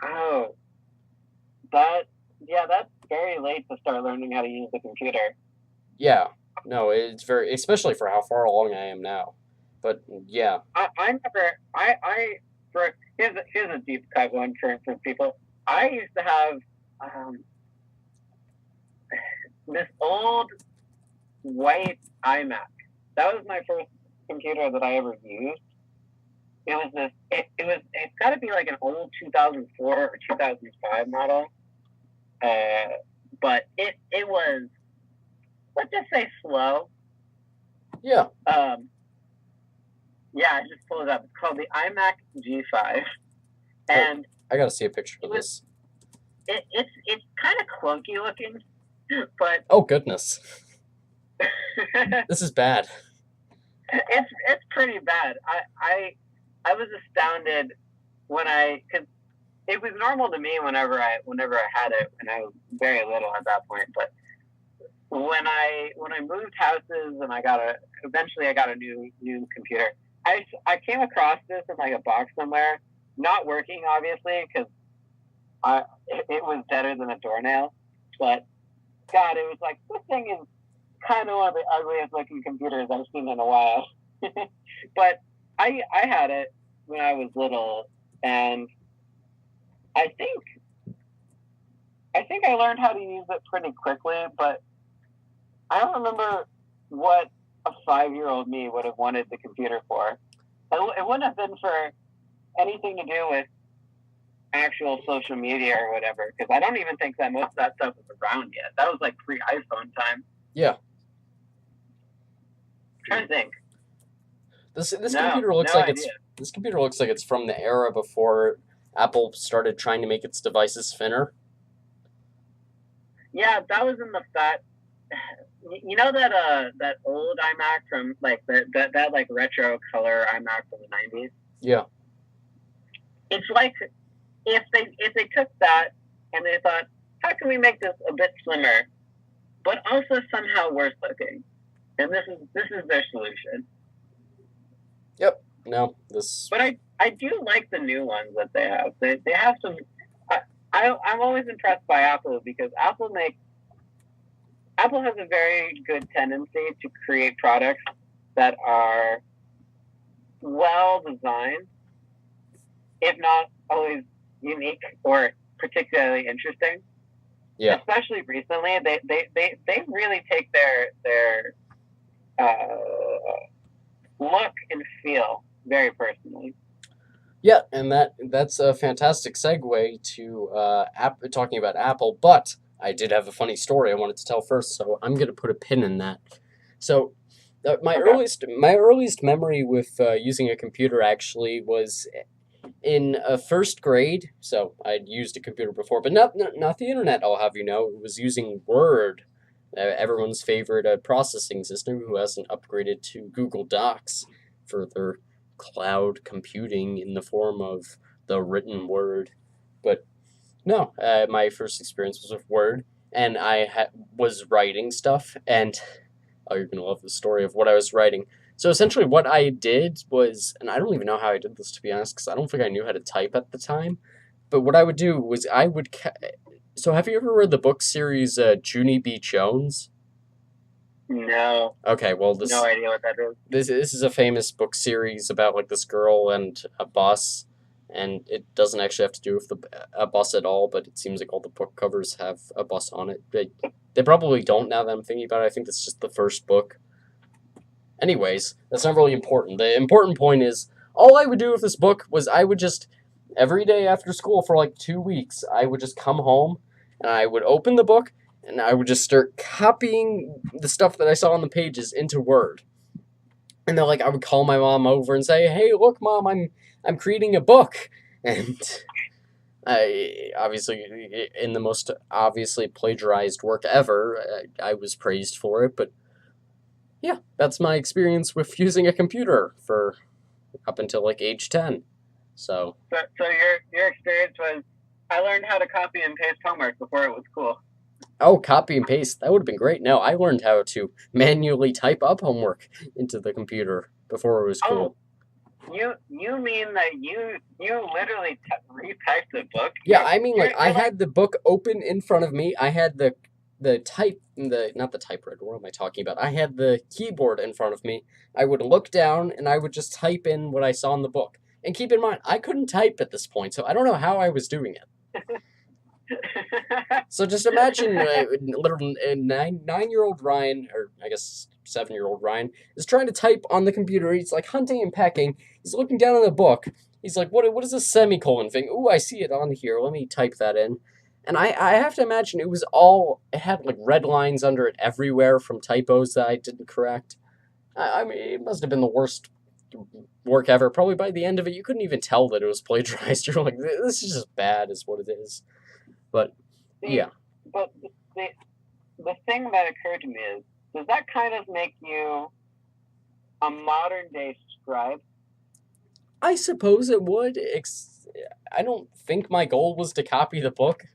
Oh, that's very late to start learning how to use the computer. Yeah, no, it's very, especially for how far along I am now. But yeah, here's a deep cut one for people. I used to have this old white iMac. That was my first computer that I ever used. It was it's got to be like an old 2004 or 2005 model. But it was, let's just say, slow. Yeah. Yeah, I just pulled it up. It's called the iMac G5, and I gotta see a picture of this. It's kind of clunky looking, but oh goodness, this is bad. It's pretty bad. I was astounded because it was normal to me whenever I had it, and I was very little at that point. But when I moved houses and eventually I got a new computer, I came across this in like a box somewhere, not working obviously because it was better than a doornail. But God, it was like, this thing is kind of one of the ugliest looking computers I've seen in a while. But I had it. when I was little, and I think I learned how to use it pretty quickly, but I don't remember what a 5-year-old me would have wanted the computer for. It wouldn't have been for anything to do with actual social media or whatever, because I don't even think that most of that stuff was around yet. That was like pre-iPhone time. Yeah. I'm trying to think. This computer looks like it's from the era before Apple started trying to make its devices thinner. Yeah, that was in that. You know that old iMac from like that like retro color iMac from the 90s? Yeah. It's like if they took that and they thought, how can we make this a bit slimmer, but also somehow worse looking? And this is their solution. Yep. No, this. But I do like the new ones that they have. They have some. I'm always impressed by Apple because Apple has a very good tendency to create products that are well designed, if not always unique or particularly interesting. Yeah. Especially recently, they really take their look and feel very personally. Yeah, and that's a fantastic segue to talking about Apple. But I did have a funny story I wanted to tell first, so I'm gonna put a pin in that. So, my earliest memory with using a computer actually was in first grade. So I'd used a computer before, but not the internet. I'll have you know, it was using Word, everyone's favorite processing system. Who hasn't upgraded to Google Docs for their cloud computing in the form of the written word? But no, my first experience was with Word, and I was writing stuff, and oh, you're gonna love the story of what I was writing. So essentially, what I did was, and I don't even know how I did this to be honest, because I don't think I knew how to type at the time. But what I would do was So have you ever read the book series Junie B. Jones? No. Okay, well No idea what that is. This is a famous book series about like this girl and a bus, and it doesn't actually have to do with a bus at all, but it seems like all the book covers have a bus on it. They probably don't now that I'm thinking about it. I think that's just the first book. Anyways, that's not really important. The important point is, all I would do with this book was I would just, every day after school for like 2 weeks, I would just come home and I would open the book and I would just start copying the stuff that I saw on the pages into Word. And then like I would call my mom over and say, "Hey, look, Mom, I'm creating a book." And I obviously, in the most obviously plagiarized work ever, I was praised for it, but yeah, that's my experience with using a computer for up until like age 10. So your experience was, I learned how to copy and paste homework before it was cool. Oh, copy and paste. That would have been great. No, I learned how to manually type up homework into the computer before it was cool. Oh, you mean that you literally retyped the book? Yeah, I mean like I had the book open in front of me. I had the not the typewriter, what am I talking about? I had the keyboard in front of me. I would look down and I would just type in what I saw in the book. And keep in mind, I couldn't type at this point, so I don't know how I was doing it. So just imagine little 9-year-old Ryan, or I guess 7-year-old Ryan, is trying to type on the computer. He's like hunting and pecking. He's looking down in the book. He's like, what is a semicolon thing? Ooh, I see it on here. Let me type that in. And I have to imagine it had like red lines under it everywhere from typos that I didn't correct. I mean, it must have been the worst work ever. Probably by the end of it, you couldn't even tell that it was plagiarized. You're like, this is just bad, is what it is. But, yeah. But the thing that occurred to me is, does that kind of make you a modern day scribe? I suppose it would. I don't think my goal was to copy the book.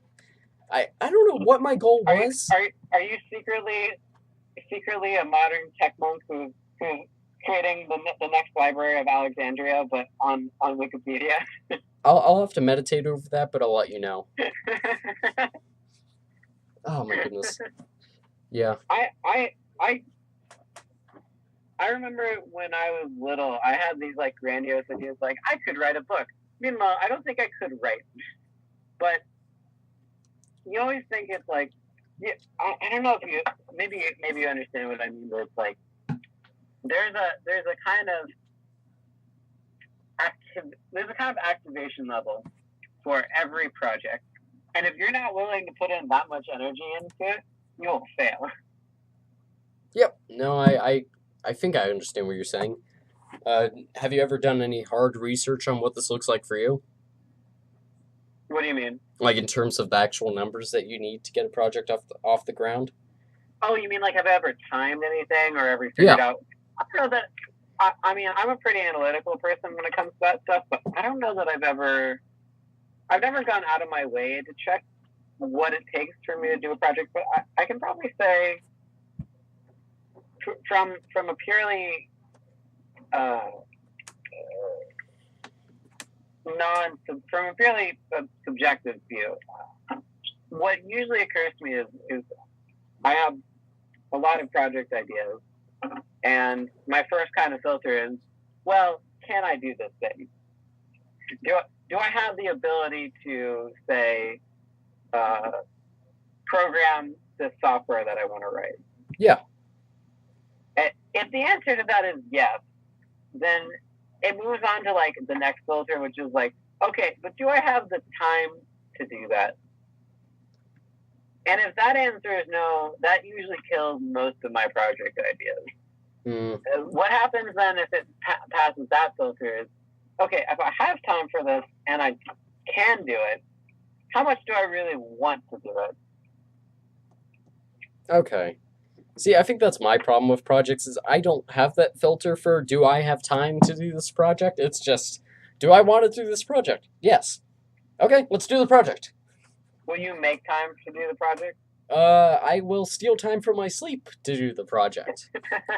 I don't know what my goal was. Are you secretly a modern tech monk who's creating the next Library of Alexandria, but on Wikipedia? I'll have to meditate over that, but I'll let you know. Oh my goodness. Yeah. I remember when I was little, I had these like grandiose ideas, like I could write a book. Meanwhile, I don't think I could write, but you always think it's like, yeah, I don't know if you maybe you understand what I mean, but it's like there's a kind of there's a kind of activation level for every project, and if you're not willing to put in that much energy into it, you'll fail. Yep. No, I think I understand what you're saying. Have you ever done any hard research on what this looks like for you? What do you mean? Like in terms of the actual numbers that you need to get a project off the ground? Oh, you mean like have I ever timed anything or ever Yeah. figured out? I don't know that. I mean, I'm a pretty analytical person when it comes to that stuff, but I don't know that I've never gone out of my way to check what it takes for me to do a project. But I can probably say from a purely from a purely subjective view, what usually occurs to me is I have a lot of project ideas, and my first kind of filter is, well, can I do this thing? Do I have the ability to say program this software that I want to write? Yeah. If the answer to that is yes, then it moves on to like the next filter, which is like, okay, but do I have the time to do that? And if that answer is no, that usually kills most of my project ideas. What happens then if it passes that filter is, okay, if I have time for this and I can do it, how much do I really want to do it? Okay. See, I think that's my problem with projects is I don't have that filter for do I have time to do this project? It's just, do I want to do this project? Yes. Okay, let's do the project. Will you make time to do the project? I will steal time from my sleep to do the project.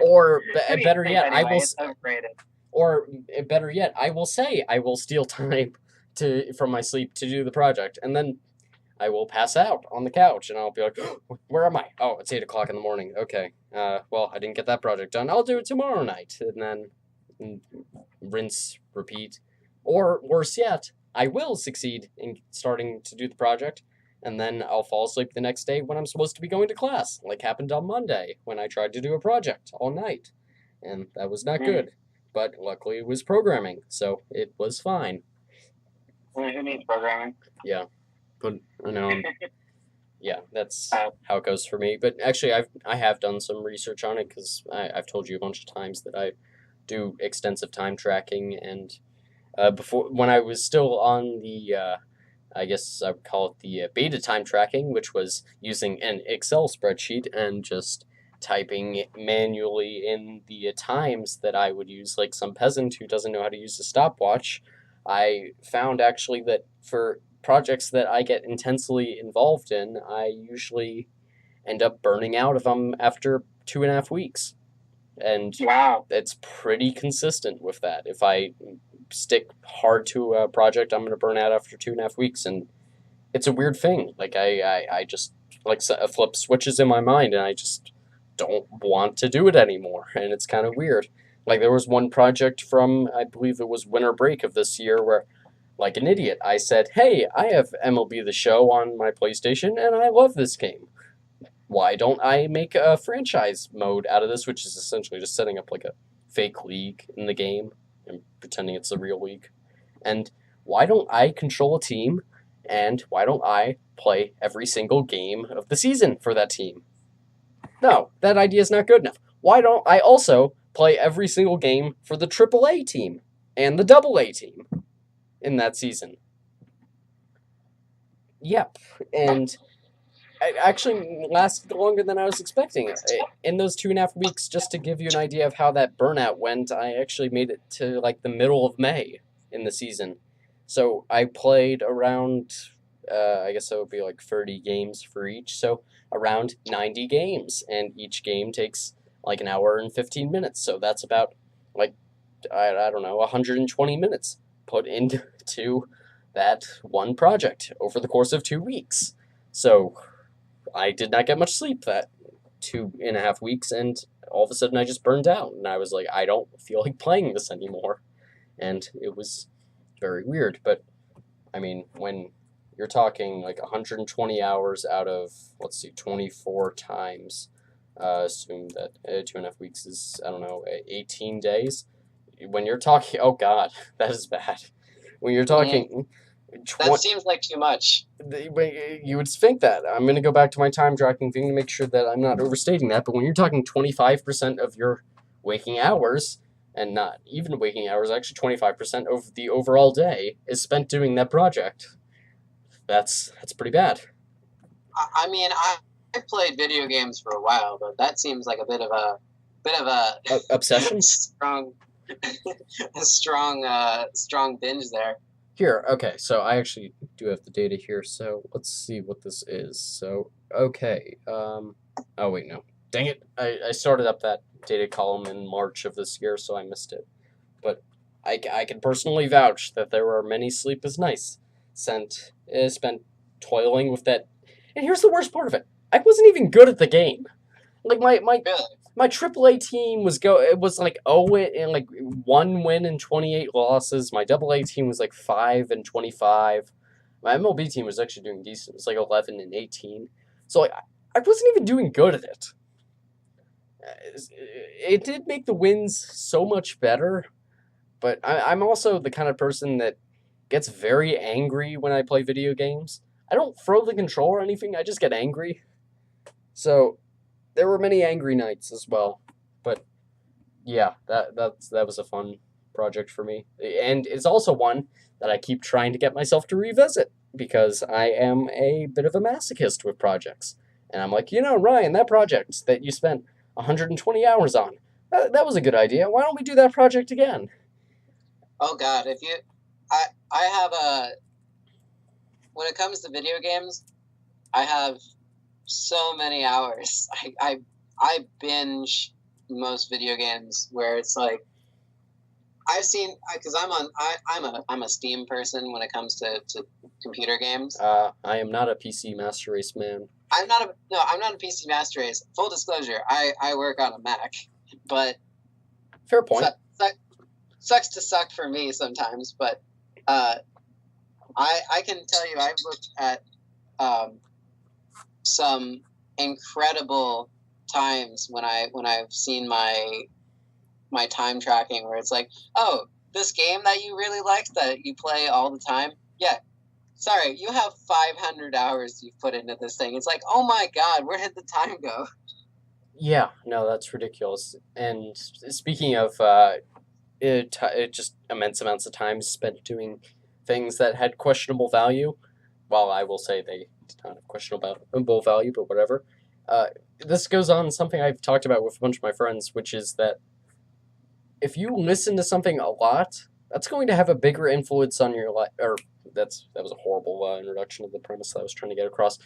Or better yet, anyway, I will. It's overrated. Or better yet, I will say I will steal time from my sleep to do the project, and then I will pass out on the couch, and I'll be like, "Where am I? Oh, it's 8 o'clock in the morning. Okay. Well, I didn't get that project done. I'll do it tomorrow night." And then rinse, repeat. Or worse yet, I will succeed in starting to do the project, and then I'll fall asleep the next day when I'm supposed to be going to class, like happened on Monday when I tried to do a project all night, and that was not good. But luckily, it was programming, so it was fine. Who needs programming? Yeah. But yeah, that's how it goes for me. But actually, I have done some research on it because I've told you a bunch of times that I do extensive time tracking, and before when I was still on the I guess I would call it the beta time tracking, which was using an Excel spreadsheet and just typing manually in the times that I would use, like some peasant who doesn't know how to use a stopwatch. I found actually that for projects that I get intensely involved in, I usually end up burning out of them after 2.5 weeks. And wow, it's pretty consistent with that. If I stick hard to a project, I'm going to burn out after 2.5 weeks. And it's a weird thing. Like, I just, like, a flip switches in my mind, and I just don't want to do it anymore. And it's kind of weird. Like, there was one project from, I believe it was winter break of this year, where like an idiot, I said, hey, I have MLB The Show on my PlayStation, and I love this game. Why don't I make a franchise mode out of this, which is essentially just setting up like a fake league in the game and pretending it's a real league? And why don't I control a team, and why don't I play every single game of the season for that team? No, that idea is not good enough. Why don't I also play every single game for the AAA team and the AA team in that season? Yep, and it actually lasted longer than I was expecting. In those 2.5 weeks, just to give you an idea of how that burnout went, I actually made it to like the middle of May in the season. So I played around, I guess that would be like 30 games for each, so around 90 games, and each game takes like an hour and 15 minutes, so that's about like, I don't know, 120 minutes put into that one project over the course of 2 weeks. So I did not get much sleep that 2.5 weeks, and all of a sudden I just burned out, and I was like, I don't feel like playing this anymore, and it was very weird. But I mean, when you're talking like 120 hours out of, let's see, 24 times, assume that 2.5 weeks is, I don't know, 18 days. When you're talking, oh God, that is bad. When you're talking, that seems like too much. You would think that. I'm going to go back to my time tracking thing to make sure that I'm not overstating that. But when you're talking 25% of your waking hours, and not even waking hours, actually 25% of the overall day is spent doing that project. That's pretty bad. I mean, I played video games for a while, but that seems like a bit of a obsession. strong binge there. Here, okay, so I actually do have the data here, so let's see what this is. So, okay, oh wait, no. Dang it, I started up that data column in March of this year, so I missed it. But I can personally vouch that there were many sleepless nights spent toiling with that. And here's the worst part of it. I wasn't even good at the game. Like, my AAA team was like 1 win and 28 losses. My AA team was like 5 and 25. My MLB team was actually doing decent. It was like 11 and 18. So like I wasn't even doing good at it. It did make the wins so much better, but I'm also the kind of person that gets very angry when I play video games. I don't throw the controller or anything. I just get angry. So there were many angry nights as well, but yeah, that was a fun project for me, and it's also one that I keep trying to get myself to revisit because I am a bit of a masochist with projects, and I'm like, Ryan, that project that you spent 120 hours on, that was a good idea. Why don't we do that project again? Oh God, I have when it comes to video games, I have so many hours. I binge most video games where it's like I've seen, because I'm a Steam person when it comes to computer games. I am not a PC Master Race man. I'm not a PC Master Race. Full disclosure, I work on a Mac, but fair point. Sucks to suck for me sometimes, but I can tell you I've looked at some incredible times when I've seen my time tracking where it's like, oh, this game that you really liked that you play all the time, yeah, sorry, you have 500 hours you've put into this thing. It's like, oh my God, where did the time go? Yeah, no, that's ridiculous. And speaking of it just immense amounts of time spent doing things that had questionable value, while I will say they did not have questionable value, but whatever. This goes on something I've talked about with a bunch of my friends, which is that if you listen to something a lot, that's going to have a bigger influence on your life. Or that was a horrible introduction of the premise that I was trying to get across.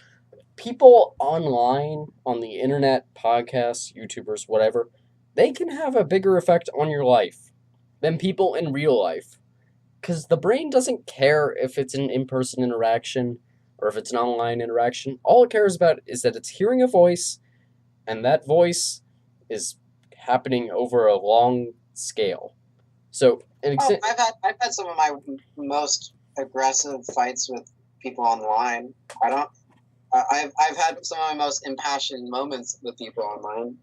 People online, on the internet, podcasts, YouTubers, whatever, they can have a bigger effect on your life than people in real life. Because the brain doesn't care if it's an in-person interaction or if it's an online interaction. All it cares about is that it's hearing a voice, and that voice is happening over a long scale. So, I've had some of my most aggressive fights with people online. I've had some of my most impassioned moments with people online.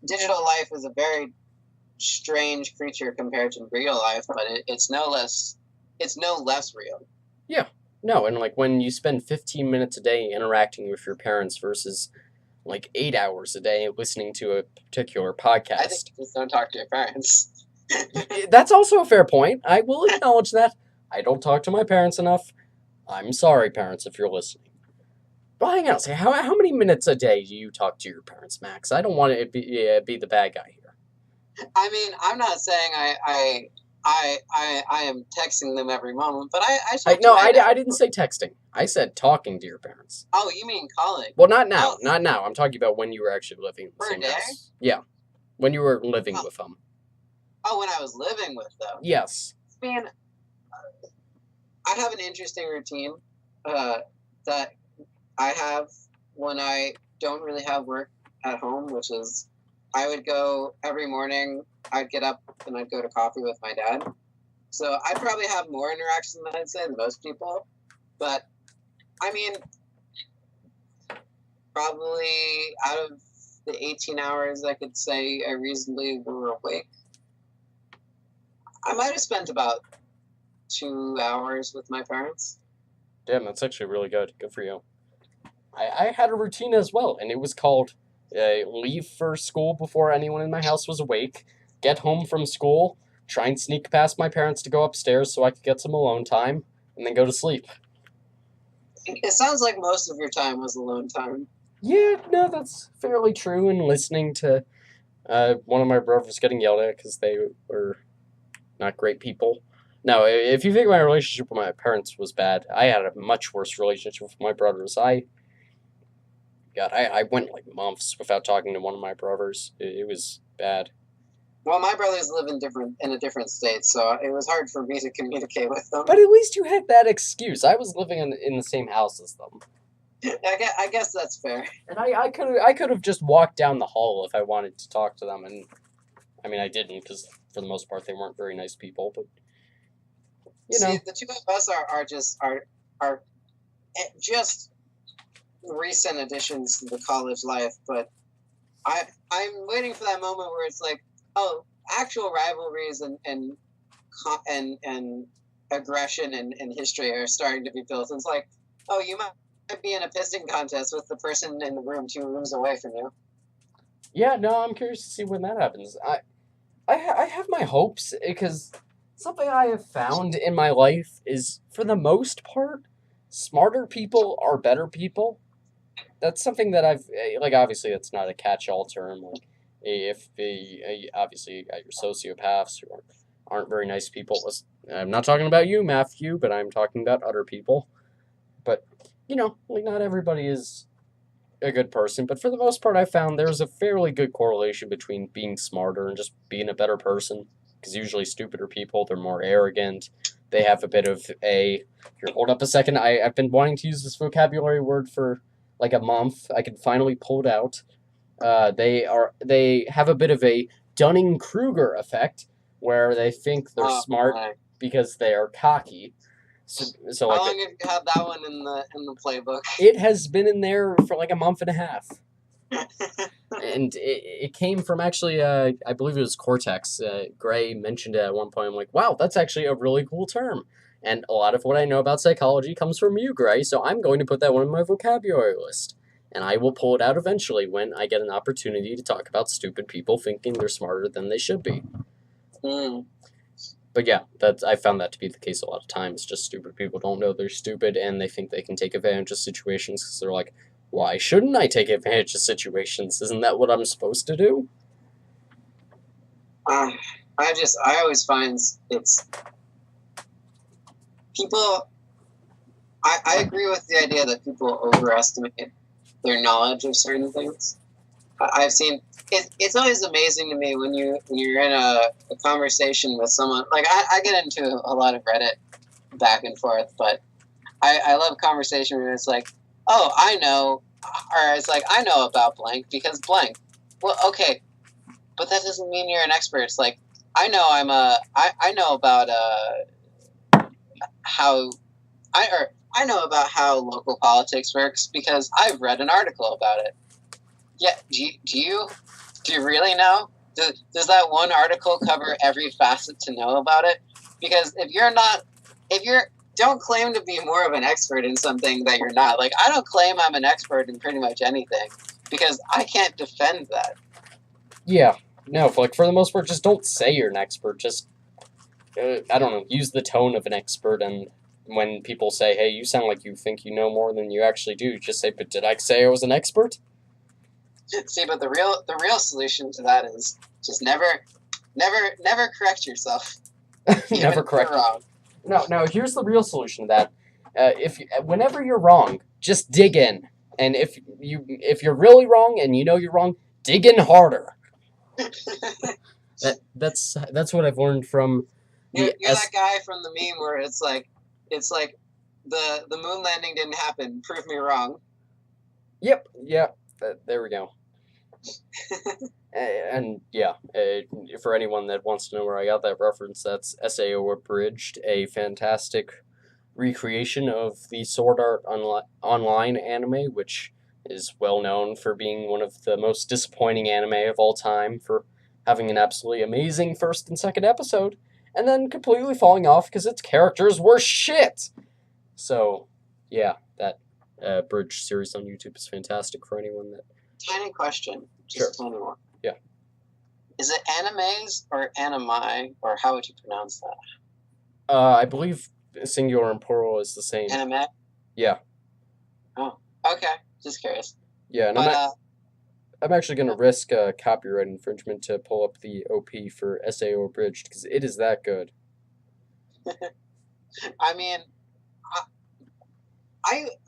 Digital life is a very strange creature compared to real life, but it's no less real. Yeah. No, and like when you spend 15 minutes a day interacting with your parents versus like 8 hours a day listening to a particular podcast. I think you just don't talk to your parents. That's also a fair point. I will acknowledge that. I don't talk to my parents enough. I'm sorry, parents, if you're listening. But hang on, say how many minutes a day do you talk to your parents, Max? I don't want to be the bad guy here. I mean, I'm not saying I am texting them every moment, but I didn't say texting. I said talking to your parents. Oh, you mean calling? Well, not now. Oh. Not now. I'm talking about when you were actually living in the same day? house. Yeah. When you were living with them. Oh, when I was living with them? Yes. Man, I have an interesting routine that I have when I don't really have work at home, which is I would go every morning. I'd get up and I'd go to coffee with my dad. So I probably have more interaction than I'd say than most people. But I mean, probably out of the 18 hours I could say I reasonably were awake, I might have spent about 2 hours with my parents. Damn, that's actually really good. Good for you. I had a routine as well, and it was called leave for school before anyone in my house was awake, get home from school, try and sneak past my parents to go upstairs so I could get some alone time, and then go to sleep. It sounds like most of your time was alone time. Yeah, no, that's fairly true, and listening to one of my brothers getting yelled at because they were not great people. Now, if you think my relationship with my parents was bad, I had a much worse relationship with my brothers. I went like months without talking to one of my brothers. It was bad. Well, my brothers live in a different state, so it was hard for me to communicate with them. But at least you had that excuse. I was living in the same house as them. I guess that's fair. And I could have just walked down the hall if I wanted to talk to them, and I mean I didn't because for the most part they weren't very nice people. But you know, the two of us are just recent additions to the college life, but I'm waiting for that moment where it's like, oh, actual rivalries and aggression and history are starting to be built. It's like, oh, you might be in a pissing contest with the person in the room 2 rooms away from you. Yeah, no, I'm curious to see when that happens. I have my hopes because something I have found in my life is, for the most part, smarter people are better people. That's something that I've, like, obviously that's not a catch-all term. Like, if obviously you got your sociopaths who aren't very nice people. I'm not talking about you, Matthew, but I'm talking about other people. But, you know, like, not everybody is a good person, but for the most part I found there's a fairly good correlation between being smarter and just being a better person, because usually stupider people, they're more arrogant, they have a bit of a, here, hold up a second, I've been wanting to use this vocabulary word for like a month, I can finally pull it out. They have a bit of a Dunning-Kruger effect, where they think they're smart because they are cocky. So how long have you had that one in the playbook? It has been in there for like a month and a half. And it came from actually, I believe it was Cortex. Gray mentioned it at one point. I'm like, wow, that's actually a really cool term. And a lot of what I know about psychology comes from you, Gray, so I'm going to put that one in my vocabulary list. And I will pull it out eventually when I get an opportunity to talk about stupid people thinking they're smarter than they should be. Mm. But yeah, I found that to be the case a lot of times. Just stupid people don't know they're stupid, and they think they can take advantage of situations because they're like, why shouldn't I take advantage of situations? Isn't that what I'm supposed to do? I always find it's people. I agree with the idea that people overestimate their knowledge of certain things. I've seen it's always amazing to me when you're in a conversation with someone. Like I get into a lot of Reddit back and forth, but I love conversation where it's like, oh, I know, or it's like, I know about blank because blank. Well, okay, but that doesn't mean you're an expert. It's like, I know I know about I know about how local politics works because I've read an article about it. Yeah, do you really know? Does that one article cover every facet to know about it? Because if you don't claim to be more of an expert in something that you're not. Like, I don't claim I'm an expert in pretty much anything because I can't defend that. Yeah, no, for the most part, just don't say you're an expert. Just, I don't know, use the tone of an expert, and when people say, hey, you sound like you think you know more than you actually do, just say, but did I say I was an expert? See, but the real solution to that is just never correct yourself. Never correct. You're wrong. No. Here's the real solution to that. Whenever you're wrong, just dig in, and if you're really wrong and you know you're wrong, dig in harder. That's what I've learned from. You're that guy from the meme where it's like the moon landing didn't happen. Prove me wrong. Yep. Yeah. There we go. And yeah, for anyone that wants to know where I got that reference, that's SAO Abridged, a fantastic recreation of the Sword Art Online anime, which is well known for being one of the most disappointing anime of all time, for having an absolutely amazing first and second episode, and then completely falling off because its characters were shit. So, yeah, that Bridge series on YouTube is fantastic for anyone that... Tiny question. Sure. Just a tiny one. Yeah. Is it animes or animi, or how would you pronounce that? I believe singular and plural is the same. Anime? Yeah. Oh, okay. Just curious. Yeah, and But, I'm actually going to risk copyright infringement to pull up the OP for SAO Abridged, because it is that good. I mean,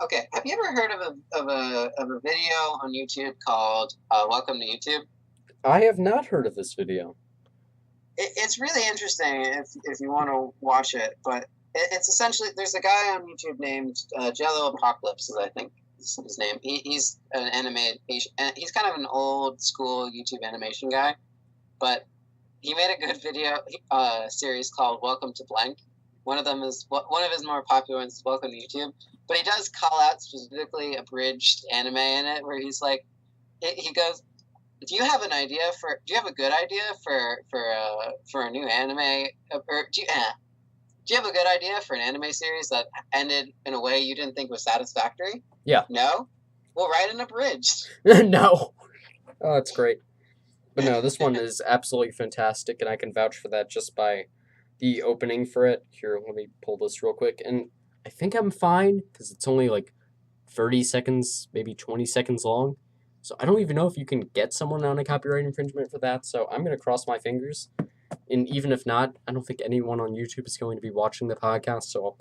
okay. Have you ever heard of a video on YouTube called "Welcome to YouTube"? I have not heard of this video. It's really interesting if you want to watch it. But it's essentially, there's a guy on YouTube named Jello Apocalypse, I think is his name. He's an he's kind of an old school YouTube animation guy, but he made a good video series called "Welcome to Blank." One of his more popular ones is "Welcome to YouTube," but he does call out specifically abridged anime in it, where he's like, he goes, do you have a good idea for a new anime, or do you have a good idea for an anime series that ended in a way you didn't think was satisfactory? Yeah. No? We'll write an abridged. No. Oh, that's great. But no, this one is absolutely fantastic, and I can vouch for that just by the opening for it. Here, let me pull this real quick. And I think I'm fine, because it's only like 30 seconds, maybe 20 seconds long. So I don't even know if you can get someone on a copyright infringement for that. So I'm going to cross my fingers. And even if not, I don't think anyone on YouTube is going to be watching the podcast. So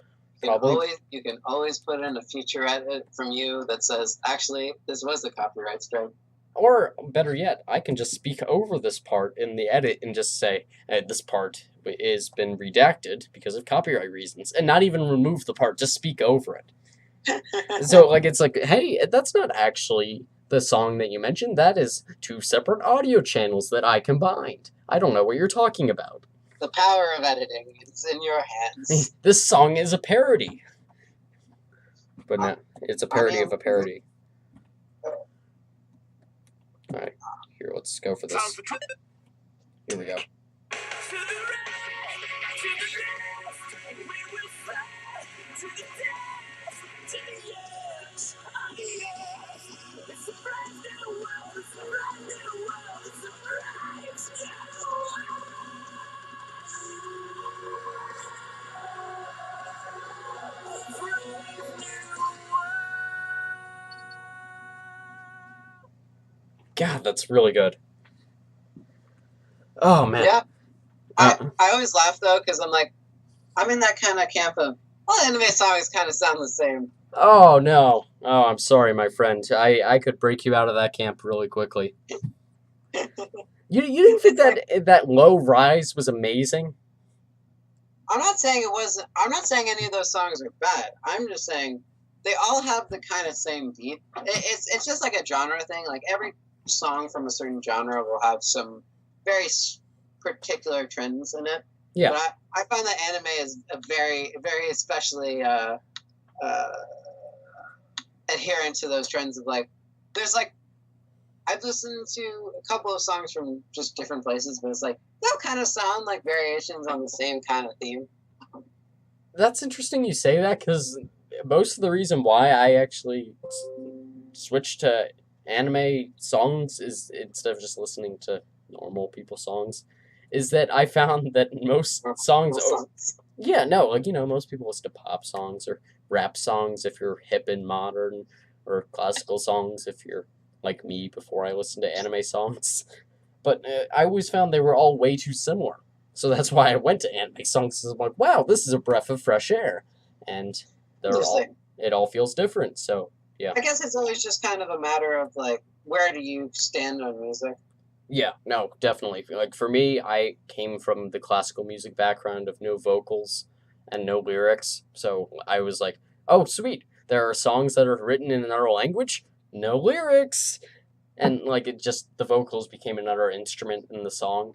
you can always put in a feature edit from you that says, actually, this was a copyright strike. Or better yet, I can just speak over this part in the edit and just say, this part has been redacted because of copyright reasons. And not even remove the part, just speak over it. So like it's like, hey, that's not actually the song that you mentioned. That is 2 separate audio channels that I combined. I don't know what you're talking about. The power of editing is in your hands. This song is a parody. But no, it's a parody of a parody. Alright, here, let's go for this. Here we go. God, that's really good. Oh, man. Yeah. I always laugh, though, because I'm like, I'm in that kind of camp of, all anime songs kind of sound the same. Oh, no. Oh, I'm sorry, my friend. I could break you out of that camp really quickly. You didn't think that low rise was amazing? I'm not saying any of those songs are bad. I'm just saying they all have the kind of same beat. It's just like a genre thing. Like every song from a certain genre will have some very particular trends in it. Yeah. But I find that anime is a very, very especially adherent to those trends of like, there's like, I've listened to a couple of songs from just different places, but it's like, they'll kind of sound like variations on the same kind of theme. That's interesting you say that, because most of the reason why I actually switched to anime songs is, instead of just listening to normal people songs, is that I found that most songs... Yeah, no, like, most people listen to pop songs or rap songs if you're hip and modern, or classical songs if you're like me before I listened to anime songs. But I always found they were all way too similar. So that's why I went to anime songs, because I'm like, wow, this is a breath of fresh air. And it all feels different, so, yeah. I guess it's always just kind of a matter of, like, where do you stand on music? Yeah, no, definitely. Like, for me, I came from the classical music background of no vocals and no lyrics, so I was like, oh, sweet, there are songs that are written in another language, no lyrics. and like it just the vocals became another instrument in the song.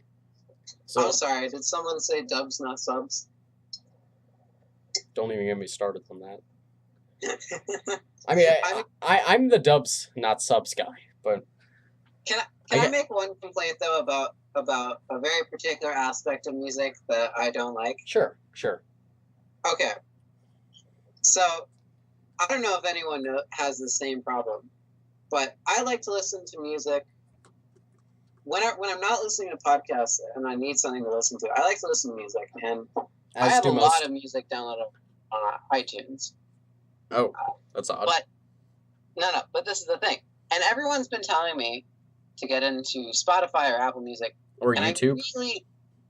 So I'm sorry, did someone say dubs, not subs? don't even get me started on that. I mean, I'm the dubs, not subs guy, but Can I make one complaint though about a very particular aspect of music that I don't like? sure. Okay, so I don't know if anyone has the same problem, but I like to listen to music when I'm not listening to podcasts and I need something to listen to. I like to listen to music, and I have a lot of music downloaded on iTunes. Oh, that's odd. But but this is the thing, and everyone's been telling me to get into Spotify or Apple Music or and YouTube.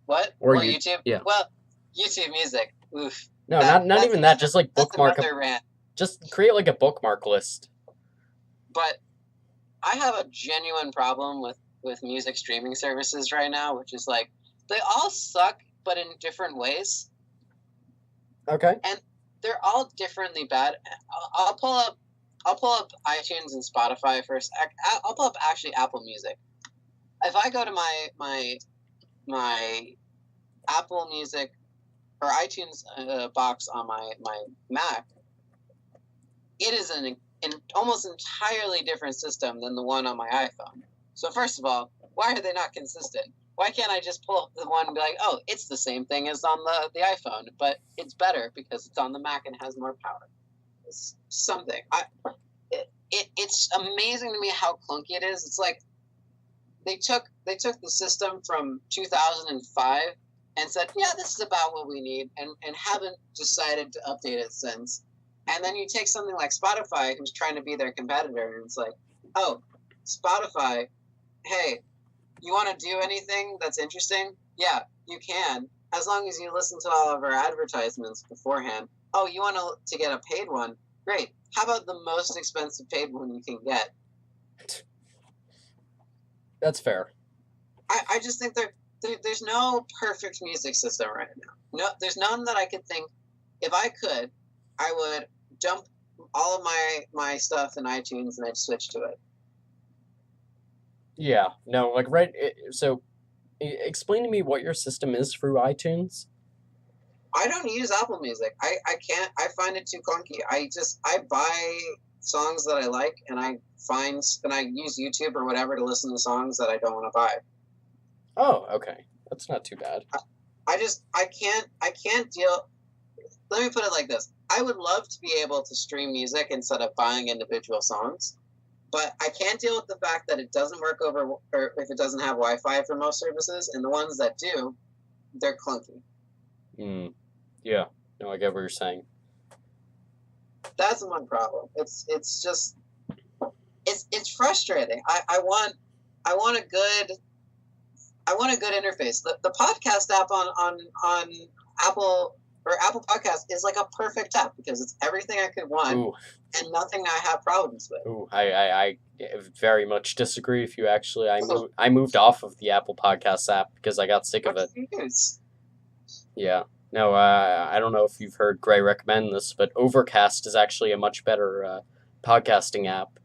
What? Or YouTube? Yeah. Well, YouTube Music. Oof. No, not even that. Just like bookmark. Rant. Just create like a bookmark list. But I have a genuine problem with music streaming services right now, which is like they all suck, but in different ways. Okay. And they're all differently bad. I'll pull up iTunes and Spotify first. I'll pull up actually Apple Music. If I go to my Apple Music or iTunes box on my Mac, it is an almost entirely different system than the one on my iPhone. So first of all, why are they not consistent? Why can't I just pull up the one and be like, oh, it's the same thing as on the iPhone, but it's better because it's on the Mac and has more power. It's something. It's amazing to me how clunky it is. It's like they took the system from 2005 and said, yeah, this is about what we need, and haven't decided to update it since. And then you take something like Spotify, who's trying to be their competitor, and it's like, oh, Spotify, hey, you want to do anything that's interesting? Yeah, you can, as long as you listen to all of our advertisements beforehand. Oh, you want to get a paid one? Great. How about the most expensive paid one you can get? That's fair. I just think there's no perfect music system right now. No, there's none that I could think. If I could, I would dump all of my stuff in iTunes and I'd switch to it. Yeah. No, like so explain to me what your system is through iTunes. I don't use Apple Music. I can't. I find it too clunky. I buy songs that I like, and I use YouTube or whatever to listen to songs that I don't want to buy. Oh, okay. That's not too bad. I can't deal. Let me put it like this. I would love to be able to stream music instead of buying individual songs, but I can't deal with the fact that it doesn't work or if it doesn't have Wi-Fi for most services, and the ones that do, they're clunky. Yeah. No, I get what you're saying. That's one problem. It's just it's frustrating. I want a good interface. The podcast app on Apple or Apple Podcast is like a perfect app because it's everything I could want. Ooh. And nothing I have problems with. Ooh, I very much disagree with you. Actually, I moved off of the Apple Podcast app because I got sick of it. Yeah. No, I don't know if you've heard Gray recommend this, but Overcast is actually a much better podcasting app.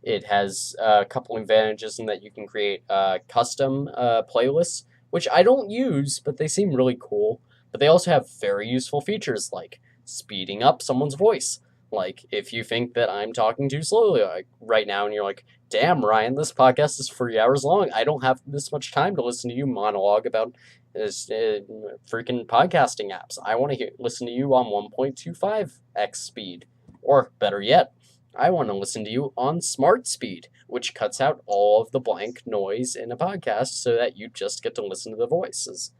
It has a couple advantages in that you can create custom playlists, which I don't use, but they seem really cool. But they also have very useful features like speeding up someone's voice. Like, if you think that I'm talking too slowly right now and you're like, damn, Ryan, this podcast is 3 hours long. I don't have this much time to listen to you monologue about this freaking podcasting apps. I want to listen to you on 1.25x speed. Or, better yet, I want to listen to you on smart speed, which cuts out all of the blank noise in a podcast so that you just get to listen to the voices.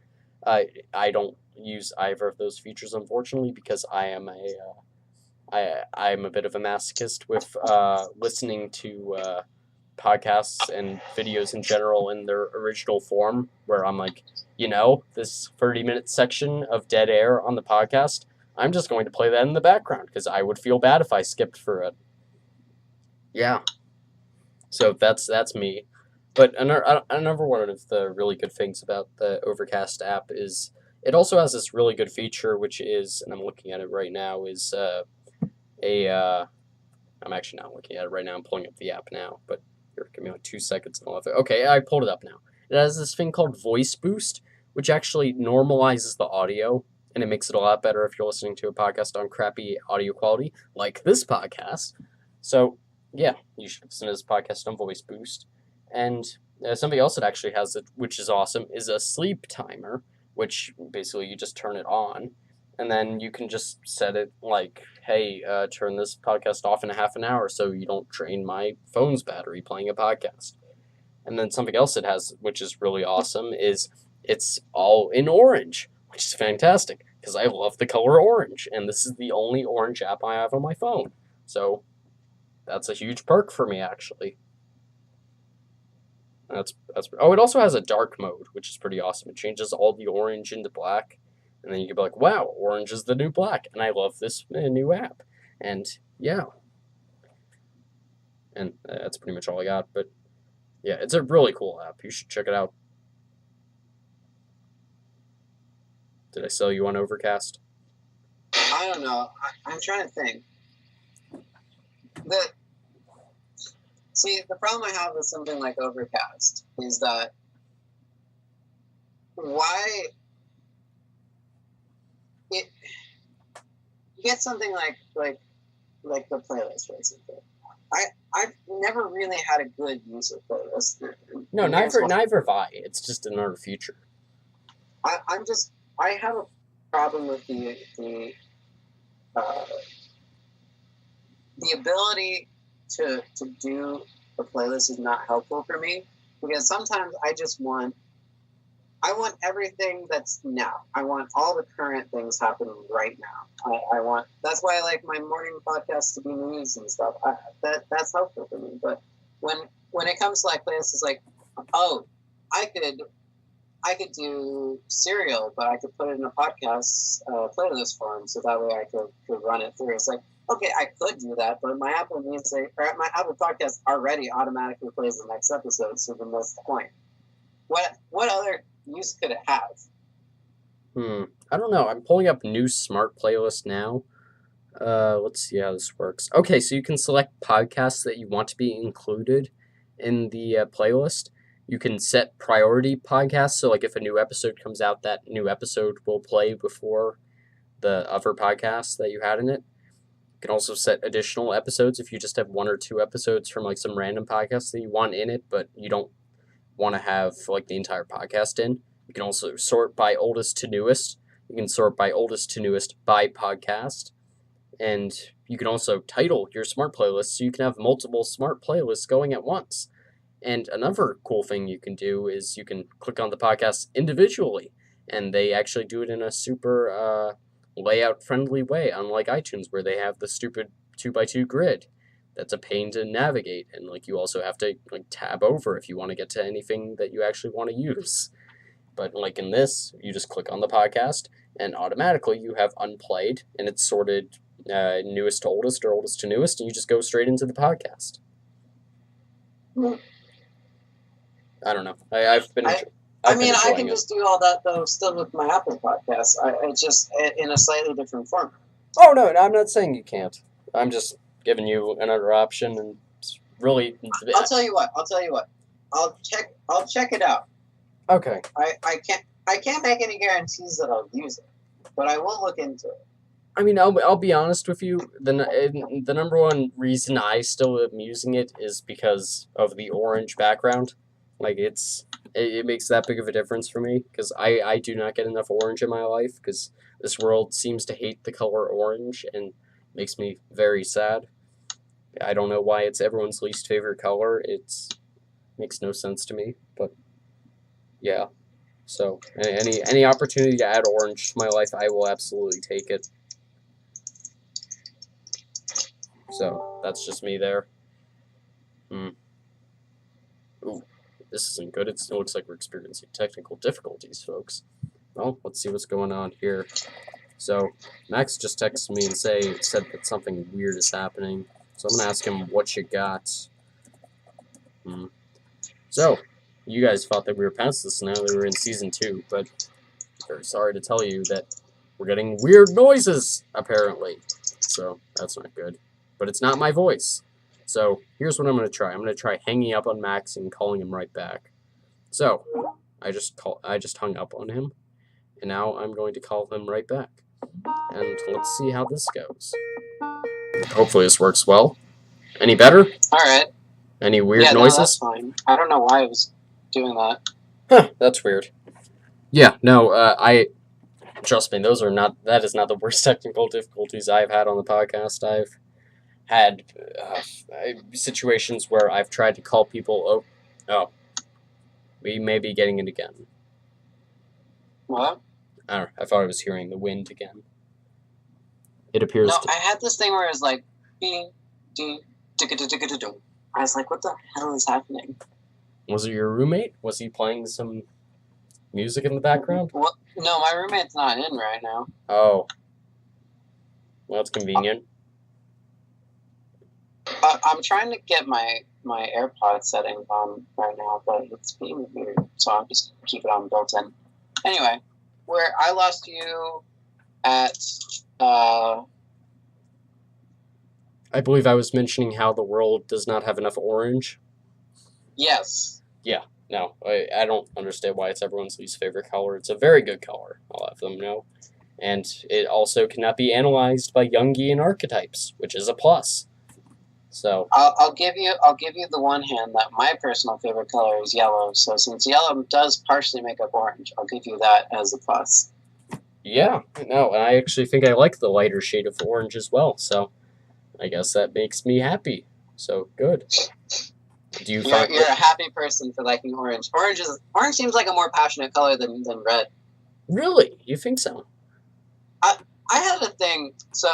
I don't use either of those features, unfortunately, because I'm a bit of a masochist with listening to podcasts and videos in general in their original form, where I'm like, this 30-minute section of dead air on the podcast, I'm just going to play that in the background because I would feel bad if I skipped through it. Yeah. So that's me. But another one of the really good things about the Overcast app is it also has this really good feature, which is, and I'm looking at it right now, is I'm actually not looking at it right now. I'm pulling up the app now, but Here, give me like 2 seconds and I'll have it. Okay, I pulled it up now. It has this thing called Voice Boost, which actually normalizes the audio, and it makes it a lot better if you're listening to a podcast on crappy audio quality, like this podcast. So, yeah, you should listen to this podcast on Voice Boost. And something else that actually has it, which is awesome, is a sleep timer, which basically you just turn it on, and then you can just set it like, hey, turn this podcast off in a half an hour so you don't drain my phone's battery playing a podcast. And then something else it has, which is really awesome, is it's all in orange, which is fantastic because I love the color orange, and this is the only orange app I have on my phone. So that's a huge perk for me, actually. That's oh, it also has a dark mode, which is pretty awesome. It changes all the orange into black, and then you can be like, wow, orange is the new black, and I love this new app. And yeah, and that's pretty much all I got. But yeah, it's a really cool app. You should check it out. Did I sell you on Overcast? I don't know. I'm trying to think. The problem I have with something like Overcast is that you get something like the playlist, for example. I've never really had a good use of playlists. No, neither have I. It's just another feature. I have a problem with the ability to do a playlist is not helpful for me, because sometimes I want everything that's now. I want all the current things happening right now. That's why I like my morning podcast to be news and stuff. That's helpful for me. But when it comes to like playlists, it's like, oh, I could do Serial, but I could put it in a podcast playlist form, so that way I could run it through. It's like, okay, I could do that, but my Apple Music or my Apple Podcast already automatically plays the next episode, so then what's the point? What other use could it have? I don't know. I'm pulling up new smart playlist now. Let's see how this works. Okay, so you can select podcasts that you want to be included in the playlist. You can set priority podcasts, so like if a new episode comes out, that new episode will play before the other podcasts that you had in it. You can also set additional episodes if you just have 1 or 2 episodes from like some random podcast that you want in it, but you don't want to have like the entire podcast in. You can also sort by oldest to newest. You can sort by oldest to newest by podcast. And you can also title your smart playlist so you can have multiple smart playlists going at once. And another cool thing you can do is you can click on the podcast individually, and they actually do it in a super layout-friendly way, unlike iTunes, where they have the stupid 2x2 grid. That's a pain to navigate, and like you also have to like tab over if you want to get to anything that you actually want to use. But like in this, you just click on the podcast, and automatically you have unplayed, and it's sorted newest to oldest or oldest to newest, and you just go straight into the podcast. I don't know. I can just do all that though still with my Apple Podcasts. I just in a slightly different format. Oh no, I'm not saying you can't. I'm just giving you another option, and it's really. I'll tell you what. I'll check it out. Okay. I can't make any guarantees that I'll use it, but I will look into it. I mean, I'll be honest with you. The number one reason I still am using it is because of the orange background. Like it makes that big of a difference for me, because I do not get enough orange in my life, because this world seems to hate the color orange and makes me very sad. I don't know why it's everyone's least favorite color. It makes no sense to me, but yeah. So any opportunity to add orange to my life, I will absolutely take it. So that's just me there. Ooh. This isn't good. It looks like we're experiencing technical difficulties, folks. Well, let's see what's going on here. So, Max just texted me and said that something weird is happening. So I'm going to ask him what you got. So, you guys thought that we were past this now, that we were in Season 2, but very sorry to tell you that we're getting weird noises, apparently. So, that's not good. But it's not my voice. So here's what I'm going to try. I'm going to try hanging up on Max and calling him right back. So I just hung up on him, and now I'm going to call him right back. And let's see how this goes. Hopefully this works well. Any better? All right. Any weird Yeah, noises? no, that's fine. I don't know why I was doing that. Huh, that's weird. Yeah, no, trust me, that is not the worst technical difficulties I've had on the podcast. I've had situations where I've tried to call people. Oh, we may be getting it again. What? I don't know. I thought I was hearing the wind again. It appears. No, I had this thing where it was like, ding, ding, ding. I was like, what the hell is happening? Was it your roommate? Was he playing some music in the background? Well, no, my roommate's not in right now. Oh. Well, that's convenient. I'm trying to get my AirPod settings on right now, but it's being weird, so I'm just keep it on built-in. Anyway, where I lost you at... I believe I was mentioning how the world does not have enough orange. Yes. Yeah, no, I don't understand why it's everyone's least favorite color. It's a very good color, I'll have them know. And it also cannot be analyzed by Jungian archetypes, which is a plus. So I'll give you the one hand that my personal favorite color is yellow. So since yellow does partially make up orange, I'll give you that as a plus. yeah, no, and I actually think I like the lighter shade of orange as well. So I guess that makes me happy. So good. Do you find you're a happy person for liking orange? Orange seems like a more passionate color than red. Really? You think so? I had a thing. So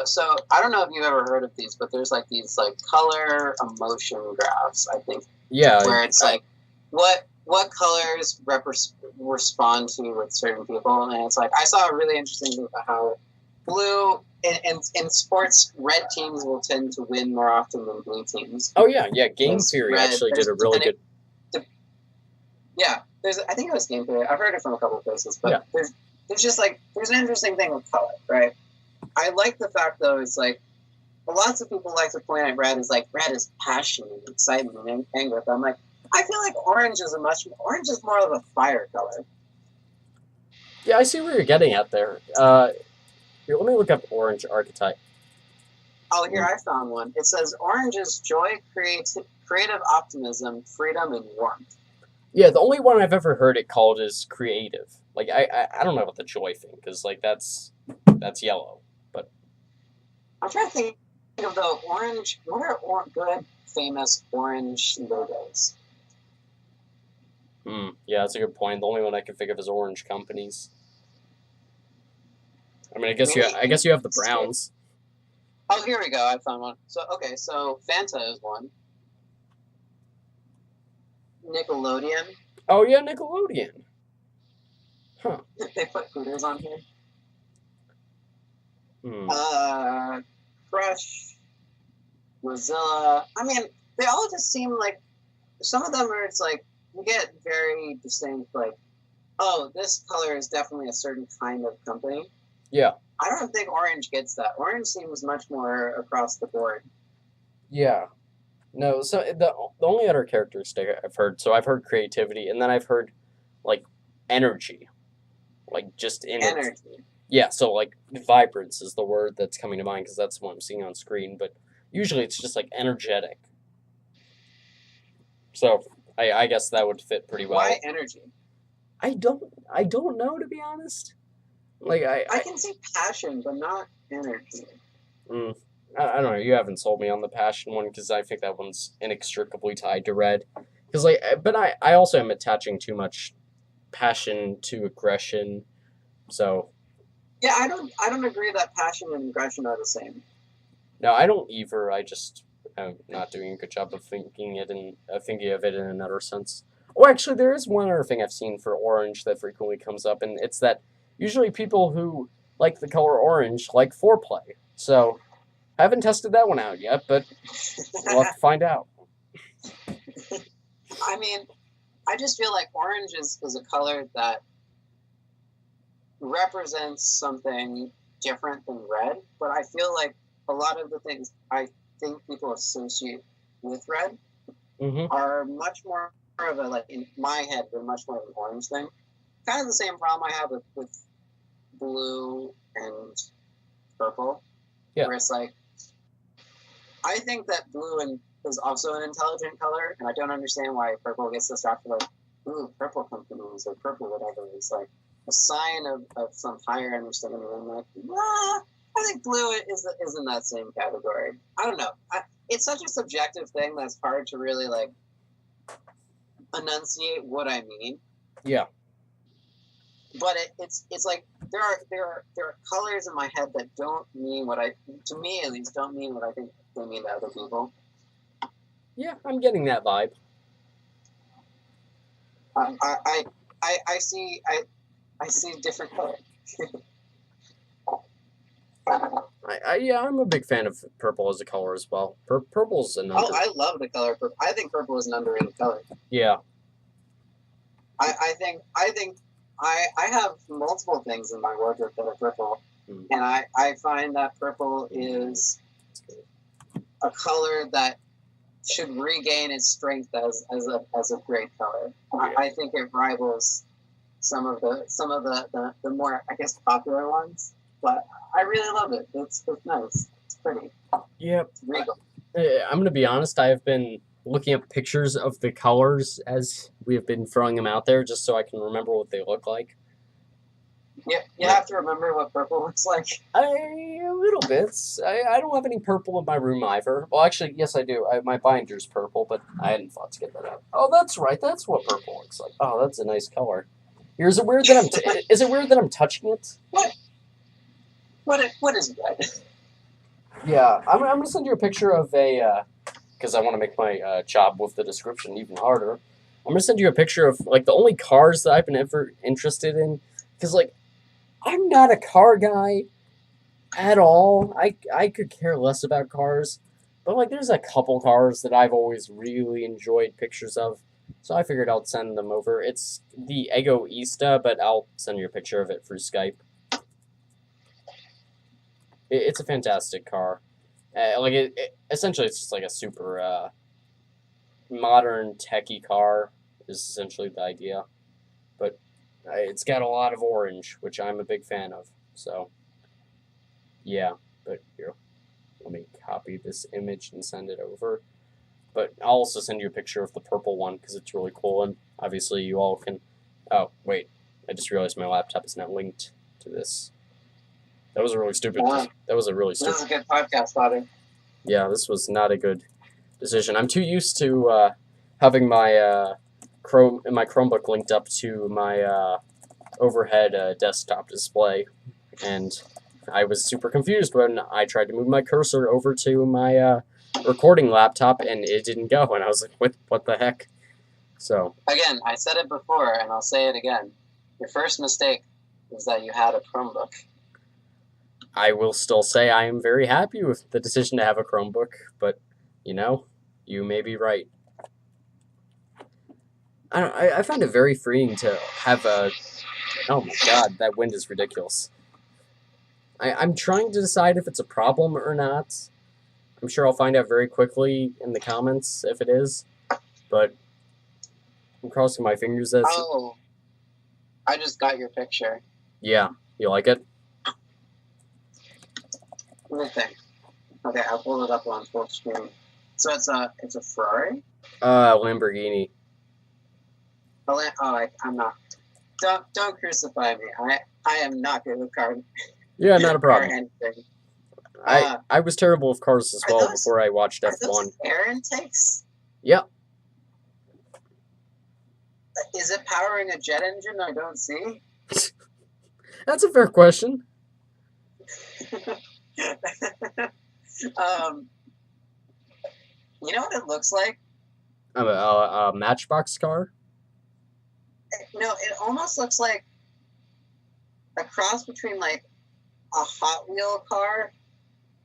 I don't know if you've ever heard of these, but there's like these like color emotion graphs. I think. Yeah. Where it's like what colors respond to with certain people, and it's like I saw a really interesting thing about how blue in sports, red teams will tend to win more often than blue teams. Oh yeah. Game Theory actually did a really good. Yeah, I think it was Game Theory. I've heard it from a couple of places, but yeah. there's an interesting thing with color, right? I like the fact though, it's like lots of people like to point out red is passion and excitement and anger. But I'm like, I feel like orange is more of a fire color. Yeah, I see where you're getting at there. Here, let me look up orange archetype. Oh, here I found one. It says orange is joy, creative optimism, freedom, and warmth. Yeah, the only one I've ever heard it called is creative. Like I don't know about the joy thing because like that's yellow. But I'm trying to think of the orange. What are good famous orange logos? Yeah, that's a good point. The only one I can think of is orange companies. I mean, I guess you have the Browns. Oh, here we go. I found one. So Fanta is one. Nickelodeon. Oh yeah, Nickelodeon. Huh. They put Hooters on here. Crush. Mozilla. I mean, they all just seem like some of them are. It's like you get very distinct. Like, oh, this color is definitely a certain kind of company. Yeah. I don't think orange gets that. Orange seems much more across the board. Yeah. No, so the only other characteristic I've heard creativity, and then I've heard like energy, like just in energy. Yeah, so like vibrance is the word that's coming to mind because that's what I'm seeing on screen. But usually it's just like energetic. So I guess that would fit pretty well. Why energy? I don't know, to be honest. Like I can see passion, but not energy. I don't know. You haven't sold me on the passion one because I think that one's inextricably tied to red. Because but I also am attaching too much passion to aggression. So yeah, I don't agree that passion and aggression are the same. No, I don't either. I'm not doing a good job of thinking of it in another sense. Oh, actually, there is one other thing I've seen for orange that frequently comes up, and it's that usually people who like the color orange like foreplay. So I haven't tested that one out yet, but we'll have to find out. I mean, I just feel like orange is a color that represents something different than red, but I feel like a lot of the things I think people associate with red Mm-hmm. are much more of a, like, in my head, they're much more of an orange thing. Kind of the same problem I have with blue and purple. Yeah. Where it's like, I think that blue is also an intelligent color, and I don't understand why purple gets this rap for, like, ooh, purple companies or purple whatever. It's like a sign of some higher understanding. And I'm like, nah, I think blue is in that same category. I don't know. It's such a subjective thing that's hard to really, like, enunciate what I mean. Yeah. But it's like there are colors in my head that don't mean what to me at least, don't mean what I think they mean to other people. Yeah, I'm getting that vibe. I see different colors. Yeah, I'm a big fan of purple as a color as well. Purple's an I love the color purple. I think purple is an underrated color. Yeah. I think I have multiple things in my wardrobe that are purple, and I find that purple is a color that should regain its strength as a great color. Yeah. I think it rivals some of the more, I guess, popular ones, but I really love it. It's nice. It's pretty. Yep. It's regal. I'm gonna be honest. I have been looking up pictures of the colors as we have been throwing them out there, just so I can remember what they look like. Yeah, you have to remember what purple looks like. A little bits. I don't have any purple in my room either. Well, actually, yes, I do. My binder's purple, but I hadn't thought to get that out. Oh, that's right. That's what purple looks like. Oh, that's a nice color. Is it weird that is it weird that I'm touching it? What is red? Yeah, I'm gonna send you a picture of a, because I want to make my job with the description even harder. I'm gonna send you a picture of, like, the only cars that I've been ever interested in, because, like, I'm not a car guy at all. I could care less about cars, but, like, there's a couple cars that I've always really enjoyed pictures of, so I figured I'd send them over. It's the Egoista, but I'll send you a picture of it through Skype. It's a fantastic car. Essentially, it's just like a super modern techie car is essentially the idea. But it's got a lot of orange, which I'm a big fan of. So, yeah. But here, let me copy this image and send it over. But I'll also send you a picture of the purple one because it's really cool. And obviously, you all can... Oh, wait. I just realized my laptop is not linked to this. That was a really stupid... This is a good podcast, Father. Yeah, this was not a good decision. I'm too used to having my Chromebook linked up to my overhead desktop display, and I was super confused when I tried to move my cursor over to my recording laptop, and it didn't go, and I was like, what the heck? So... Again, I said it before, and I'll say it again. Your first mistake was that you had a Chromebook. I will still say I am very happy with the decision to have a Chromebook, but, you know, you may be right. I find it very freeing to have a... Oh my god, that wind is ridiculous. I'm trying to decide if it's a problem or not. I'm sure I'll find out very quickly in the comments if it is, but I'm crossing my fingers that... Oh, I just got your picture. Yeah, you like it? Let me think. Okay, I'll pull it up on full screen. So it's a Ferrari? Lamborghini. I'm not. Don't crucify me. I am not good with cars. Yeah, not a problem. Or anything. I was terrible with cars as well before I watched F1. Are those air intakes? Yeah. Is it powering a jet engine I don't see? That's a fair question. You know what it looks like? A Matchbox car? No, it almost looks like a cross between, like, a Hot Wheel car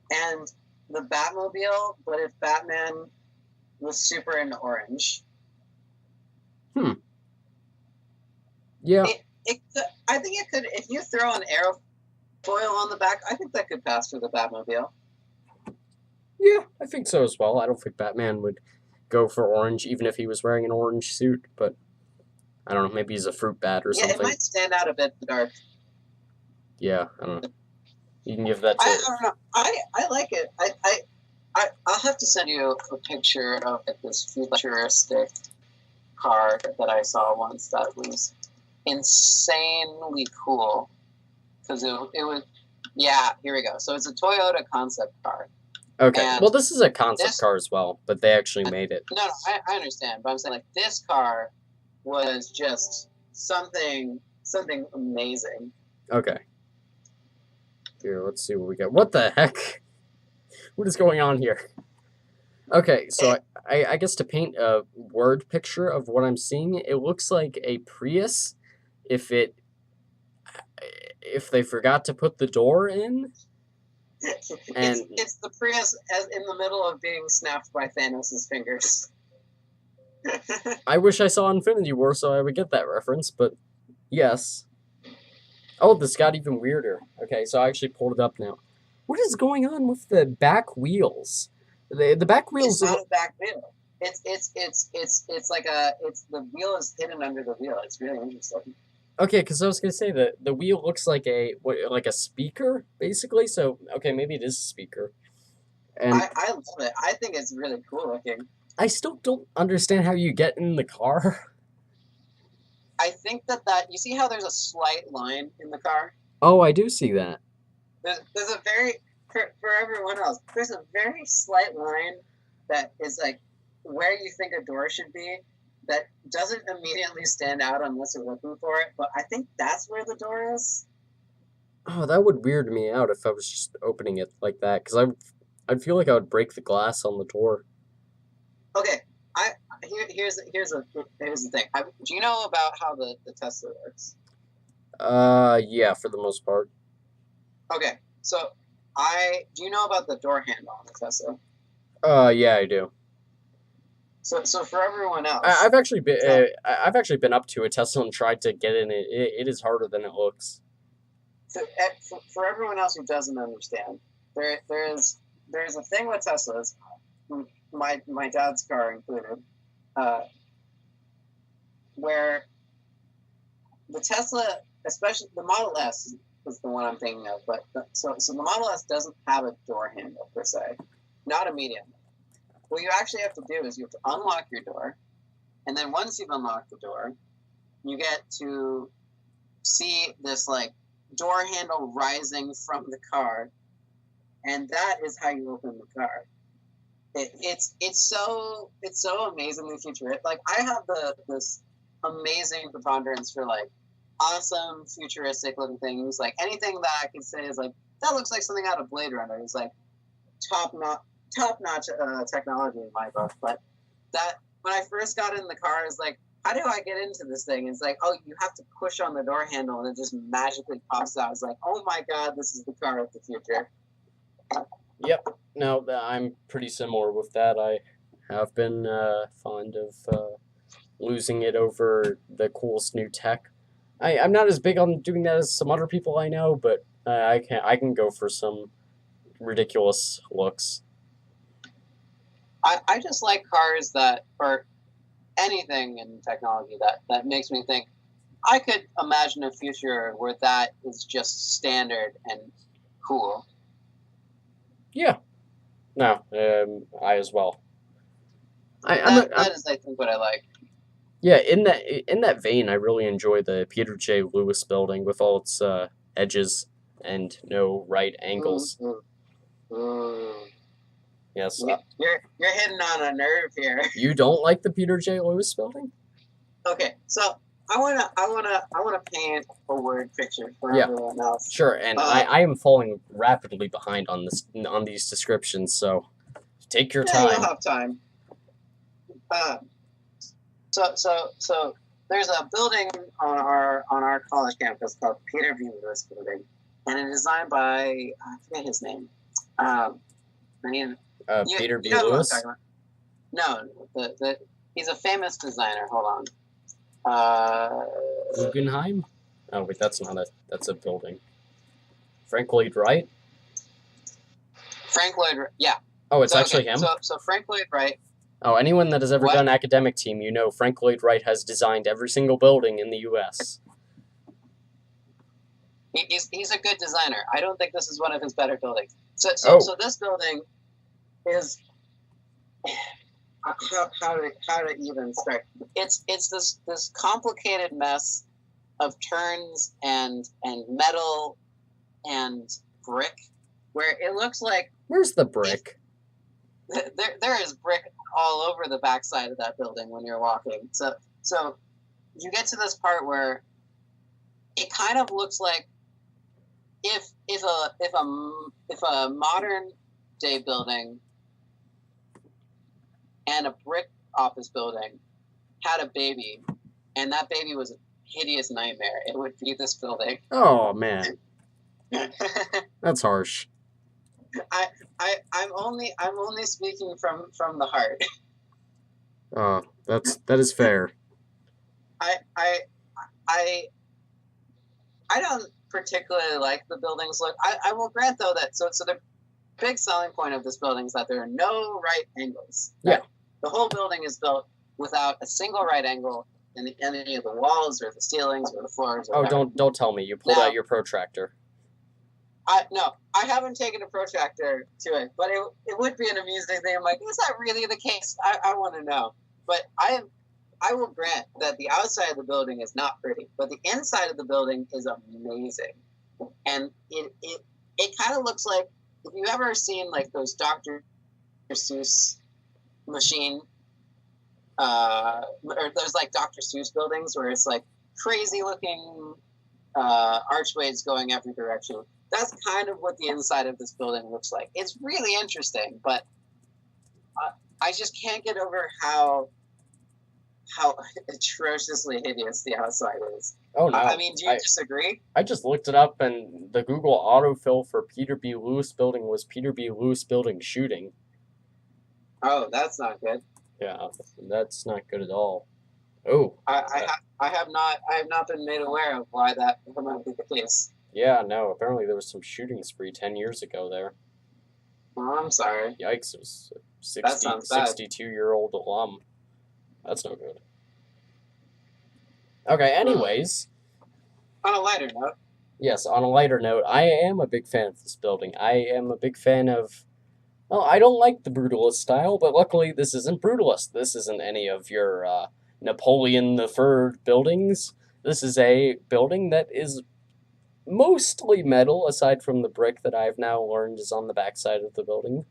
and the Batmobile, but if Batman was super into orange. Yeah. I think it could, if you throw an aerofoil on the back, I think that could pass for the Batmobile. Yeah, I think so as well. I don't think Batman would go for orange, even if he was wearing an orange suit, but I don't know, maybe he's a fruit bat or Yeah, something. it might stand out a bit in the dark. Yeah, I don't know. You can give that I to... don't know. I like it. I'll have to send you a picture of this futuristic car that I saw once that was insanely cool. Because it was, yeah, here we go. So it's a Toyota concept car. Okay, And well, this is a concept this- car as well, but they actually made it. No, I understand. But I'm saying, like, this car was just something amazing. Okay. Here, let's see what we got. What the heck? What is going on here? Okay, so I guess to paint a word picture of what I'm seeing, it looks like a Prius if they forgot to put the door in. And it's the Prius as in the middle of being snapped by Thanos' fingers. I wish I saw Infinity War so I would get that reference, but yes. Oh, this got even weirder. Okay, so I actually pulled it up now. What is going on with the back wheels? The back wheels. It's not a back wheel. It's like the wheel is hidden under the wheel. It's really interesting. Okay, because I was gonna say the wheel looks like a speaker basically. So okay, maybe it is a speaker. And I love it. I think it's really cool looking. I still don't understand how you get in the car. I think that you see how there's a slight line in the car. Oh, I do see that. There's a very for everyone else. There's a very slight line that is like where you think a door should be. That doesn't immediately stand out unless you're looking for it, but I think that's where the door is. Oh, that would weird me out if I was just opening it like that, because I'd feel like I would break the glass on the door. Okay, here's the thing. Do you know about how the Tesla works? Yeah, for the most part. Okay, so do you know about the door handle on the Tesla? Yeah, I do. So for everyone else, I've actually been up to a Tesla and tried to get in it. It is harder than it looks. For everyone else who doesn't understand, there's a thing with Teslas, my dad's car included, where the Tesla, especially the Model S, is the one I'm thinking of. But so the Model S doesn't have a door handle per se, not immediately. What you actually have to do is you have to unlock your door, and then once you've unlocked the door, you get to see this like door handle rising from the car, and that is how you open the car. It's so amazingly futuristic. Like I have this amazing preponderance for like awesome futuristic looking things. Like anything that I could say is like that looks like something out of Blade Runner. It's like top notch technology in my book. But that when I first got in the car, I was like, how do I get into this thing? It's like, oh, you have to push on the door handle and it just magically pops out. It's like, oh my god, this is the car of the future. Yep. No, I'm pretty similar with that. I have been fond of losing it over the coolest new tech. I'm not as big on doing that as some other people I know, but I can go for some ridiculous looks. I just like cars that, or anything in technology that makes me think, I could imagine a future where that is just standard and cool. Yeah. No, I as well. That is, I think, what I like. Yeah, in that vein, I really enjoy the Peter J. Lewis building with all its edges and no right angles. Yes. You're hitting on a nerve here. You don't like the Peter J. Lewis building? Okay, so I wanna paint a word picture for everyone else. Sure, and I am falling rapidly behind on these descriptions, so take your time. You'll have time. So there's a building on our college campus called Peter V. Lewis Building, and it's designed by I forget his name. Peter V. You know Lewis? No, he's a famous designer. Hold on. Guggenheim? Oh wait, that's a building. Frank Lloyd Wright? Frank Lloyd, yeah. Oh, it's actually him? So Frank Lloyd Wright. Oh, anyone that has ever What? done academic team, you know Frank Lloyd Wright has designed every single building in the U.S. He's a good designer. I don't think this is one of his better buildings. So this building is how to even start. It's this complicated mess of turns and metal and brick, where it looks like Where's the brick? there is brick all over the backside of that building when you're walking. So you get to this part where it kind of looks like if a modern day building and a brick office building had a baby, and that baby was a hideous nightmare, it would be this building. Oh man, that's harsh. I'm only speaking from the heart. Oh, that is fair. I don't particularly like the building's look. I will grant though that so the big selling point of this building is that there are no right angles. Yeah. The whole building is built without a single right angle in any of the walls or the ceilings or the floors. Or whatever. Don't tell me you pulled out your protractor. No, I haven't taken a protractor to it, but it would be an amusing thing. I'm like, is that really the case? I want to know. But I will grant that the outside of the building is not pretty, but the inside of the building is amazing. And it kind of looks like, if you ever seen like those Dr. Seuss machine, or those like Dr. Seuss buildings where it's like crazy looking archways going every direction. That's kind of what the inside of this building looks like. It's really interesting, but I just can't get over how atrociously hideous the outside is. Oh no! I mean, do you disagree? I just looked it up, and the Google autofill for Peter B. Lewis building was Peter B. Lewis building shooting. Oh, that's not good. Yeah, that's not good at all. Oh, I have not been made aware of why that might be the case. Yeah, no. Apparently, there was some shooting spree 10 years ago there. Oh, I'm sorry. Yikes! It was a 62-year-old alum. That's no good. Okay, anyways. On a lighter note. Yes, on a lighter note, I am a big fan of this building. I am a big fan of... Well, I don't like the brutalist style, but luckily this isn't brutalist. This isn't any of your Napoleon III buildings. This is a building that is mostly metal, aside from the brick that I've now learned is on the backside of the building.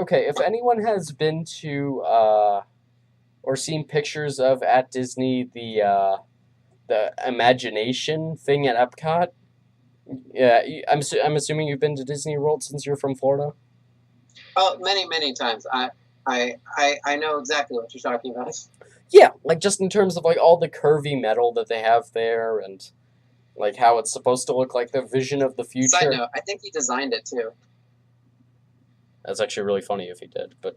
Okay, if anyone has been to or seen pictures of at Disney the Imagination thing at Epcot, yeah, I'm assuming you've been to Disney World since you're from Florida. Oh, many times. I know exactly what you're talking about. Yeah, like just in terms of like all the curvy metal that they have there, and like how it's supposed to look like the vision of the future. Side note, I think he designed it too. That's actually really funny if he did, but...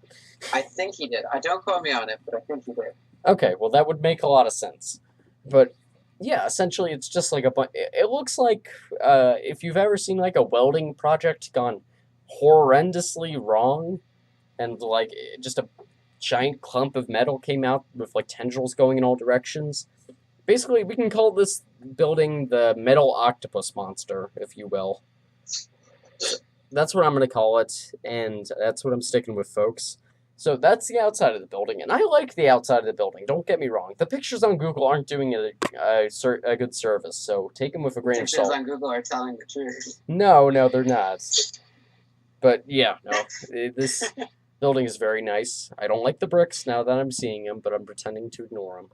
I think he did. Don't quote me on it, but I think he did. Okay, well that would make a lot of sense. But, yeah, essentially it's just like a bunch... It looks like, if you've ever seen like a welding project gone horrendously wrong, and like just a giant clump of metal came out with like tendrils going in all directions. Basically, we can call this building the Metal Octopus Monster, if you will. That's what I'm going to call it, and that's what I'm sticking with, folks. So that's the outside of the building, and I like the outside of the building, don't get me wrong. The pictures on Google aren't doing a good service, so take them with a grain of salt. Pictures on Google are telling the truth. No, they're not. But yeah, no, this building is very nice. I don't like the bricks now that I'm seeing them, but I'm pretending to ignore them.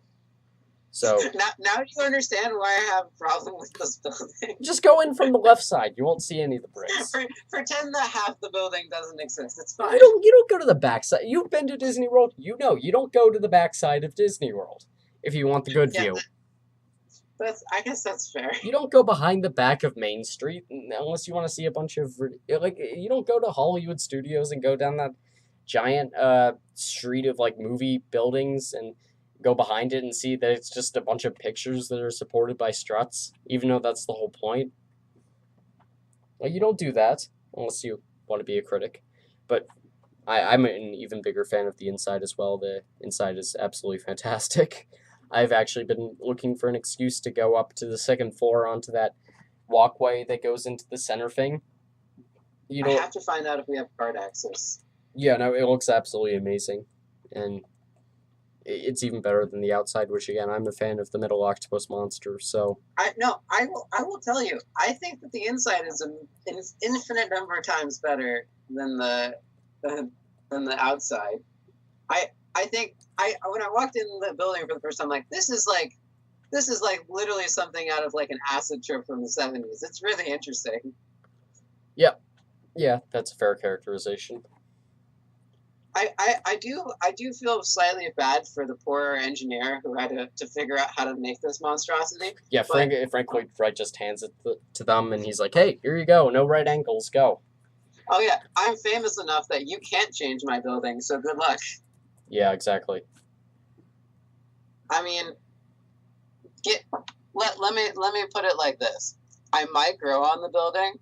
So now you understand why I have a problem with this building. Just go in from the left side. You won't see any of the bricks. Pretend that half the building doesn't exist. It's fine. You don't go to the backside. You've been to Disney World. You know you don't go to the backside of Disney World if you want the good view. I guess that's fair. You don't go behind the back of Main Street unless you want to see a bunch of like. You don't go to Hollywood Studios and go down that giant street of like movie buildings and go behind it and see that it's just a bunch of pictures that are supported by struts, even though that's the whole point. Like, you don't do that unless you want to be a critic. But I'm an even bigger fan of the inside as well. The inside is absolutely fantastic. I've actually been looking for an excuse to go up to the second floor onto that walkway that goes into the center thing. You I know, have to find out if we have card access. yeah, no, it looks absolutely amazing, and it's even better than the outside. Which again, I'm a fan of the metal octopus monster. So I will tell you. I think that the inside is an infinite number of times better than the outside. I think when I walked in the building for the first time, like this is like literally something out of like an acid trip from the 70s. It's really interesting. yeah, that's a fair characterization. I do feel slightly bad for the poor engineer who had to figure out how to make this monstrosity. Yeah, Frank Lloyd Wright just hands it to them, and he's like, "Hey, here you go. No right angles, go." Oh yeah, I'm famous enough that you can't change my building, so good luck. Yeah, exactly. I mean, let me put it like this. I might grow on the building,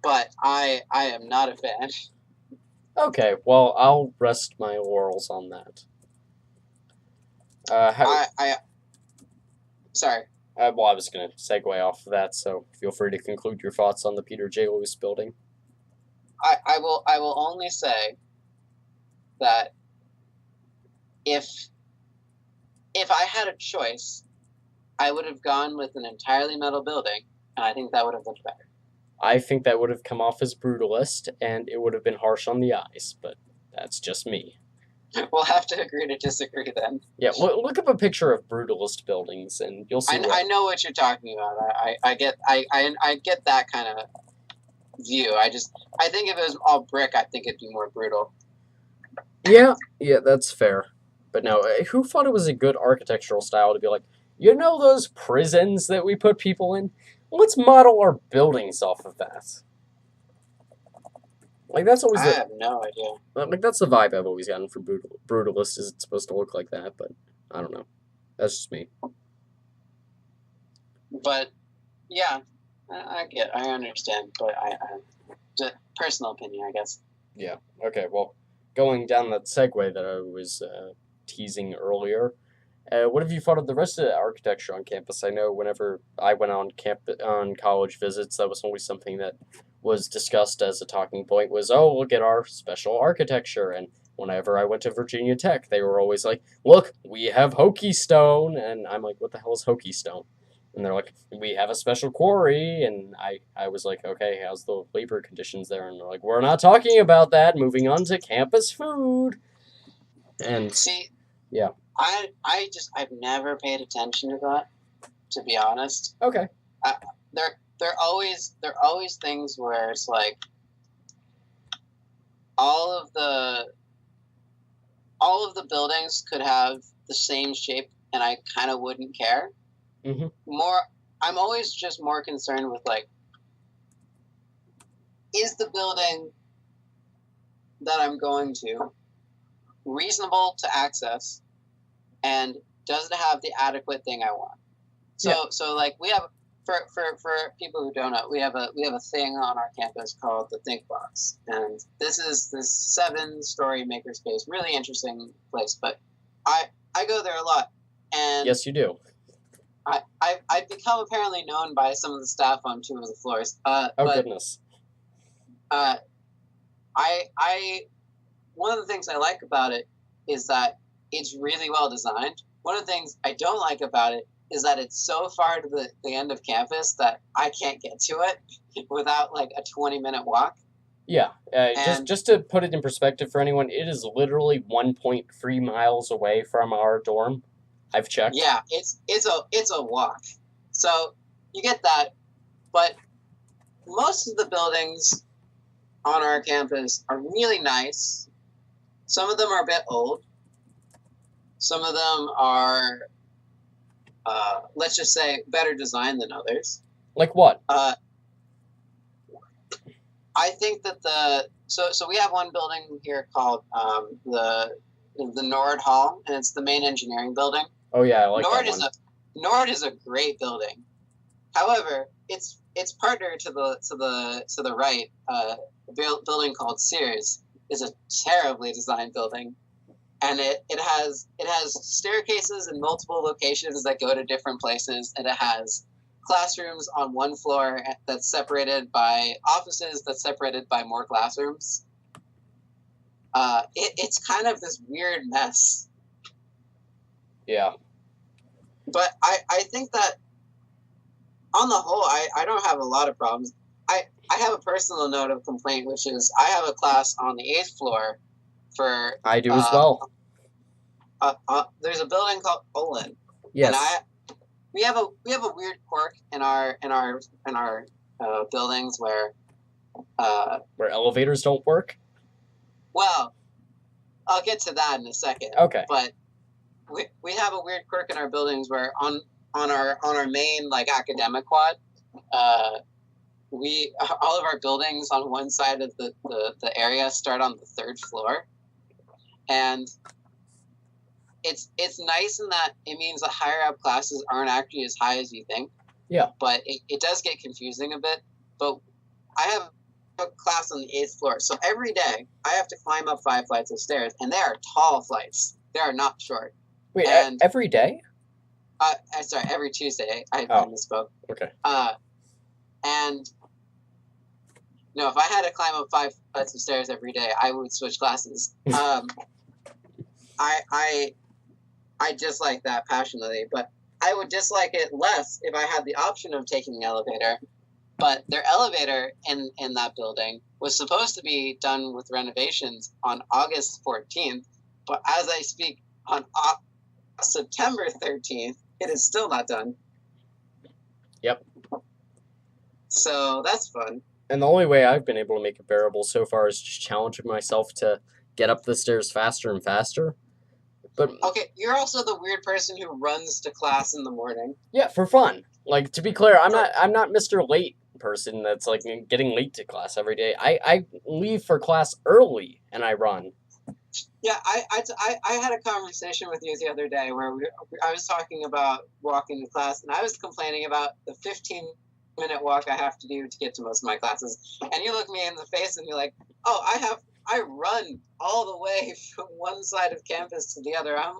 but I am not a fan. Okay, well, I'll rest my laurels on that. Sorry. Well, I was going to segue off of that, so feel free to conclude your thoughts on the Peter J. Lewis building. I will only say that if I had a choice, I would have gone with an entirely metal building, and I think that would have looked better. I think that would have come off as brutalist, and it would have been harsh on the eyes, but that's just me. We'll have to agree to disagree then. Yeah, look up a picture of brutalist buildings, and you'll see. I know what you're talking about. I get that kind of view. I think if it was all brick, I think it'd be more brutal. Yeah, that's fair. But no, who thought it was a good architectural style to be like, you know those prisons that we put people in? Let's model our buildings off of that. Like, that's always I have no idea. Like, that's the vibe I've always gotten from Brutalist, is it's supposed to look like that, but I don't know. That's just me. But, yeah, I understand, but just personal opinion, I guess. Yeah, okay, well, going down that segue that I was teasing earlier, what have you thought of the rest of the architecture on campus? I know whenever I went on college visits, that was always something that was discussed as a talking point was, oh, look at our special architecture. And whenever I went to Virginia Tech, they were always like, look, we have Hokie Stone. And I'm like, what the hell is Hokie Stone? And they're like, we have a special quarry. And I was like, okay, how's the labor conditions there? And they're like, we're not talking about that. Moving on to campus food. And see, yeah. I've never paid attention to that, to be honest. Okay. There are always things where it's like all of the buildings could have the same shape, and I kind of wouldn't care. Mm-hmm. I'm always just more concerned with like, is the building that I'm going to reasonable to access? And does it have the adequate thing I want? So like we have for people who don't know, we have a thing on our campus called the Think Box, and this is this 7-story makerspace, really interesting place. But I go there a lot, and yes, you do. I've become apparently known by some of the staff on 2 of the floors. Goodness. I one of the things I like about it is that it's really well designed. One of the things I don't like about it is that it's so far to the end of campus that I can't get to it without like a 20-minute walk. Yeah, just to put it in perspective for anyone, it is literally 1.3 miles away from our dorm. I've checked. Yeah, it's a walk. So you get that, but most of the buildings on our campus are really nice. Some of them are a bit old. Some of them are, let's just say, better designed than others. Like what? I think that so we have one building here called the Nord Hall, and it's the main engineering building. Oh yeah, I like Nord that one. Nord is a great building. However, its partner to the right, building called Sears is a terribly designed building, and it has staircases in multiple locations that go to different places, and it has classrooms on one floor that's separated by offices that's separated by more classrooms. It's kind of this weird mess. Yeah. But I think that on the whole, I don't have a lot of problems. I have a personal note of complaint, which is I have a class on the 8th floor for... I do as well. There's a building called Olin. Yes. And we have a weird quirk in our buildings where elevators don't work? Well, I'll get to that in a second. Okay. But we have a weird quirk in our buildings where on our main like academic quad, all of our buildings on one side of the area start on the 3rd floor, and it's nice in that it means the higher up classes aren't actually as high as you think. Yeah. But it does get confusing a bit. But I have a class on the 8th floor, so every day I have to climb up 5 flights of stairs, and they are tall flights. They are not short. Wait, and every day? Sorry, every Tuesday. I misspoke. Okay. And if I had to climb up 5 flights of stairs every day, I would switch classes. I dislike that passionately, but I would dislike it less if I had the option of taking the elevator. But their elevator in that building was supposed to be done with renovations on August 14th, but as I speak, on September 13th, it is still not done. Yep. So that's fun. And the only way I've been able to make it bearable so far is just challenging myself to get up the stairs faster and faster. But okay, you're also the weird person who runs to class in the morning. Yeah, for fun. Like, to be clear, I'm not Mr. Late person that's like getting late to class every day. I leave for class early and I run. Yeah, I had a conversation with you the other day where I was talking about walking to class, and I was complaining about the 15-minute walk I have to do to get to most of my classes. And you look me in the face and you're like, oh, I run all the way from one side of campus to the other. I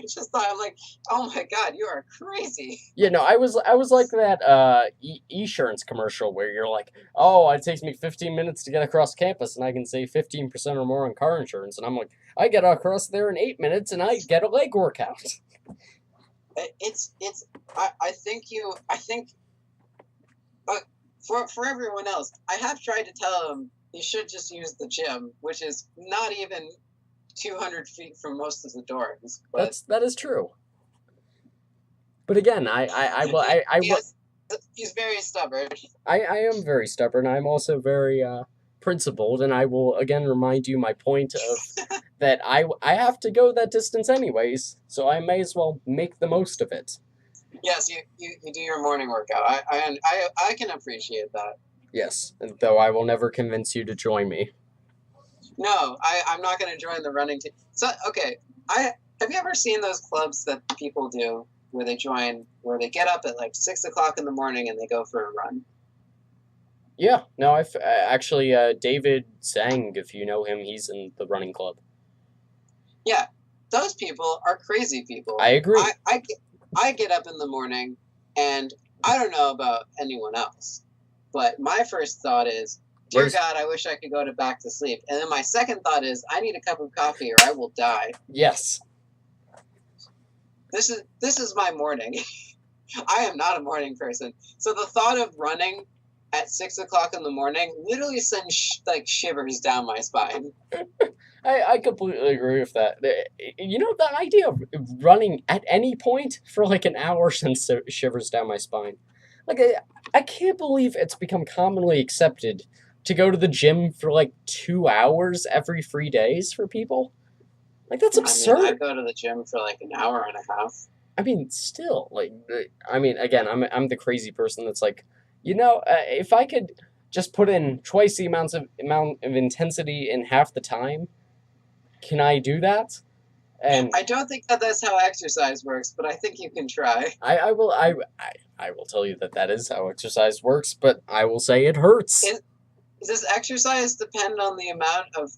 just thought, I'm like, oh my God, you are crazy. Yeah, no, I was like that insurance commercial where you're like, oh, it takes me 15 minutes to get across campus and I can save 15% or more on car insurance. And I'm like, I get across there in 8 minutes and I get a leg workout. I think for everyone else, I have tried to tell them you should just use the gym, which is not even 200 feet from most of the dorms. But that is true. But again, he's very stubborn. I am very stubborn. I'm also very principled, and I will again remind you my point of that I have to go that distance anyways, so I may as well make the most of it. Yes, you do your morning workout. I can appreciate that. Yes, though I will never convince you to join me. No, I'm not going to join the running team. So, okay, have you ever seen those clubs that people do where they get up at like 6 o'clock in the morning and they go for a run? Yeah, no, I've actually, David Zhang, if you know him, he's in the running club. Yeah, those people are crazy people. I agree. I get up in the morning, and I don't know about anyone else, but my first thought is, dear God, I wish I could go back to sleep. And then my second thought is, I need a cup of coffee or I will die. Yes. This is my morning. I am not a morning person. So the thought of running at 6 o'clock in the morning literally sends shivers down my spine. I completely agree with that. You know, that idea of running at any point for like an hour sends shivers down my spine. Like, I can't believe it's become commonly accepted to go to the gym for like 2 hours every 3 days for people. Like, that's absurd. I go to the gym for like an hour and a half. I mean, still, like, again, I'm the crazy person that's like, if I could just put in twice the amount of intensity in half the time, can I do that? And I don't think that's how exercise works, but I think you can try. I will tell you that is how exercise works, but I will say it hurts. does this exercise depend on the amount of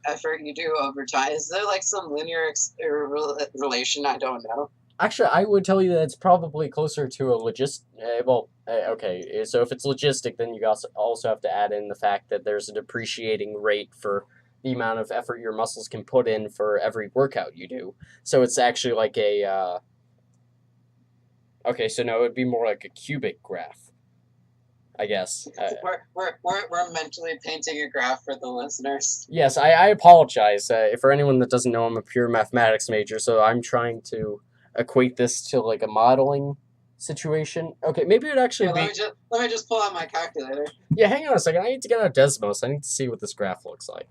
effort you do over time? Is there like some linear relation? I don't know. Actually, I would tell you that it's probably closer to a okay, so if it's logistic, then you also have to add in the fact that there's a depreciating rate for the amount of effort your muscles can put in for every workout you do. So it's actually like okay, so no, it would be more like a cubic graph, I guess. We're mentally painting a graph for the listeners. Yes, I apologize. For anyone that doesn't know, I'm a pure mathematics major, so I'm trying to equate this to like a modeling situation. Okay, maybe it would actually be. Let me just pull out my calculator. Yeah, hang on a second. I need to get out Desmos. I need to see what this graph looks like.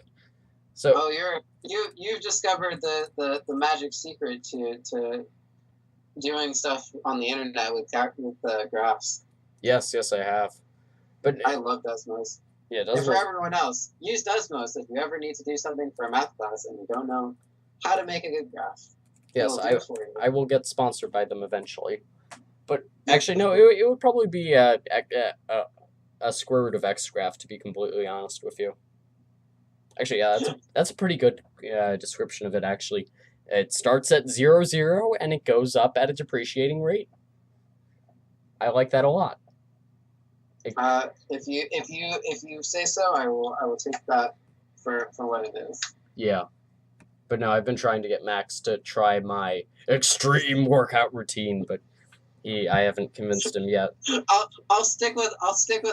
So. Oh, you've discovered the magic secret to doing stuff on the internet with graphs. Yes, I have. But I love Desmos. Yeah, Desmos. And for everyone else, use Desmos if you ever need to do something for a math class and you don't know how to make a good graph. Yes, I will get sponsored by them eventually. But actually, no, it would probably be a square root of x graph, to be completely honest with you. Actually, yeah, that's a pretty good description of it, actually. It starts at 0, 0, and it goes up at a depreciating rate. I like that a lot. If you say so, I will take that for what it is. Yeah. But no, I've been trying to get Max to try my extreme workout routine, but I haven't convinced him yet. I'll stick with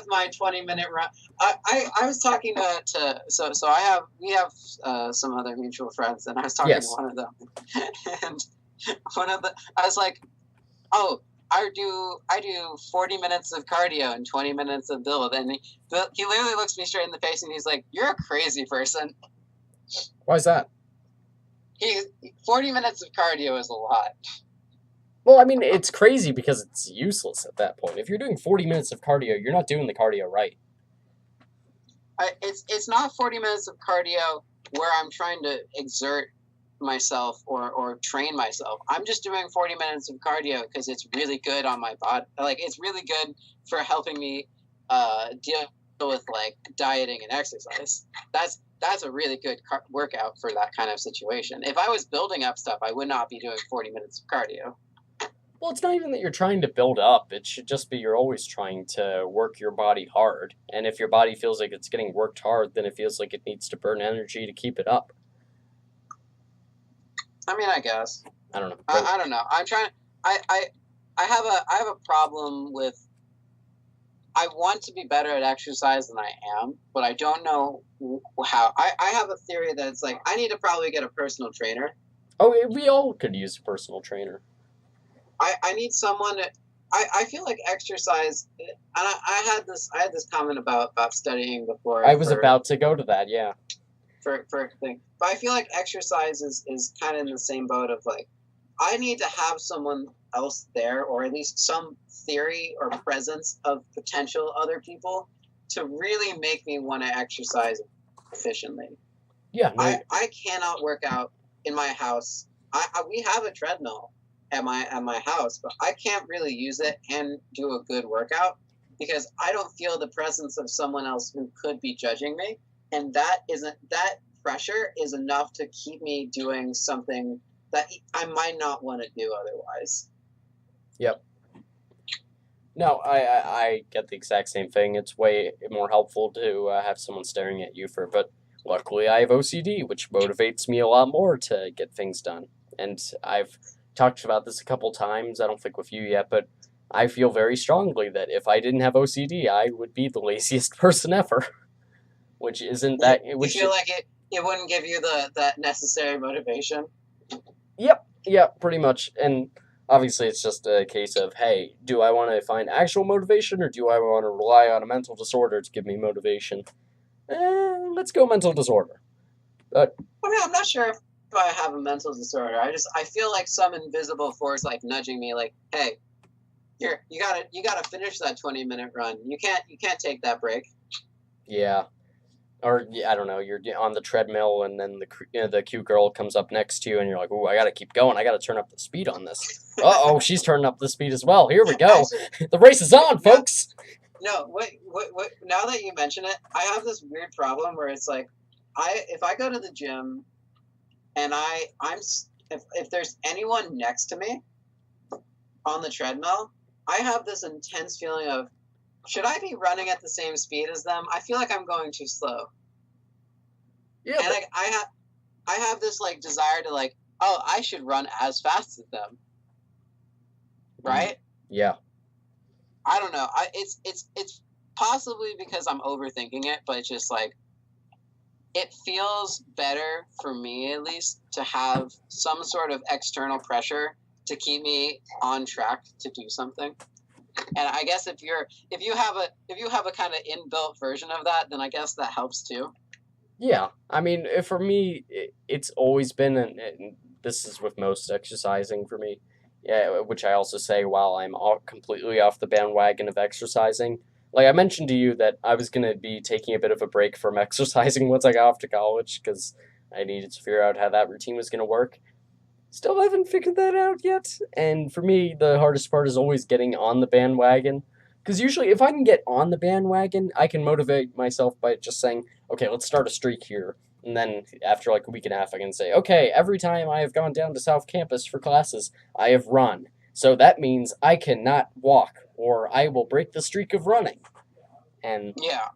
my 20-minute run. I was talking to we have some other mutual friends, and I was talking to one of them, and I was like, oh, I do 40 minutes of cardio and 20 minutes of build, and he literally looks me straight in the face and he's like, you're a crazy person. Why is that? 40 minutes of cardio is a lot. Well, I mean, it's crazy because it's useless at that point. If you're doing 40 minutes of cardio, you're not doing the cardio right. It's not 40 minutes of cardio where I'm trying to exert myself or train myself. I'm just doing 40 minutes of cardio because it's really good on my body. Like, it's really good for helping me deal with like dieting and exercise. That's a really good workout for that kind of situation. If I was building up stuff, I would not be doing 40 minutes of cardio. Well, it's not even that you're trying to build up. It should just be you're always trying to work your body hard. And if your body feels like it's getting worked hard, then it feels like it needs to burn energy to keep it up. I mean, I guess. I don't know. I don't know. I'm trying. I have a problem with. I want to be better at exercise than I am, but I don't know how. I have a theory that it's like I need to probably get a personal trainer. Oh, we all could use a personal trainer. I need someone. I feel like exercise. And I had this comment about studying before. I was about to go to that. Yeah. For a thing, but I feel like exercise is kind of in the same boat of like I need to have someone else there, or at least some theory or presence of potential other people to really make me want to exercise efficiently. Yeah. No. I cannot work out in my house. We have a treadmill at my house, but I can't really use it and do a good workout because I don't feel the presence of someone else who could be judging me. And that pressure is enough to keep me doing something that I might not want to do otherwise. Yep. No, I get the exact same thing. It's way more helpful to have someone staring at you but luckily I have OCD, which motivates me a lot more to get things done. And I've talked about this a couple times, I don't think with you yet, but I feel very strongly that if I didn't have OCD, I would be the laziest person ever. Which isn't that... You feel like it wouldn't give you that necessary motivation? Yep, pretty much. And obviously it's just a case of, hey, do I want to find actual motivation or do I want to rely on a mental disorder to give me motivation? Let's go mental disorder. But I mean, I'm not sure if I have a mental disorder. I feel like some invisible force like nudging me like, hey, you gotta finish that 20-minute run. You can't take that break. Yeah. Or, I don't know, you're on the treadmill and then the cute girl comes up next to you and you're like, ooh, I gotta keep going. I gotta turn up the speed on this. Uh-oh, she's turning up the speed as well. Here we go. The race is on, folks. No, what? Now that you mention it, I have this weird problem where it's like, if I go to the gym and if there's anyone next to me on the treadmill, I have this intense feeling of, should I be running at the same speed as them? I feel like I'm going too slow. Yeah, And like I have this like desire to like, oh, I should run as fast as them. Right? Yeah. I don't know. It's possibly because I'm overthinking it, but it's just like, it feels better for me at least to have some sort of external pressure to keep me on track to do something. And I guess if you have a kind of inbuilt version of that, then I guess that helps too. Yeah, I mean, for me, it's always been, and this is with most exercising for me, yeah, which I also say while I'm completely off the bandwagon of exercising. Like I mentioned to you that I was going to be taking a bit of a break from exercising once I got off to college because I needed to figure out how that routine was going to work. Still haven't figured that out yet. And for me, the hardest part is always getting on the bandwagon. Because usually, if I can get on the bandwagon, I can motivate myself by just saying, okay, let's start a streak here. And then after like a week and a half, I can say, okay, every time I have gone down to South Campus for classes, I have run. So that means I cannot walk, or I will break the streak of running. And Yeah.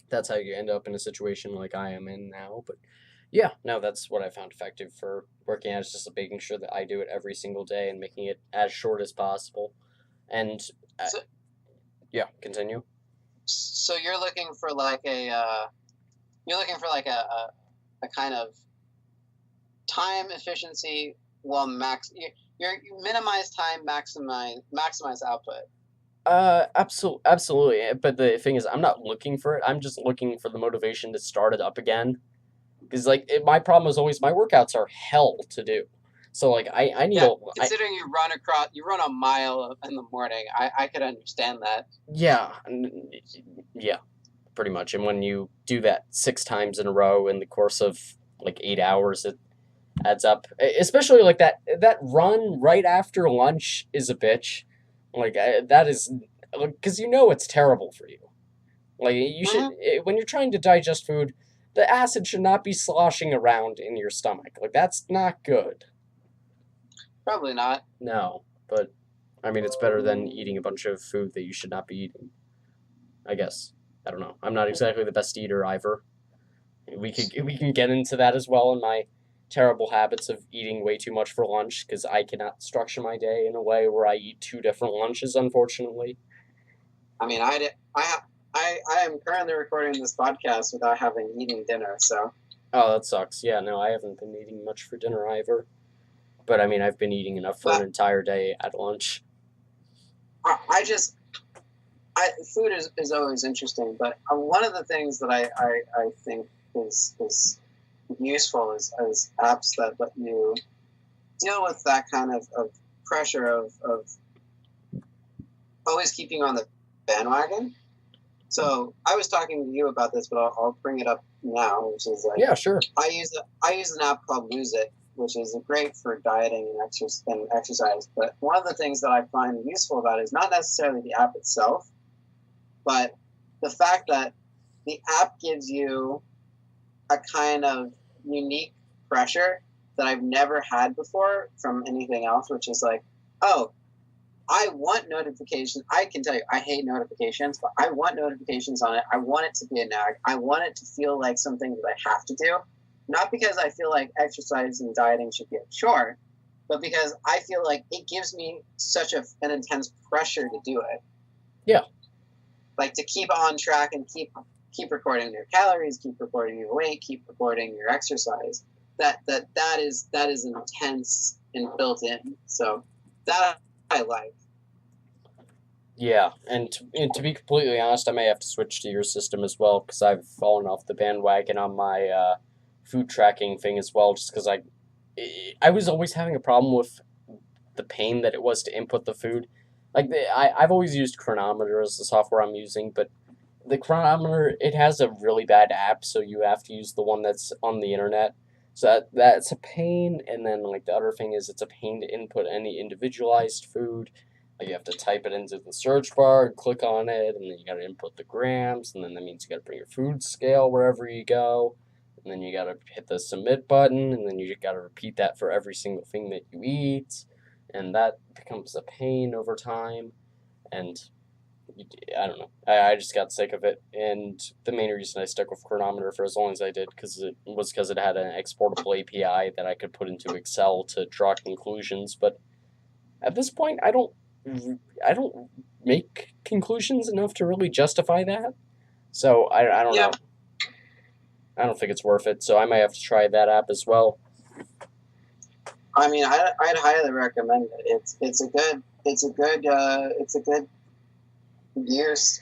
that's how you end up in a situation like I am in now. But yeah, no, that's what I found effective for working out is just making sure that I do it every single day and making it as short as possible. And So, yeah, continue. so you're looking for like a kind of time efficiency while you minimize time, maximize output. Absolutely. But the thing is, I'm not looking for it. I'm just looking for the motivation to start it up again. Because like my problem is always my workouts are hell to do. So like I need Yeah, a considering you run a mile in the morning, I could understand that. yeah yeah pretty much. And when you do that 6 times in a row in the course of like 8 hours, it adds up. Especially like that run right after lunch is a bitch. Like that is because you know it's terrible for you. Like you should when you're trying to digest food, the acid should not be sloshing around in your stomach. Like that's not good. Probably not. No, but I mean it's better than eating a bunch of food that you should not be eating. I guess. I don't know. I'm not exactly the best eater either. We can get into that as well in my terrible habits of eating way too much for lunch because I cannot structure my day in a way where I eat 2 different lunches, unfortunately. I mean, I am currently recording this podcast without having eaten dinner, so. Oh, that sucks. Yeah, no, I haven't been eating much for dinner either. But I mean, I've been eating enough for an entire day at lunch. Food is always interesting, but one of the things that I think is useful is apps that let you deal with that kind of pressure of always keeping on the bandwagon. So I was talking to you about this, but I'll bring it up now, which is like, yeah, sure. I use an app called Lose It, which is great for dieting and exercise. But one of the things that I find useful about it is not necessarily the app itself, but the fact that the app gives you a kind of unique pressure that I've never had before from anything else, which is like, oh, I want notifications. I can tell you, I hate notifications, but I want notifications on it. I want it to be a nag. I want it to feel like something that I have to do. Not because I feel like exercise and dieting should be a chore, but because I feel like it gives me such an intense pressure to do it. Yeah. Like to keep on track and keep recording your calories, keep recording your weight, keep recording your exercise. That is intense and built in. So that I like. Yeah, and to be completely honest, I may have to switch to your system as well because I've fallen off the bandwagon on my food tracking thing as well. Just because I was always having a problem with the pain that it was to input the food. Like I've always used Chronometer as the software I'm using, but the Chronometer it has a really bad app, so you have to use the one that's on the internet. So that's a pain, and then like the other thing is it's a pain to input any individualized food. Like you have to type it into the search bar and click on it, and then you got to input the grams, and then that means you got to bring your food scale wherever you go, and then you got to hit the submit button, and then you got to repeat that for every single thing that you eat, and that becomes a pain over time, and I don't know. I just got sick of it, and the main reason I stuck with Chronometer for as long as I did because it had an exportable API that I could put into Excel to draw conclusions. But at this point, I don't make conclusions enough to really justify that. So I don't Yeah. know. I don't think it's worth it. So I might have to try that app as well. I mean, I'd highly recommend it. It's a good use.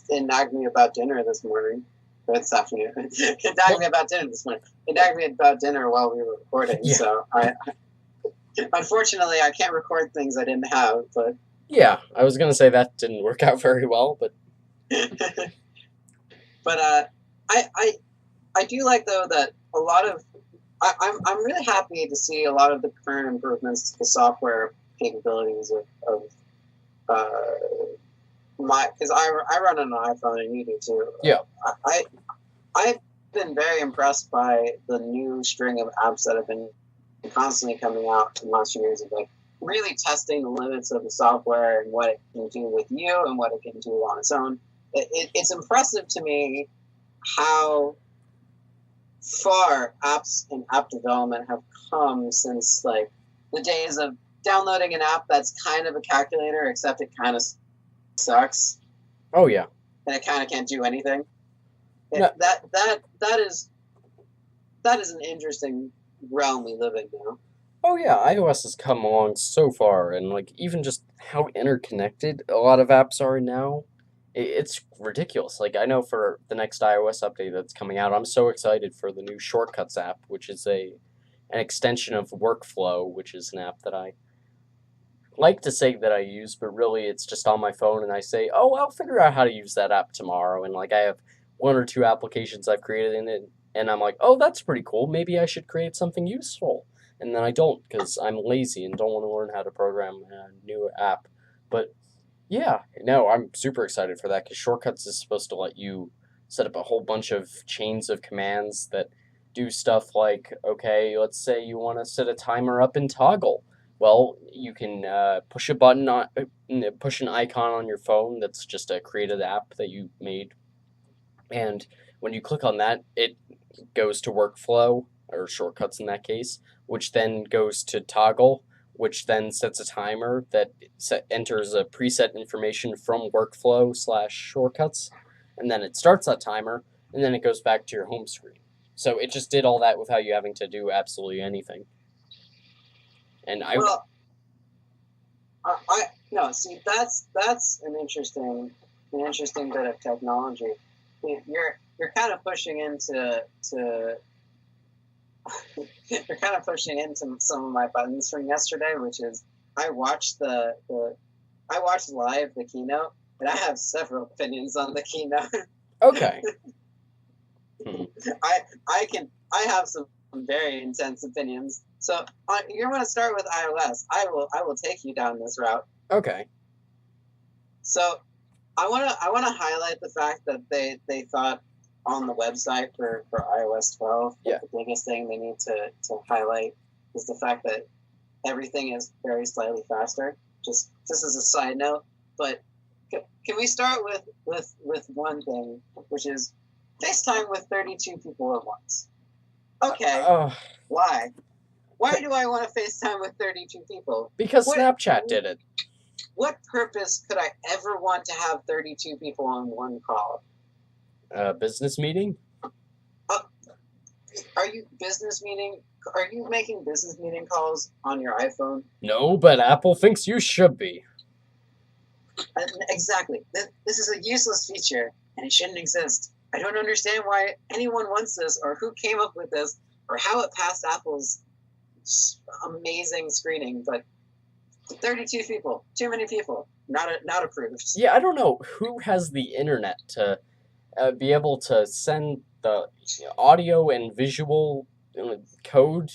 It nagged me about dinner this morning. Or this afternoon. It nagged me about dinner this morning. It nagged me about dinner while we were recording. Yeah. So unfortunately, I can't record things I didn't have. But Yeah, I was gonna say that didn't work out very well, but but I do like though that a lot of I'm really happy to see a lot of the current improvements to the software capabilities of my, because I run on an iPhone and you do too. Yeah. I've been very impressed by the new string of apps that have been constantly coming out in the last few years of like really testing the limits of the software and what it can do with you and what it can do on its own. It's impressive to me how far apps and app development have come since like the days of downloading an app that's kind of a calculator, except it kind of sucks oh yeah. and it kind of can't do anything. No. That is an interesting realm we live in now. Oh yeah, iOS has come along so far, and like even just how interconnected a lot of apps are now, it's ridiculous. Like I know for the next iOS update that's coming out, I'm so excited for the new Shortcuts app, which is an extension of Workflow, which is an app that I like to say that I use, but really it's just on my phone, and I say, oh, I'll figure out how to use that app tomorrow, and like I have one or two applications I've created in it, and I'm like, oh, that's pretty cool. Maybe I should create something useful. And then I don't because I'm lazy and don't want to learn how to program a new app. But yeah, no, I'm super excited for that because Shortcuts is supposed to let you set up a whole bunch of chains of commands that do stuff like, okay, let's say you want to set a timer up in Toggle. Well, you can push a button on, push an icon on your phone that's just a created app that you made, and when you click on that, it goes to Workflow or Shortcuts in that case, which then goes to Toggle, which then sets a timer that enters a preset information from Workflow/Shortcuts, and then it starts that timer, and then it goes back to your home screen. So it just did all that without you having to do absolutely anything. And no, see, that's an interesting bit of technology. You're kind of pushing into you're kind of pushing into some of my buttons from yesterday, which is I watched live the keynote, and I have several opinions on the keynote. Okay. I have some very intense opinions. So you're going to start with iOS. I will take you down this route. Okay. So I want to highlight the fact that they thought on the website for iOS 12, yeah, the biggest thing they need to highlight is the fact that everything is very slightly faster. Just as a side note, but can we start with one thing, which is FaceTime with 32 people at once? Okay. Why? Why do I want to FaceTime with 32 people? Because Snapchat did it. What purpose could I ever want to have 32 people on one call? Business meeting? Are you making business meeting calls on your iPhone? No, but Apple thinks you should be. Exactly. This is a useless feature, and it shouldn't exist. I don't understand why anyone wants this, or who came up with this, or how it passed Apple's amazing screening, but 32 people, too many people, not approved. Yeah, I don't know who has the internet to be able to send the audio and visual code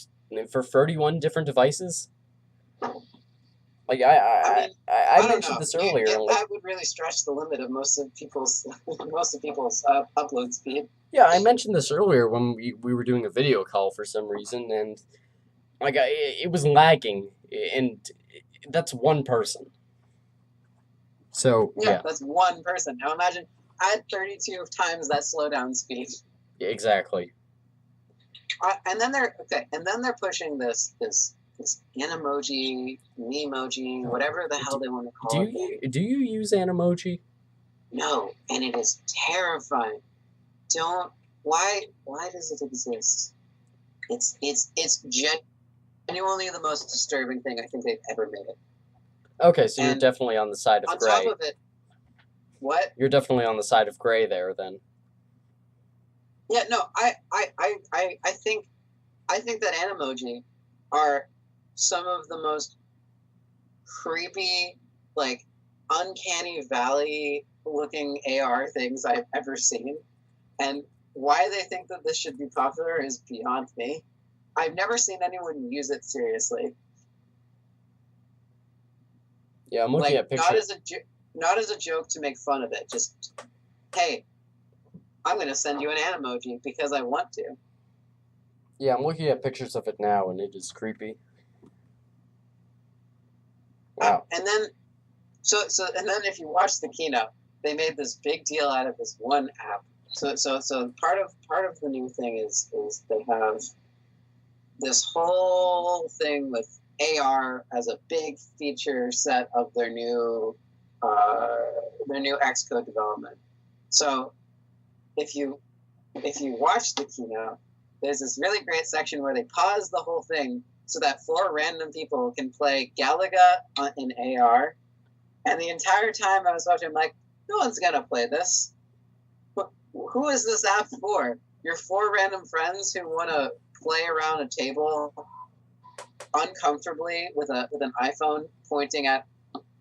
for 31 different devices. Like I mean, I I don't mentioned know. this earlier. Like, That would really stretch the limit of most of people's upload speed. yeah, I mentioned this earlier when we were doing a video call for some reason, and like it was lagging, and that's one person. So Yeah, that's one person. Now imagine add 32 times that slowdown speed. exactly. And then they're pushing this Animoji, Memoji, whatever the hell they want to call it. Do you use Animoji? No, and it is terrifying. Don't. Why does it exist? It's genuinely the most disturbing thing I think they've ever made. Okay, so you're And definitely on the side of on gray. top of it, what? You're definitely on the side of gray there, then. Yeah, no, I think that Animoji are some of the most creepy, like uncanny valley looking AR things I've ever seen. And why they think that this should be popular is beyond me. I've never seen anyone use it seriously. Yeah, I'm looking at pictures. Not as a joke to make fun of it. Just, hey, I'm going to send you an Animoji because I want to. Yeah, I'm looking at pictures of it now, and it is creepy. Wow. And then if you watch the keynote, they made this big deal out of this one app. So part of the new thing is they have this whole thing with AR as a big feature set of their new Xcode development. So if you watch the keynote, there's this really great section where they pause the whole thing so that 4 random people can play Galaga in AR. And the entire time I was watching, I'm like, no one's gonna play this. Who is this app for? Your 4 random friends who want to play around a table uncomfortably with an iPhone pointing at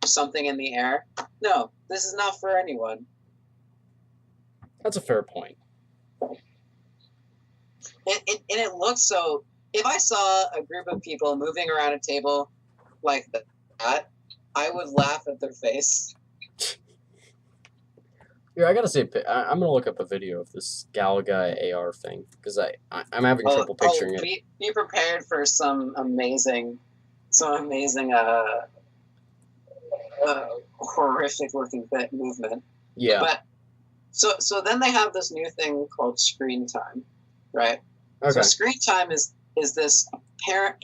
something in the air? No, this is not for anyone. That's a fair point. It looks so. If I saw a group of people moving around a table like that, I would laugh at their face. Here, I gotta say, I'm gonna look up a video of this Galaga AR thing because I'm having trouble picturing it. Be prepared for some amazing, horrific looking movement. Yeah. But so then they have this new thing called screen time, right? Okay. So screen time is this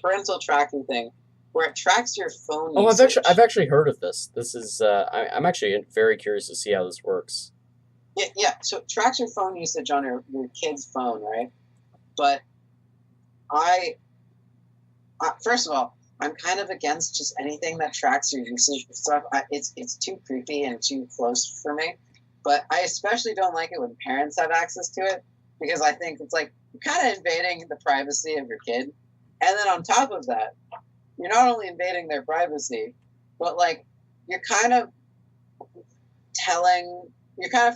parental tracking thing where it tracks your phone usage. I've actually heard of this. This is I'm actually very curious to see how this works. Yeah. So it tracks your phone usage on your kid's phone, right? But I first of all, I'm kind of against just anything that tracks your usage of stuff. It's too creepy and too close for me. But I especially don't like it when parents have access to it because I think it's like you're kind of invading the privacy of your kid. And then on top of that, you're not only invading their privacy, but like you're kind of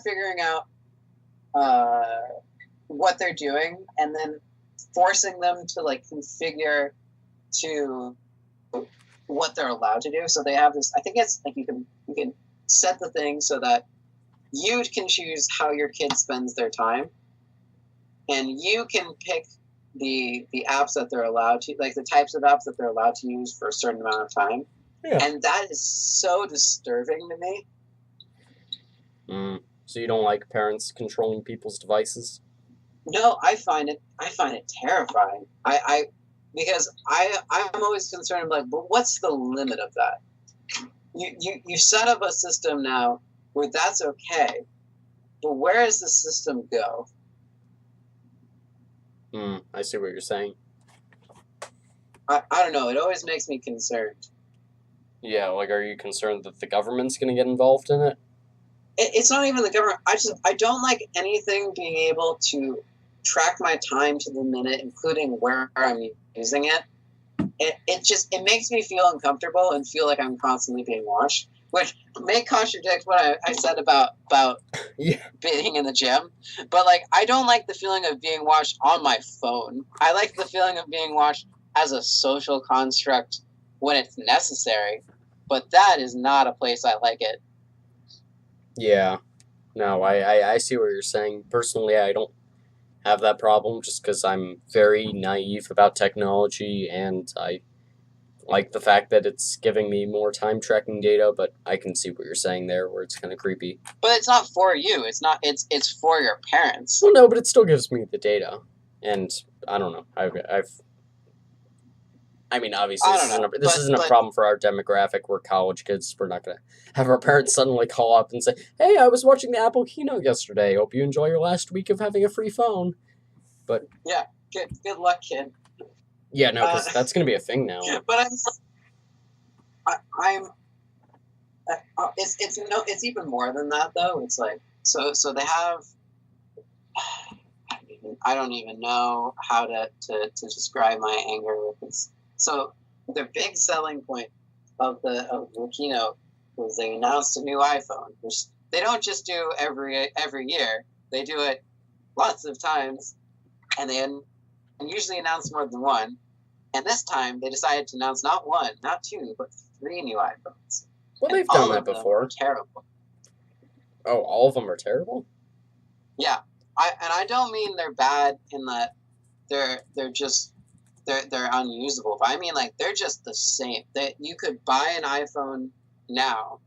figuring out what they're doing and then forcing them to like configure to what they're allowed to do. So they have this, I think it's like you can set the thing so that you can choose how your kid spends their time and you can pick the apps that they're allowed to, like the types of apps that they're allowed to use for a certain amount of time. Yeah. And that is so disturbing to me. So you don't like parents controlling people's devices? No, I find it terrifying. Because I'm always concerned, like, but what's the limit of that? You set up a system now where that's okay, but where does the system go? I see what you're saying. I don't know. It always makes me concerned. Yeah, like, are you concerned that the government's going to get involved in it? It's not even the government. I don't like anything being able to track my time to the minute, including where I'm using it. It makes me feel uncomfortable and feel like I'm constantly being watched, which may contradict what I said about being in the gym. But like, I don't like the feeling of being watched on my phone. I like the feeling of being watched as a social construct when it's necessary. but that is not a place I like it. Yeah. No, I see what you're saying. Personally, I don't have that problem just because I'm very naive about technology, and I like the fact that it's giving me more time tracking data, but I can see what you're saying there, where it's kind of creepy. But it's not for you. It's not. It's for your parents. Well, no, but it still gives me the data, and I don't know. I mean, obviously, I don't know. This isn't a problem for our demographic. We're college kids. We're not gonna have our parents suddenly call up and say, "Hey, I was watching the Apple Keynote yesterday. Hope you enjoy your last week of having a free phone." But yeah, good luck, kid. Yeah, no, because that's gonna be a thing now. But it's even more than that though. It's like so they have. I don't even know how to describe my anger with this. So the big selling point of the keynote was they announced a new iPhone, which they don't just do every year. They do it lots of times, and they usually announce more than one. And this time they decided to announce not one, not two, but 3 new iPhones. Well, they've done that before. Terrible. Oh, all of them are terrible? Yeah. I don't mean they're bad in that they're unusable, but I mean like they're just the same. That you could buy an iPhone now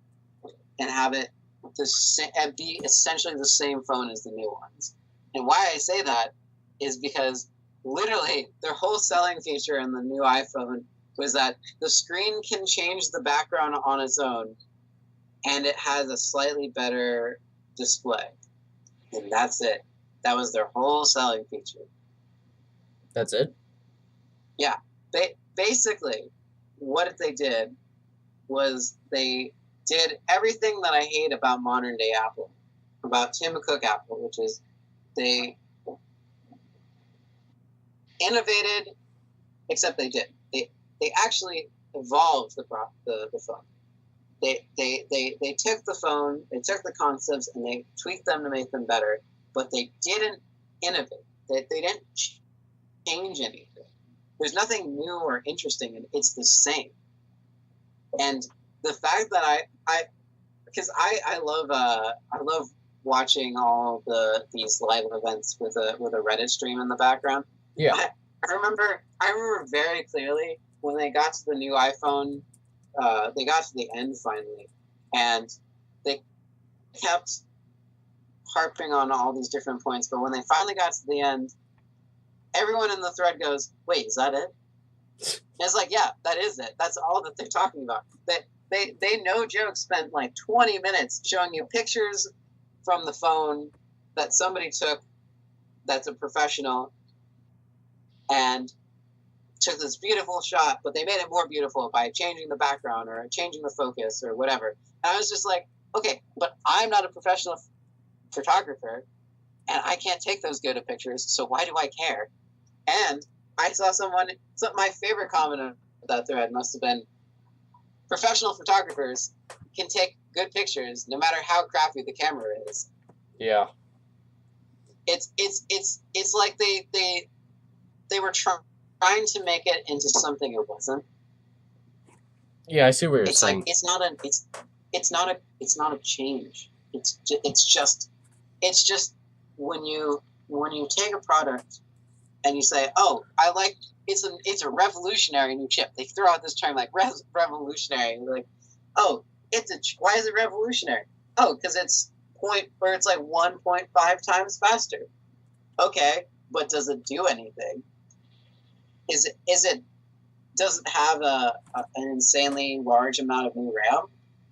and have it and be essentially the same phone as the new ones. And why I say that is because literally their whole selling feature in the new iPhone was that the screen can change the background on its own, and it has a slightly better display. And that's it. That was their whole selling feature. That's it? Yeah. Basically, what they did was they did everything that I hate about modern day Apple, about Tim Cook Apple, which is they innovated, except they did. They actually evolved the phone. They took the phone, they took the concepts, and they tweaked them to make them better. But they didn't innovate. They didn't change anything. There's nothing new or interesting, and it's the same. And the fact that I love watching all these live events with a Reddit stream in the background. Yeah. I remember very clearly when they got to the new iPhone. They got to the end finally, and they kept harping on all these different points, but when they finally got to the end, everyone in the thread goes, "Wait, is that it?" And it's like, yeah, that is it. That's all that they're talking about. They no joke spent like 20 minutes showing you pictures from the phone that somebody took that's a professional and took this beautiful shot, but they made it more beautiful by changing the background or changing the focus or whatever. And I was just like, okay, but I'm not a professional photographer, and I can't take those good of pictures, so why do I care? And I saw my favorite comment of that thread must have been, professional photographers can take good pictures no matter how crappy the camera is. Yeah. It's like they were trying to make it into something it wasn't. Yeah, I see what you're saying. Like it's not a change. It's just when you take a product and you say, "Oh, it's a revolutionary new chip." They throw out this term like revolutionary. Like, "Oh, why is it revolutionary?" "Oh, because it's like 1.5 times faster." Okay, but does it do anything? Does it have an insanely large amount of new RAM?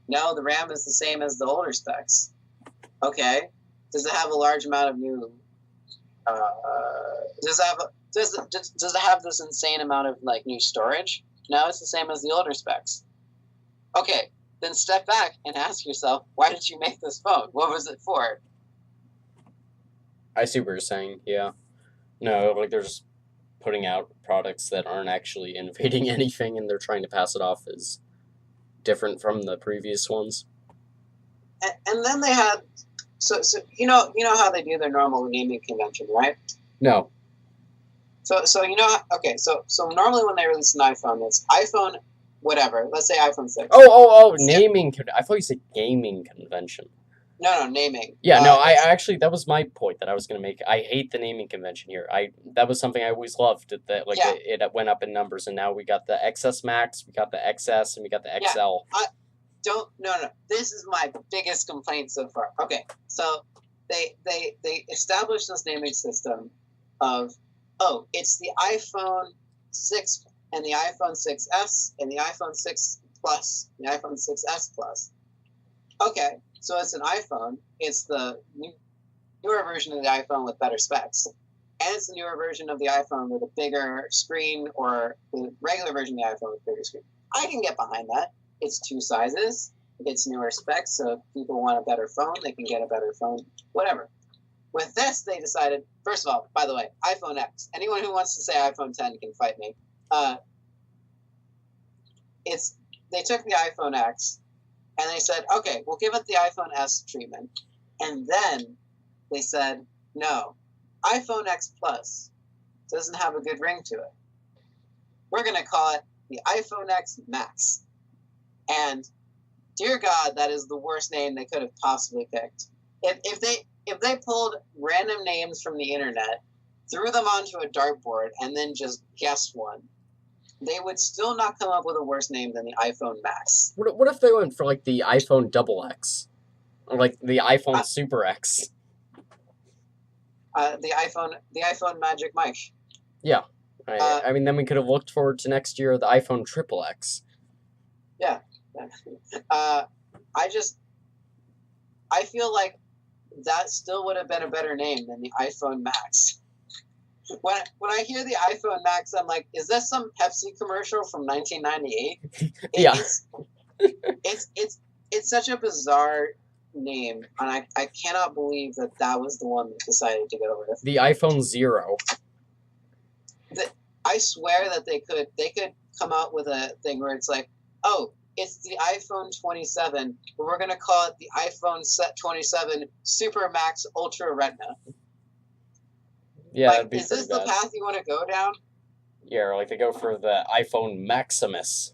No, the RAM is the same as the older specs. Okay. Does it have a large amount of new? Does it have this insane amount of like new storage? No, it's the same as the older specs. Okay, then step back and ask yourself, why did you make this phone? What was it for? I see what you're saying. Yeah. No, like they're just putting out products that aren't actually innovating anything, and they're trying to pass it off as different from the previous ones. And then they had so you know how they do their normal naming convention, right? No. So normally when they release an iPhone, it's iPhone whatever. Let's say iPhone 6. Naming. I thought you said gaming convention. No, naming. Yeah, no, I actually, that was my point that I was going to make. I hate the naming convention here. That was something I always loved, that like Yeah. it went up in numbers, and now we got the XS Max, we got the XS, and we got the XL. No. This is my biggest complaint so far. Okay, so they established this naming system of, oh, it's the iPhone 6 and the iPhone 6S and the iPhone 6 Plus, and the iPhone 6S Plus. Okay, so it's an iPhone. It's the newer version of the iPhone with better specs. And it's the newer version of the iPhone with a bigger screen, or the regular version of the iPhone with a bigger screen. I can get behind that. It's 2 sizes. It's newer specs, so if people want a better phone, they can get a better phone. Whatever. With this, they decided, first of all, by the way, iPhone X. Anyone who wants to say iPhone 10 can fight me. They took the iPhone X, and they said, okay, we'll give it the iPhone S treatment. And then they said, no, iPhone X Plus doesn't have a good ring to it. We're going to call it the iPhone X Max. And dear God, that is the worst name they could have possibly picked. If they pulled random names from the internet, threw them onto a dartboard, and then just guessed one, they would still not come up with a worse name than the iPhone Max. What if they went for like the iPhone XX, or like the iPhone Super X? The iPhone Magic Mike. Yeah, I mean, then we could have looked forward to next year the iPhone Triple X. Yeah, I feel like that still would have been a better name than the iPhone Max. When I hear the iPhone Max, I'm like, is this some Pepsi commercial from 1998? Yeah. It's such a bizarre name, and I cannot believe that was the one that decided to go with. The iPhone Zero. I swear that they could come out with a thing where it's like, oh, it's the iPhone 27, but we're going to call it the iPhone 27 Super Max Ultra Retina. Yeah, like, is this the path you want to go down? Yeah, or like they go for the iPhone Maximus.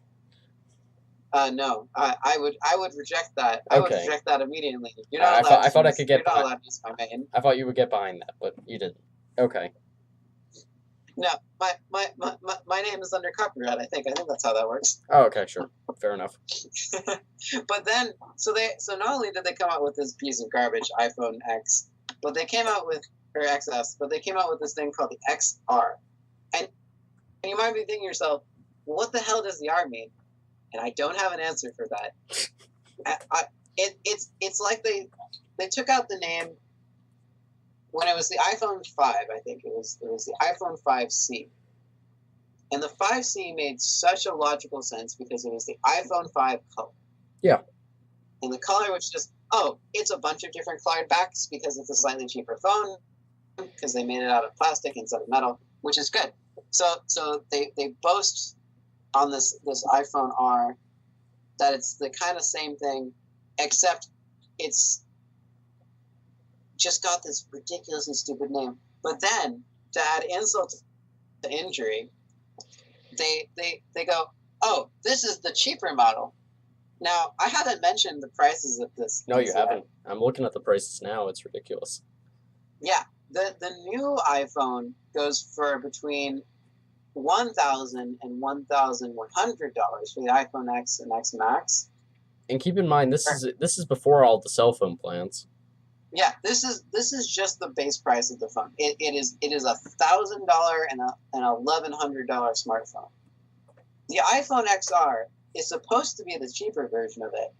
No, I would reject that. I would reject that immediately. You're not allowed I thought I could get behind. You're not allowed to use my main. I thought you would get behind that, but you didn't. Okay. No, my name is under copyright. I think that's how that works. Oh, okay, sure, fair enough. But then, so not only did they come out with this piece of garbage iPhone X, but they came out with XS, but they came out with this thing called the XR, and you might be thinking to yourself, what the hell does the R mean? And I don't have an answer for that. It's like they took out the name when it was the iPhone 5. I think it was the iPhone 5C, and the 5C made such a logical sense because it was the iPhone 5 color. Yeah, and the color was just, oh, it's a bunch of different colored backs because it's a slightly cheaper phone because they made it out of plastic instead of metal, which is good. So they boast on this iPhone R that it's the kind of same thing, except it's just got this ridiculously stupid name. But then, to add insult to injury, they go, oh, this is the cheaper model. Now, I haven't mentioned the prices of this. No, you haven't. I'm looking at the prices now. It's ridiculous. Yeah, the new iPhone goes for between $1,000 and $1,100 for the iPhone X and X Max. And keep in mind, this is before all the cell phone plans. Yeah, this is just the base price of the phone. It is $1,000 and an $1,100 smartphone. The iPhone XR is supposed to be the cheaper version of it,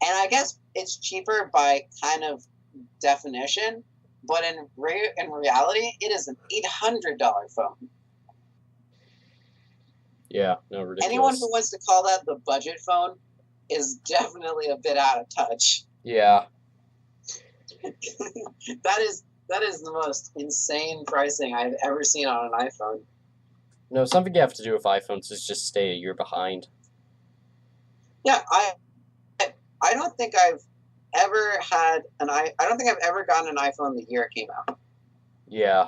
and I guess it's cheaper by kind of definition, but in reality, it is an $800 phone. Yeah, no, ridiculous. Anyone who wants to call that the budget phone is definitely a bit out of touch. Yeah. That is the most insane pricing I've ever seen on an iPhone. No, something you have to do with iPhones is just stay a year behind. Yeah, I don't think I've ever gotten an iPhone the year it came out. Yeah,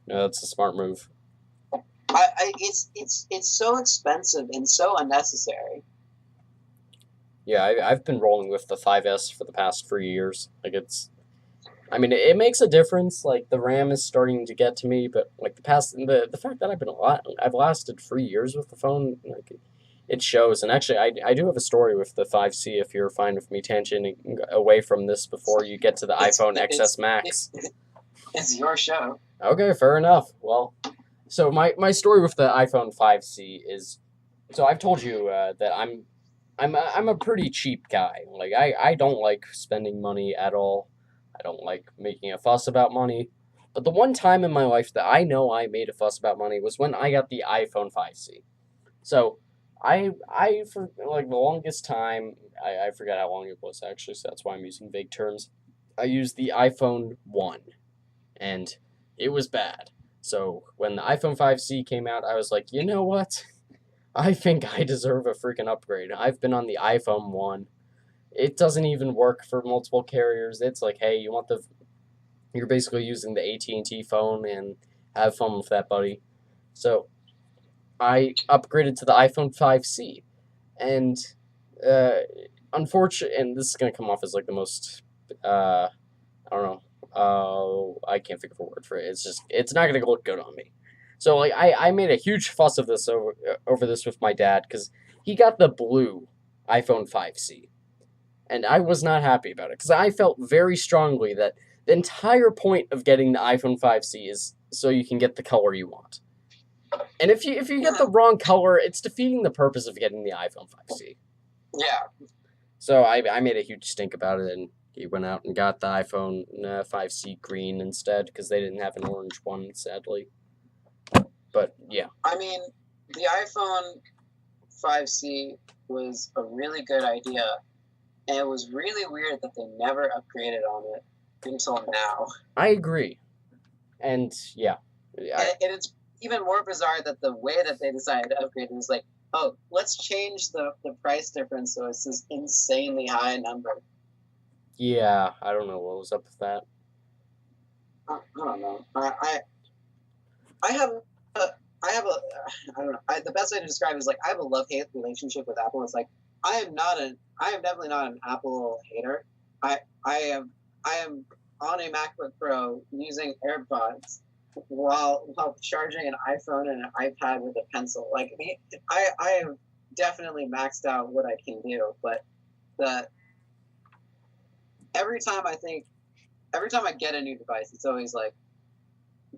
no, that's a smart move. It's so expensive and so unnecessary. Yeah, I've been rolling with the 5S for the past 3 years. Like it makes a difference. Like the RAM is starting to get to me, but like the fact that I've lasted 3 years with the phone, like it shows. And actually, I do have a story with the 5C. If you're fine with me tangenting away from this before you get to the iPhone XS Max. It's your show. Okay, fair enough. Well, so my story with the iPhone 5C is, so I've told you that I'm a pretty cheap guy. Like I don't like spending money at all. I don't like making a fuss about money. But the one time in my life that I know I made a fuss about money was when I got the iPhone 5C. So I for like the longest time, I forgot how long it was actually, so that's why I'm using vague terms. I used the iPhone 1 and it was bad. So when the iPhone 5C came out, I was like, you know what? I think I deserve a freaking upgrade. I've been on the iPhone 1. It doesn't even work for multiple carriers. It's like, hey, you're basically using the AT&T phone and have fun with that, buddy. So I upgraded to the iPhone 5C. And unfortunately, and this is going to come off as like the most, I don't know, I can't think of a word for it. It's not going to look good on me. So like I made a huge fuss of this over this with my dad because he got the blue iPhone 5C, and I was not happy about it because I felt very strongly that the entire point of getting the iPhone 5C is so you can get the color you want. And if you get the wrong color, it's defeating the purpose of getting the iPhone 5C. Yeah. So I made a huge stink about it, and he went out and got the iPhone 5C green instead because they didn't have an orange one, sadly. But yeah. I mean, the iPhone 5C was a really good idea, and it was really weird that they never upgraded on it until now. I agree. And yeah. And it's even more bizarre that the way that they decided to upgrade it was like, oh, let's change the price difference so it's this insanely high number. Yeah, I don't know what was up with that. I don't know. I have I don't know. The best way to describe it is like I have a love-hate relationship with Apple. It's like I am definitely not an Apple hater. I am on a MacBook Pro using AirPods while charging an iPhone and an iPad with a pencil. Like I have definitely maxed out what I can do, but every time I get a new device, it's always like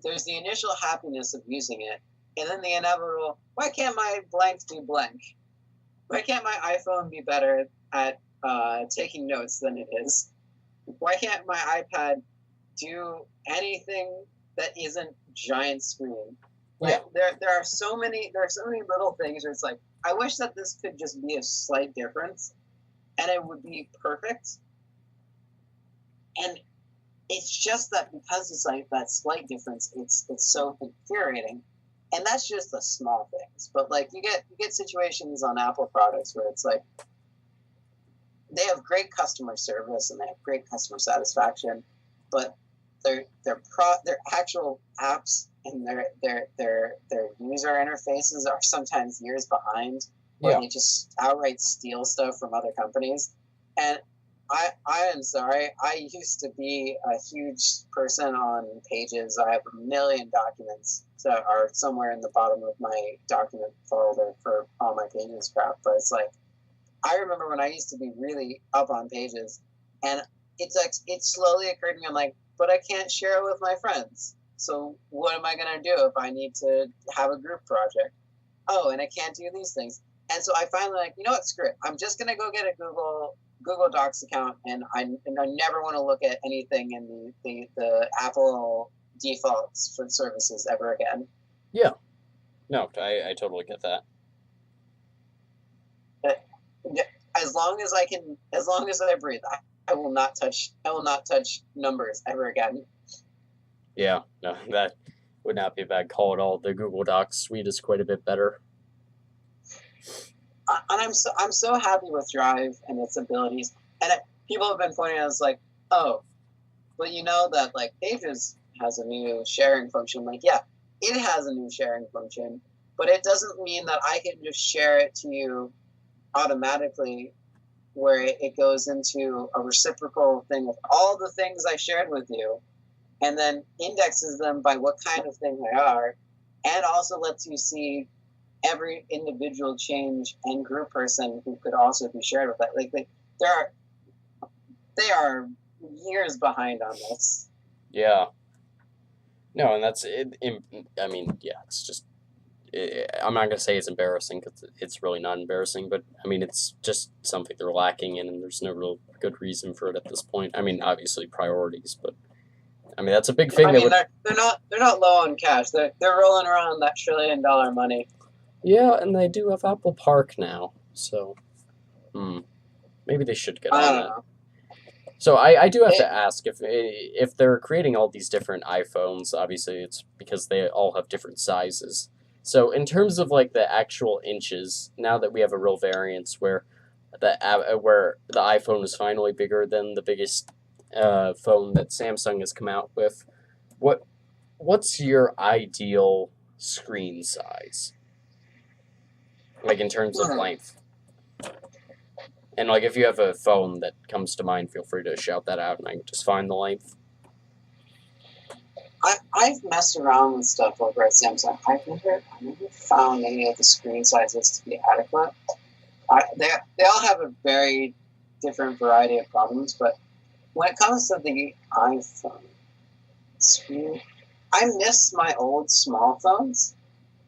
there's the initial happiness of using it, and then the inevitable, why can't my blank do blank? Why can't my iPhone be better at taking notes than it is? Why can't my iPad do anything that isn't giant screen? Like, Yeah. there are so many little things where it's like, I wish that this could just be a slight difference, and it would be perfect. And it's just that because it's like that slight difference, it's so infuriating. And that's just the small things. But like you get situations on Apple products where it's like they have great customer service and they have great customer satisfaction, but their actual apps and their user interfaces are sometimes years behind, or they just outright steal stuff from other companies. And I am sorry. I used to be a huge person on Pages. I have a million documents that are somewhere in the bottom of my document folder for all my Pages crap. But it's like, I remember when I used to be really up on Pages, and it's like it slowly occurred to me. I'm like, but I can't share it with my friends. So what am I gonna do if I need to have a group project? Oh, and I can't do these things. And so I finally like, you know what? Screw it. I'm just gonna go get a Google Docs account, and I never want to look at anything in the Apple defaults for services ever again. Yeah. No, I totally get that. As long as I breathe, I will not touch numbers ever again. Yeah, no, that would not be a bad call at all. The Google Docs suite is quite a bit better. And I'm so happy with Drive and its abilities. And people have been pointing out, it's like, oh, but you know that like Pages has a new sharing function. Like, yeah, it has a new sharing function, but it doesn't mean that I can just share it to you automatically, where it goes into a reciprocal thing of all the things I shared with you, and then indexes them by what kind of thing they are, and also lets you see every individual change and group person who could also be shared with that. Like they are years behind on this. Yeah. No, and that's it. I mean, yeah, it's just. I'm not gonna say it's embarrassing because it's really not embarrassing, but I mean it's just something they're lacking in, and there's no real good reason for it at this point. I mean, obviously priorities, but I mean that's a big thing. I mean, they're not low on cash. They're rolling around that $1 trillion money. Yeah, and they do have Apple Park now, so maybe they should get on that. Know. So I do have to ask if they're creating all these different iPhones. Obviously, it's because they all have different sizes. So in terms of like the actual inches, now that we have a real variance where the iPhone is finally bigger than the biggest phone that Samsung has come out with, what's your ideal screen size? Like in terms of length. And like if you have a phone that comes to mind, feel free to shout that out and I can just find the length. I've messed around with stuff over at Samsung. I've never found any of the screen sizes to be adequate. They all have a very different variety of problems, but when it comes to the iPhone screen, I miss my old small phones.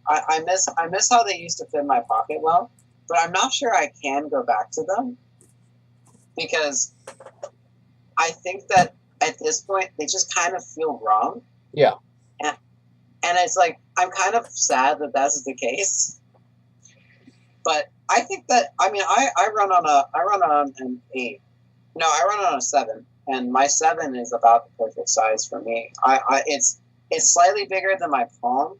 I miss how they used to fit in my pocket well, but I'm not sure I can go back to them because I think that at this point they just kind of feel wrong. Yeah. And it's like, I'm kind of sad that that's the case. But I think that, I mean, I run on an 8. No, I run on a 7. And my 7 is about the perfect size for me. It's slightly bigger than my palm.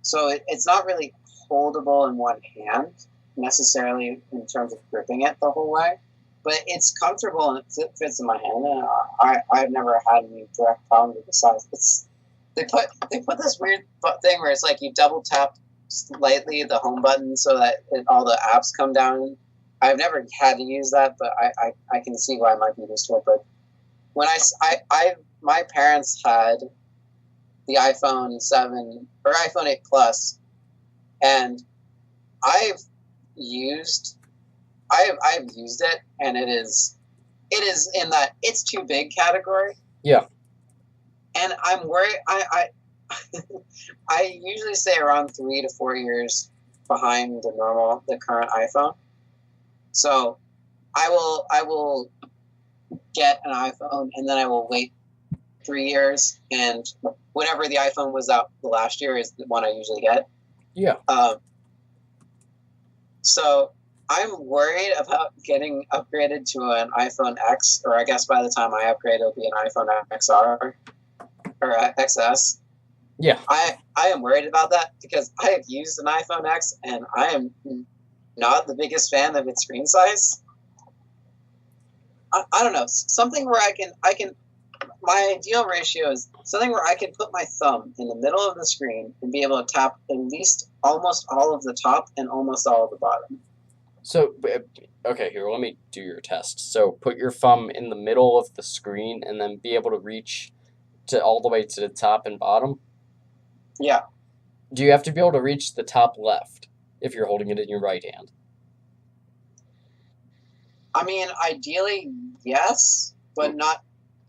So it's not really holdable in one hand, necessarily in terms of gripping it the whole way. But it's comfortable and it fits in my hand. And I've never had any direct problem with the size. They put this weird thing where it's like you double tap slightly the home button so that all the apps come down. I've never had to use that, but I can see why it might be used to it. But when my parents had the iPhone 7 or iPhone 8 Plus, and I've used it, and it is in that it's too big category. Yeah. And I'm worried. I usually say around 3 to 4 years behind the current iPhone. So I will get an iPhone, and then I will wait 3 years, and whenever the iPhone was out the last year is the one I usually get. Yeah. So I'm worried about getting upgraded to an iPhone X, or I guess by the time I upgrade, it'll be an iPhone XR or XS. Yeah. I am worried about that because I have used an iPhone X, and I am not the biggest fan of its screen size. I don't know, something where I can. My ideal ratio is something where I can put my thumb in the middle of the screen and be able to tap at least almost all of the top and almost all of the bottom. So, okay, here, let me do your test. So, put your thumb in the middle of the screen and then be able to reach to all the way to the top and bottom? Yeah. Do you have to be able to reach the top left if you're holding it in your right hand? I mean, ideally, yes, but not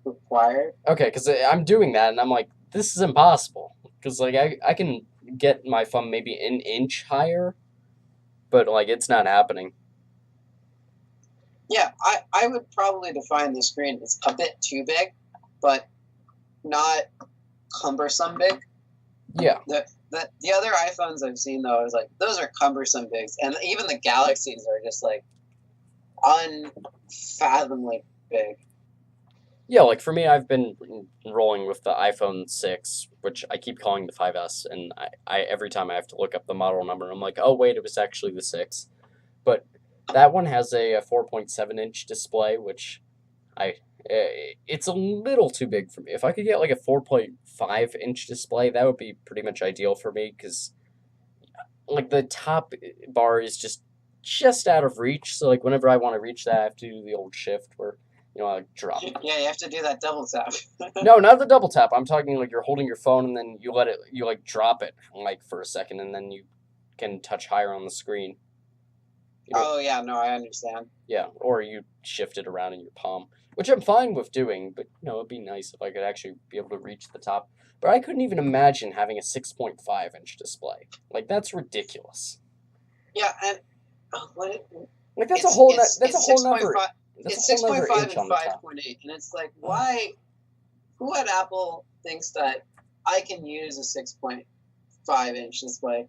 required. Okay, because I'm doing that, and I'm like, this is impossible. Because, like, I can get my thumb maybe an inch higher, but, like, it's not happening. Yeah, I would probably define the screen as a bit too big, but not cumbersome big. Yeah. The other iPhones I've seen, though, is like, those are cumbersome bigs. And even the Galaxies are just, like, unfathomably big. Yeah, like for me, I've been rolling with the iPhone 6, which I keep calling the 5S, and I every time I have to look up the model number, I'm like, oh wait, it was actually the 6. But that one has a 4.7-inch display, which It's a little too big for me. If I could get like a 4.5-inch display, that would be pretty much ideal for me because like the top bar is just out of reach. So like whenever I want to reach that, I have to do the old shift where I drop. Yeah, you have to do that double tap. No, not the double tap. I'm talking like you're holding your phone and then you like drop it like for a second and then you can touch higher on the screen. Oh yeah, no, I understand. Yeah, or you shift it around in your palm, which I'm fine with doing, but it'd be nice if I could actually be able to reach the top. But I couldn't even imagine having a 6.5-inch display. Like that's ridiculous. Yeah, and like that's a whole nother it's 6.5 inch and on the top. 5.8, and it's like, why? Who at Apple thinks that I can use a 6.5-inch display?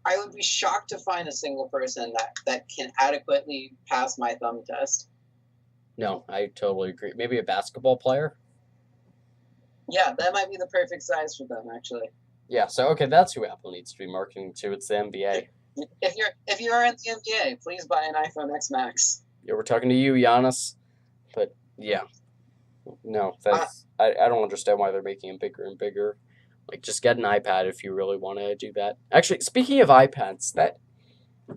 I would be shocked to find a single person that can adequately pass my thumb test. No, I totally agree. Maybe a basketball player? Yeah, that might be the perfect size for them, actually. Yeah, so okay, that's who Apple needs to be marketing to. It's the NBA. If you are in the NBA, please buy an iPhone X Max. Yeah, we're talking to you, Giannis. But yeah. No, that's I don't understand why they're making them bigger and bigger. Like, just get an iPad if you really want to do that. Actually, speaking of iPads,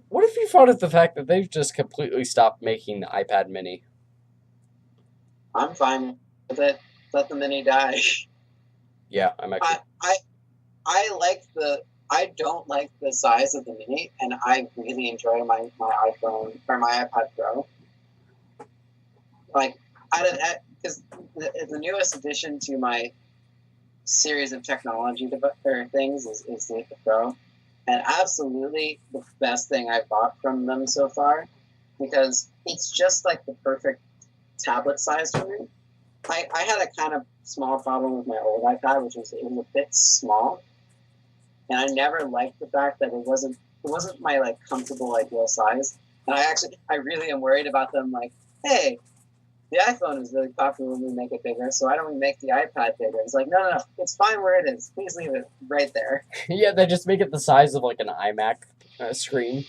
what if you thought of the fact that they've just completely stopped making the iPad Mini? I'm fine with it. Let the Mini die. Yeah, I'm actually. I don't like the size of the Mini, and I really enjoy my iPhone or my iPad Pro. Like, because the newest addition to my series of technology things is the Pro, and absolutely the best thing I've bought from them so far, because it's just like the perfect tablet size for me. I had a kind of small problem with my old iPad, which was it was a bit small, and I never liked the fact that it wasn't my like comfortable ideal size. And I really am worried about them. Like, hey, the iPhone is really popular when we make it bigger, so why don't we make the iPad bigger? It's like, no, it's fine where it is. Please leave it right there. Yeah, they just make it the size of like an iMac screen.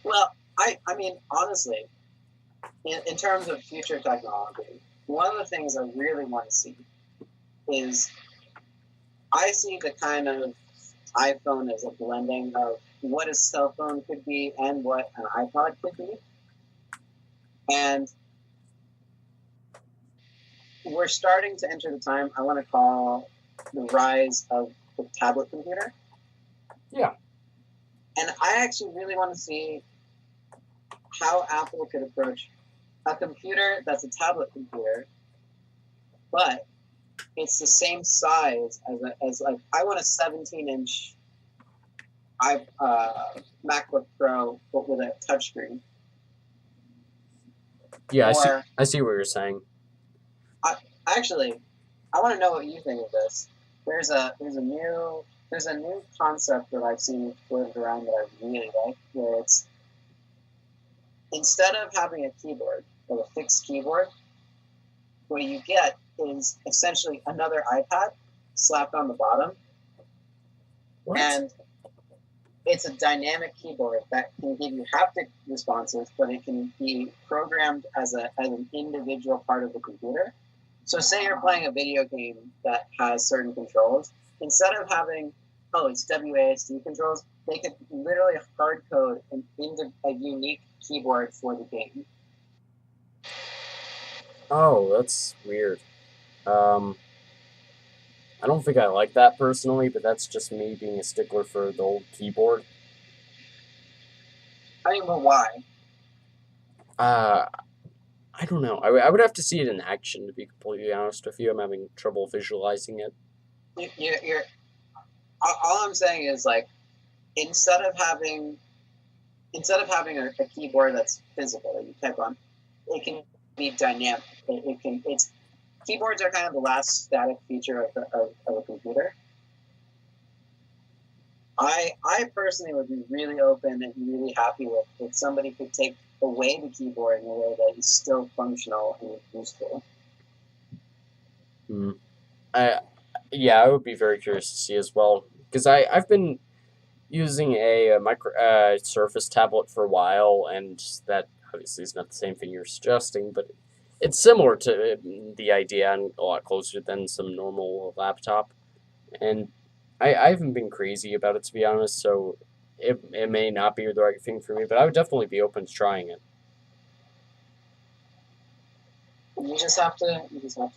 Well, I mean, honestly, in terms of future technology, one of the things I really want to see is I see the kind of iPhone as a blending of what a cell phone could be and what an iPod could be. And we're starting to enter the time I want to call the rise of the tablet computer. Yeah. And I actually really want to see how Apple could approach a computer that's a tablet computer, but it's the same size as like I want a 17-inch MacBook Pro, but with a touchscreen. Yeah, I see what you're saying. Actually, I want to know what you think of this. There's a new concept that I've seen floated around that I really like, where it's instead of having a keyboard or a fixed keyboard, what you get is essentially another iPad slapped on the bottom. What? And it's a dynamic keyboard that can give you haptic responses, but it can be programmed as an individual part of the computer. So say you're playing a video game that has certain controls. Instead of having, it's WASD controls, they could literally hard code a unique keyboard for the game. Oh, that's weird. I don't think I like that personally, but that's just me being a stickler for the old keyboard. I mean, but why? I don't know. I would have to see it in action, to be completely honest with you. I'm having trouble visualizing it. You're all I'm saying is, like, instead of having a keyboard that's physical that you type on, it can be dynamic. Keyboards are kind of the last static feature of a computer. I personally would be really open and really happy with if somebody could take away the keyboard in a way that is still functional and useful. I would be very curious to see as well, because I've been using a Surface tablet for a while, and that obviously it's not the same thing you're suggesting, but it's similar to the idea and a lot closer than some normal laptop. And I haven't been crazy about it, to be honest, so it may not be the right thing for me, but I would definitely be open to trying it. You just have to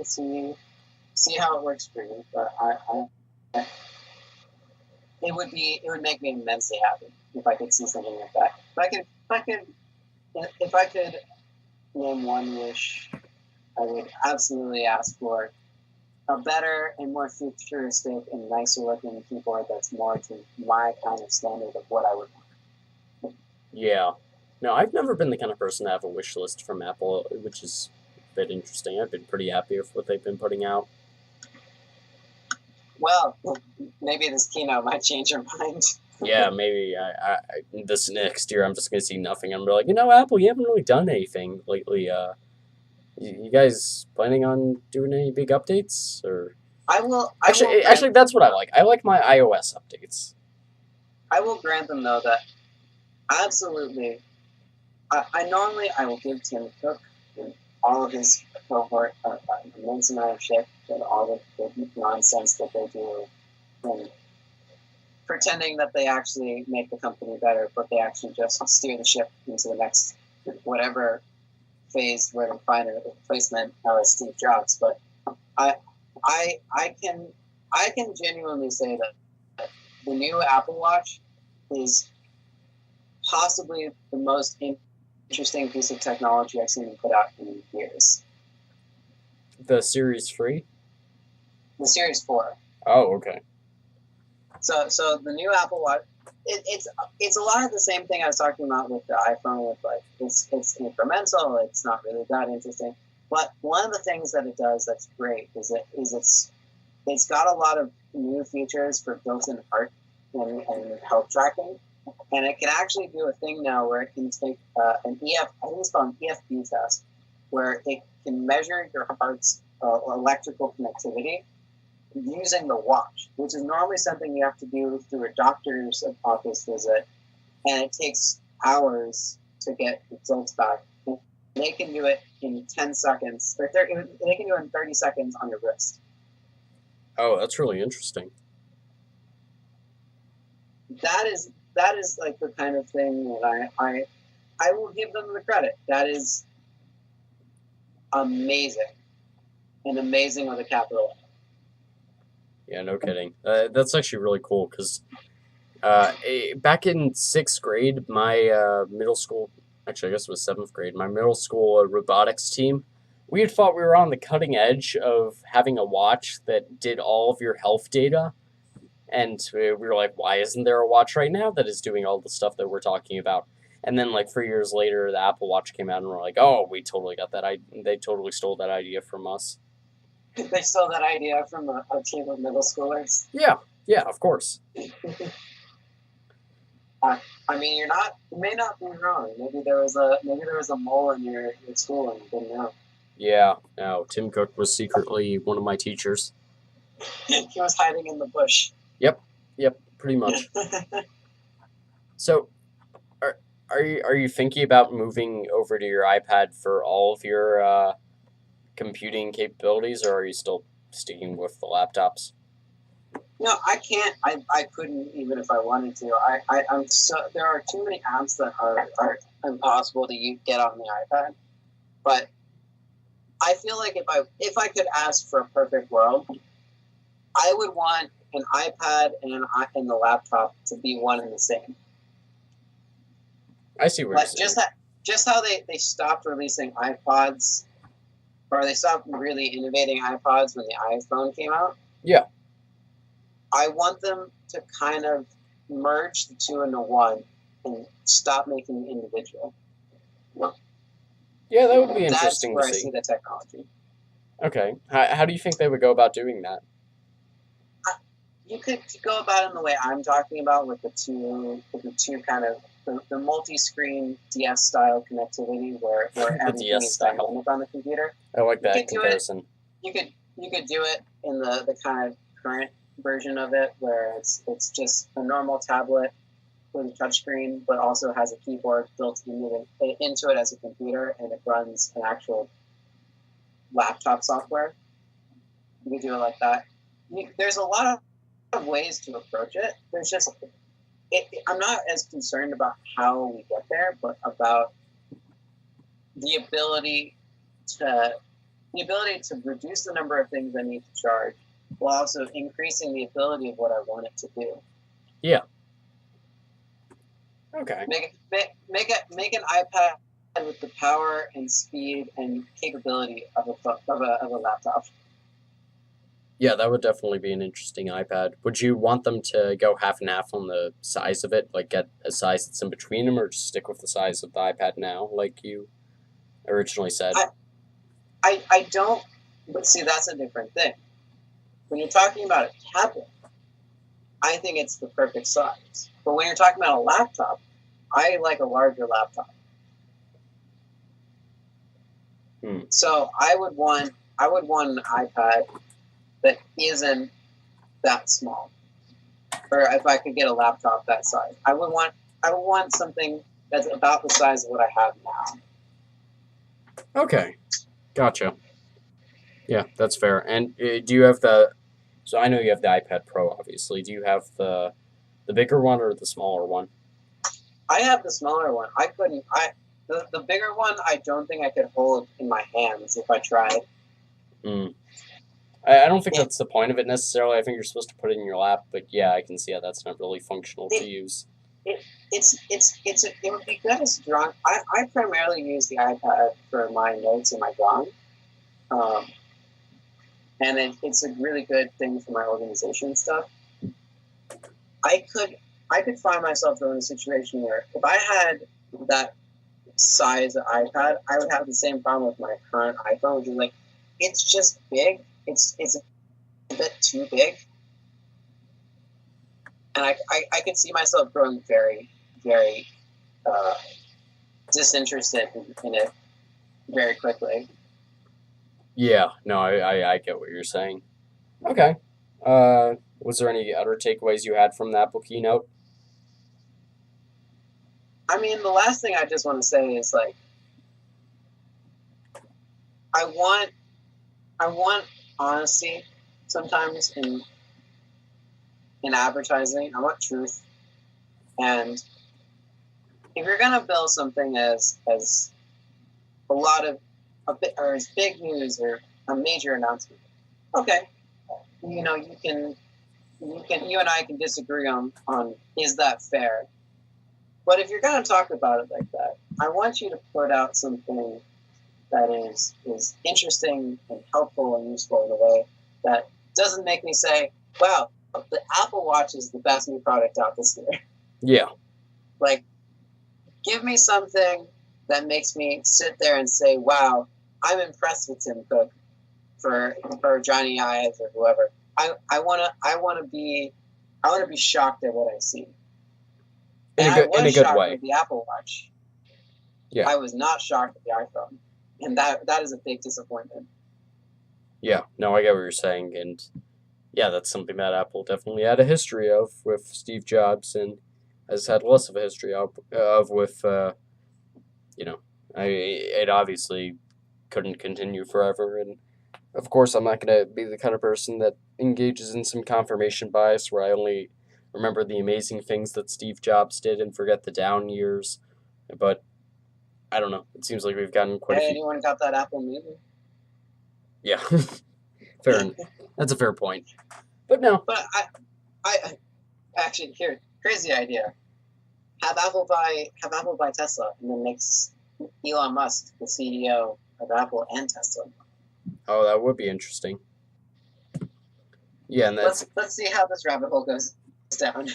see how it works for you. But it would make me immensely happy if I could see something like that. If I could name one wish, I would absolutely ask for a better and more futuristic and nicer looking keyboard that's more to my kind of standard of what I would want. Yeah. No, I've never been the kind of person to have a wish list from Apple, which is a bit interesting. I've been pretty happy with what they've been putting out. Well, maybe this keynote might change your mind. Yeah, maybe this next year I'm just gonna see nothing. I'm like, Apple, you haven't really done anything lately. You guys planning on doing any big updates or? Actually, that's what I like. I like my iOS updates. I will grant them though that absolutely. I normally will give Tim Cook and all of his cohort an immense amount of shit and all the nonsense that they do, and pretending that they actually make the company better, but they actually just steer the ship into the next whatever phase where they find a replacement as Steve Jobs. But I can genuinely say that the new Apple Watch is possibly the most interesting piece of technology I've seen them put out in years. The Series 3? The Series 4. Oh, okay. So the new Apple Watch, it's a lot of the same thing I was talking about with the iPhone. With like it's incremental. It's not really that interesting. But one of the things that it does that's great is it's got a lot of new features for built-in heart and health tracking, and it can actually do a thing now where it can take I think it's called an EFB test, where it can measure your heart's electrical connectivity using the watch, which is normally something you have to do through a doctor's office visit, and it takes hours to get results back. They can do it in 10 seconds, or they can do it in 30 seconds on your wrist. Oh, that's really interesting. That is like the kind of thing that I will give them the credit. That is amazing, and amazing with a capital A. Yeah, no kidding. That's actually really cool because back in 6th grade, my middle school, actually I guess it was 7th grade, my middle school robotics team, we had thought we were on the cutting edge of having a watch that did all of your health data. And we were like, why isn't there a watch right now that is doing all the stuff that we're talking about? And then like 3 years later, the Apple Watch came out and we're like, oh, we totally got that. They totally stole that idea from us. They stole that idea from a team of middle schoolers. Yeah, of course. I mean, you may not be wrong. Maybe there was a mole in your school and you didn't know. Yeah, no, Tim Cook was secretly one of my teachers. He was hiding in the bush. Yep, pretty much. So, are you thinking about moving over to your iPad for all of your computing capabilities, or are you still sticking with the laptops? No, I can't. I couldn't even if I wanted to. I'm so there are too many apps that are impossible to get on the iPad. But I feel like if I could ask for a perfect world, I would want an iPad and the laptop to be one and the same. I see what you're saying. Just how they stopped releasing iPods, or they stopped really innovating iPods when the iPhone came out. Yeah. I want them to kind of merge the two into one and stop making individual. Yeah, that would be interesting to see. That's where I see the technology. Okay. How do you think they would go about doing that? You could go about it in the way I'm talking about with the two kind of the multi-screen DS style connectivity where everything is dynamic on the computer. I like that comparison. You could do it in the kind of current version of it where it's just a normal tablet with a touchscreen, but also has a keyboard built into it as a computer, and it runs an actual laptop software. You can do it like that. There's a lot of ways to approach it. There's just, I'm not as concerned about how we get there, but about the ability to reduce the number of things I need to charge, while also increasing the ability of what I want it to do. Yeah. Okay. Make an iPad with the power and speed and capability of a laptop. Yeah, that would definitely be an interesting iPad. Would you want them to go half and half on the size of it, like get a size that's in between them, or just stick with the size of the iPad now, like you originally said? I don't, but see, that's a different thing. When you're talking about a tablet, I think it's the perfect size. But when you're talking about a laptop, I like a larger laptop. So I would want an iPad that isn't that small. Or if I could get a laptop that size, I would want something that's about the size of what I have now. Okay, gotcha. Yeah, that's fair. And do you have the? So I know you have the iPad Pro, obviously. Do you have the bigger one or the smaller one? I have the smaller one. The bigger one, I don't think I could hold in my hands if I tried. I don't think that's the point of it necessarily. I think you're supposed to put it in your lap, but yeah, I can see how that's not really functional to use. It would be good as drawing. I primarily use the iPad for my notes and my drawing, and it's a really good thing for my organization stuff. I could find myself in a situation where if I had that size of iPad, I would have the same problem with my current iPhone, which is like, it's just big. It's a bit too big. And I could see myself growing very, very disinterested in it very quickly. Yeah, no, I get what you're saying. Okay. Was there any other takeaways you had from the Apple Keynote? I mean, the last thing I just want to say is, like, I want honesty sometimes in advertising. I want truth. And if you're gonna build something as a lot of or as big news or a major announcement, okay, you and I can disagree on is that fair. But if you're gonna talk about it like that, I want you to put out something that is interesting and helpful and useful in a way that doesn't make me say, wow, the Apple Watch is the best new product out this year. Yeah. Like, give me something that makes me sit there and say, wow, I'm impressed with Tim Cook for Johnny Ive or whoever. I wanna be shocked at what I see. In a good way. With the Apple Watch. Yeah. I was not shocked at the iPhone. And that is a big disappointment. Yeah, no, I get what you're saying, and yeah, that's something that Apple definitely had a history of with Steve Jobs, and has had less of a history of with, it obviously couldn't continue forever, and of course I'm not going to be the kind of person that engages in some confirmation bias where I only remember the amazing things that Steve Jobs did and forget the down years, but I don't know. It seems like we've gotten quite a few. Anyone got that Apple movie? Yeah, fair. That's a fair point. But no. But I actually, here, crazy idea. Have Apple buy Tesla, and then makes Elon Musk the CEO of Apple and Tesla. Oh, that would be interesting. Yeah, and let's see how this rabbit hole goes down.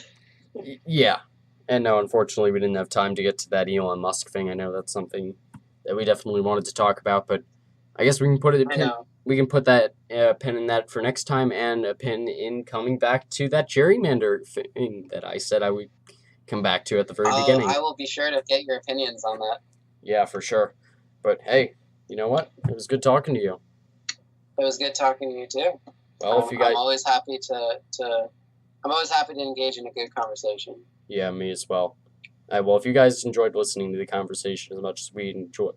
Yeah. And no, unfortunately, we didn't have time to get to that Elon Musk thing. I know that's something that we definitely wanted to talk about, but I guess we can put that pin in that for next time, and a pin in coming back to that gerrymander thing that I said I would come back to at the very beginning. I will be sure to get your opinions on that. Yeah, for sure. But hey, you know what? It was good talking to you. It was good talking to you too. Well, if you guys, I'm always happy to I'm always happy to engage in a good conversation. Yeah, me as well. Well, if you guys enjoyed listening to the conversation as much as we enjoyed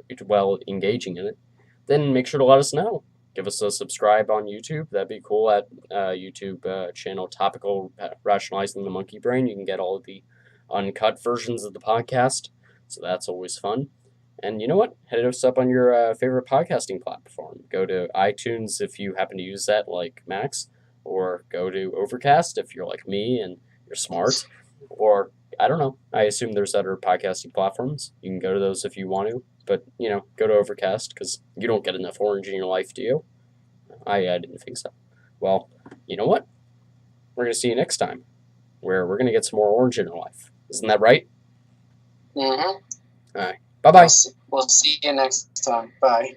engaging in it, then make sure to let us know. Give us a subscribe on YouTube. That'd be cool at YouTube channel Topical Rationalizing the Monkey Brain. You can get all of the uncut versions of the podcast, so that's always fun. And you know what? Hit us up on your favorite podcasting platform. Go to iTunes if you happen to use that, like Max, or go to Overcast if you're like me and you're smart, or I don't know. I assume there's other podcasting platforms. You can go to those if you want to, but go to Overcast because you don't get enough orange in your life, do you? I didn't think so. Well, you know what? We're gonna see you next time, where we're gonna get some more orange in our life. Isn't that right? Mm-hmm. All right. Bye bye. We'll see you next time. Bye.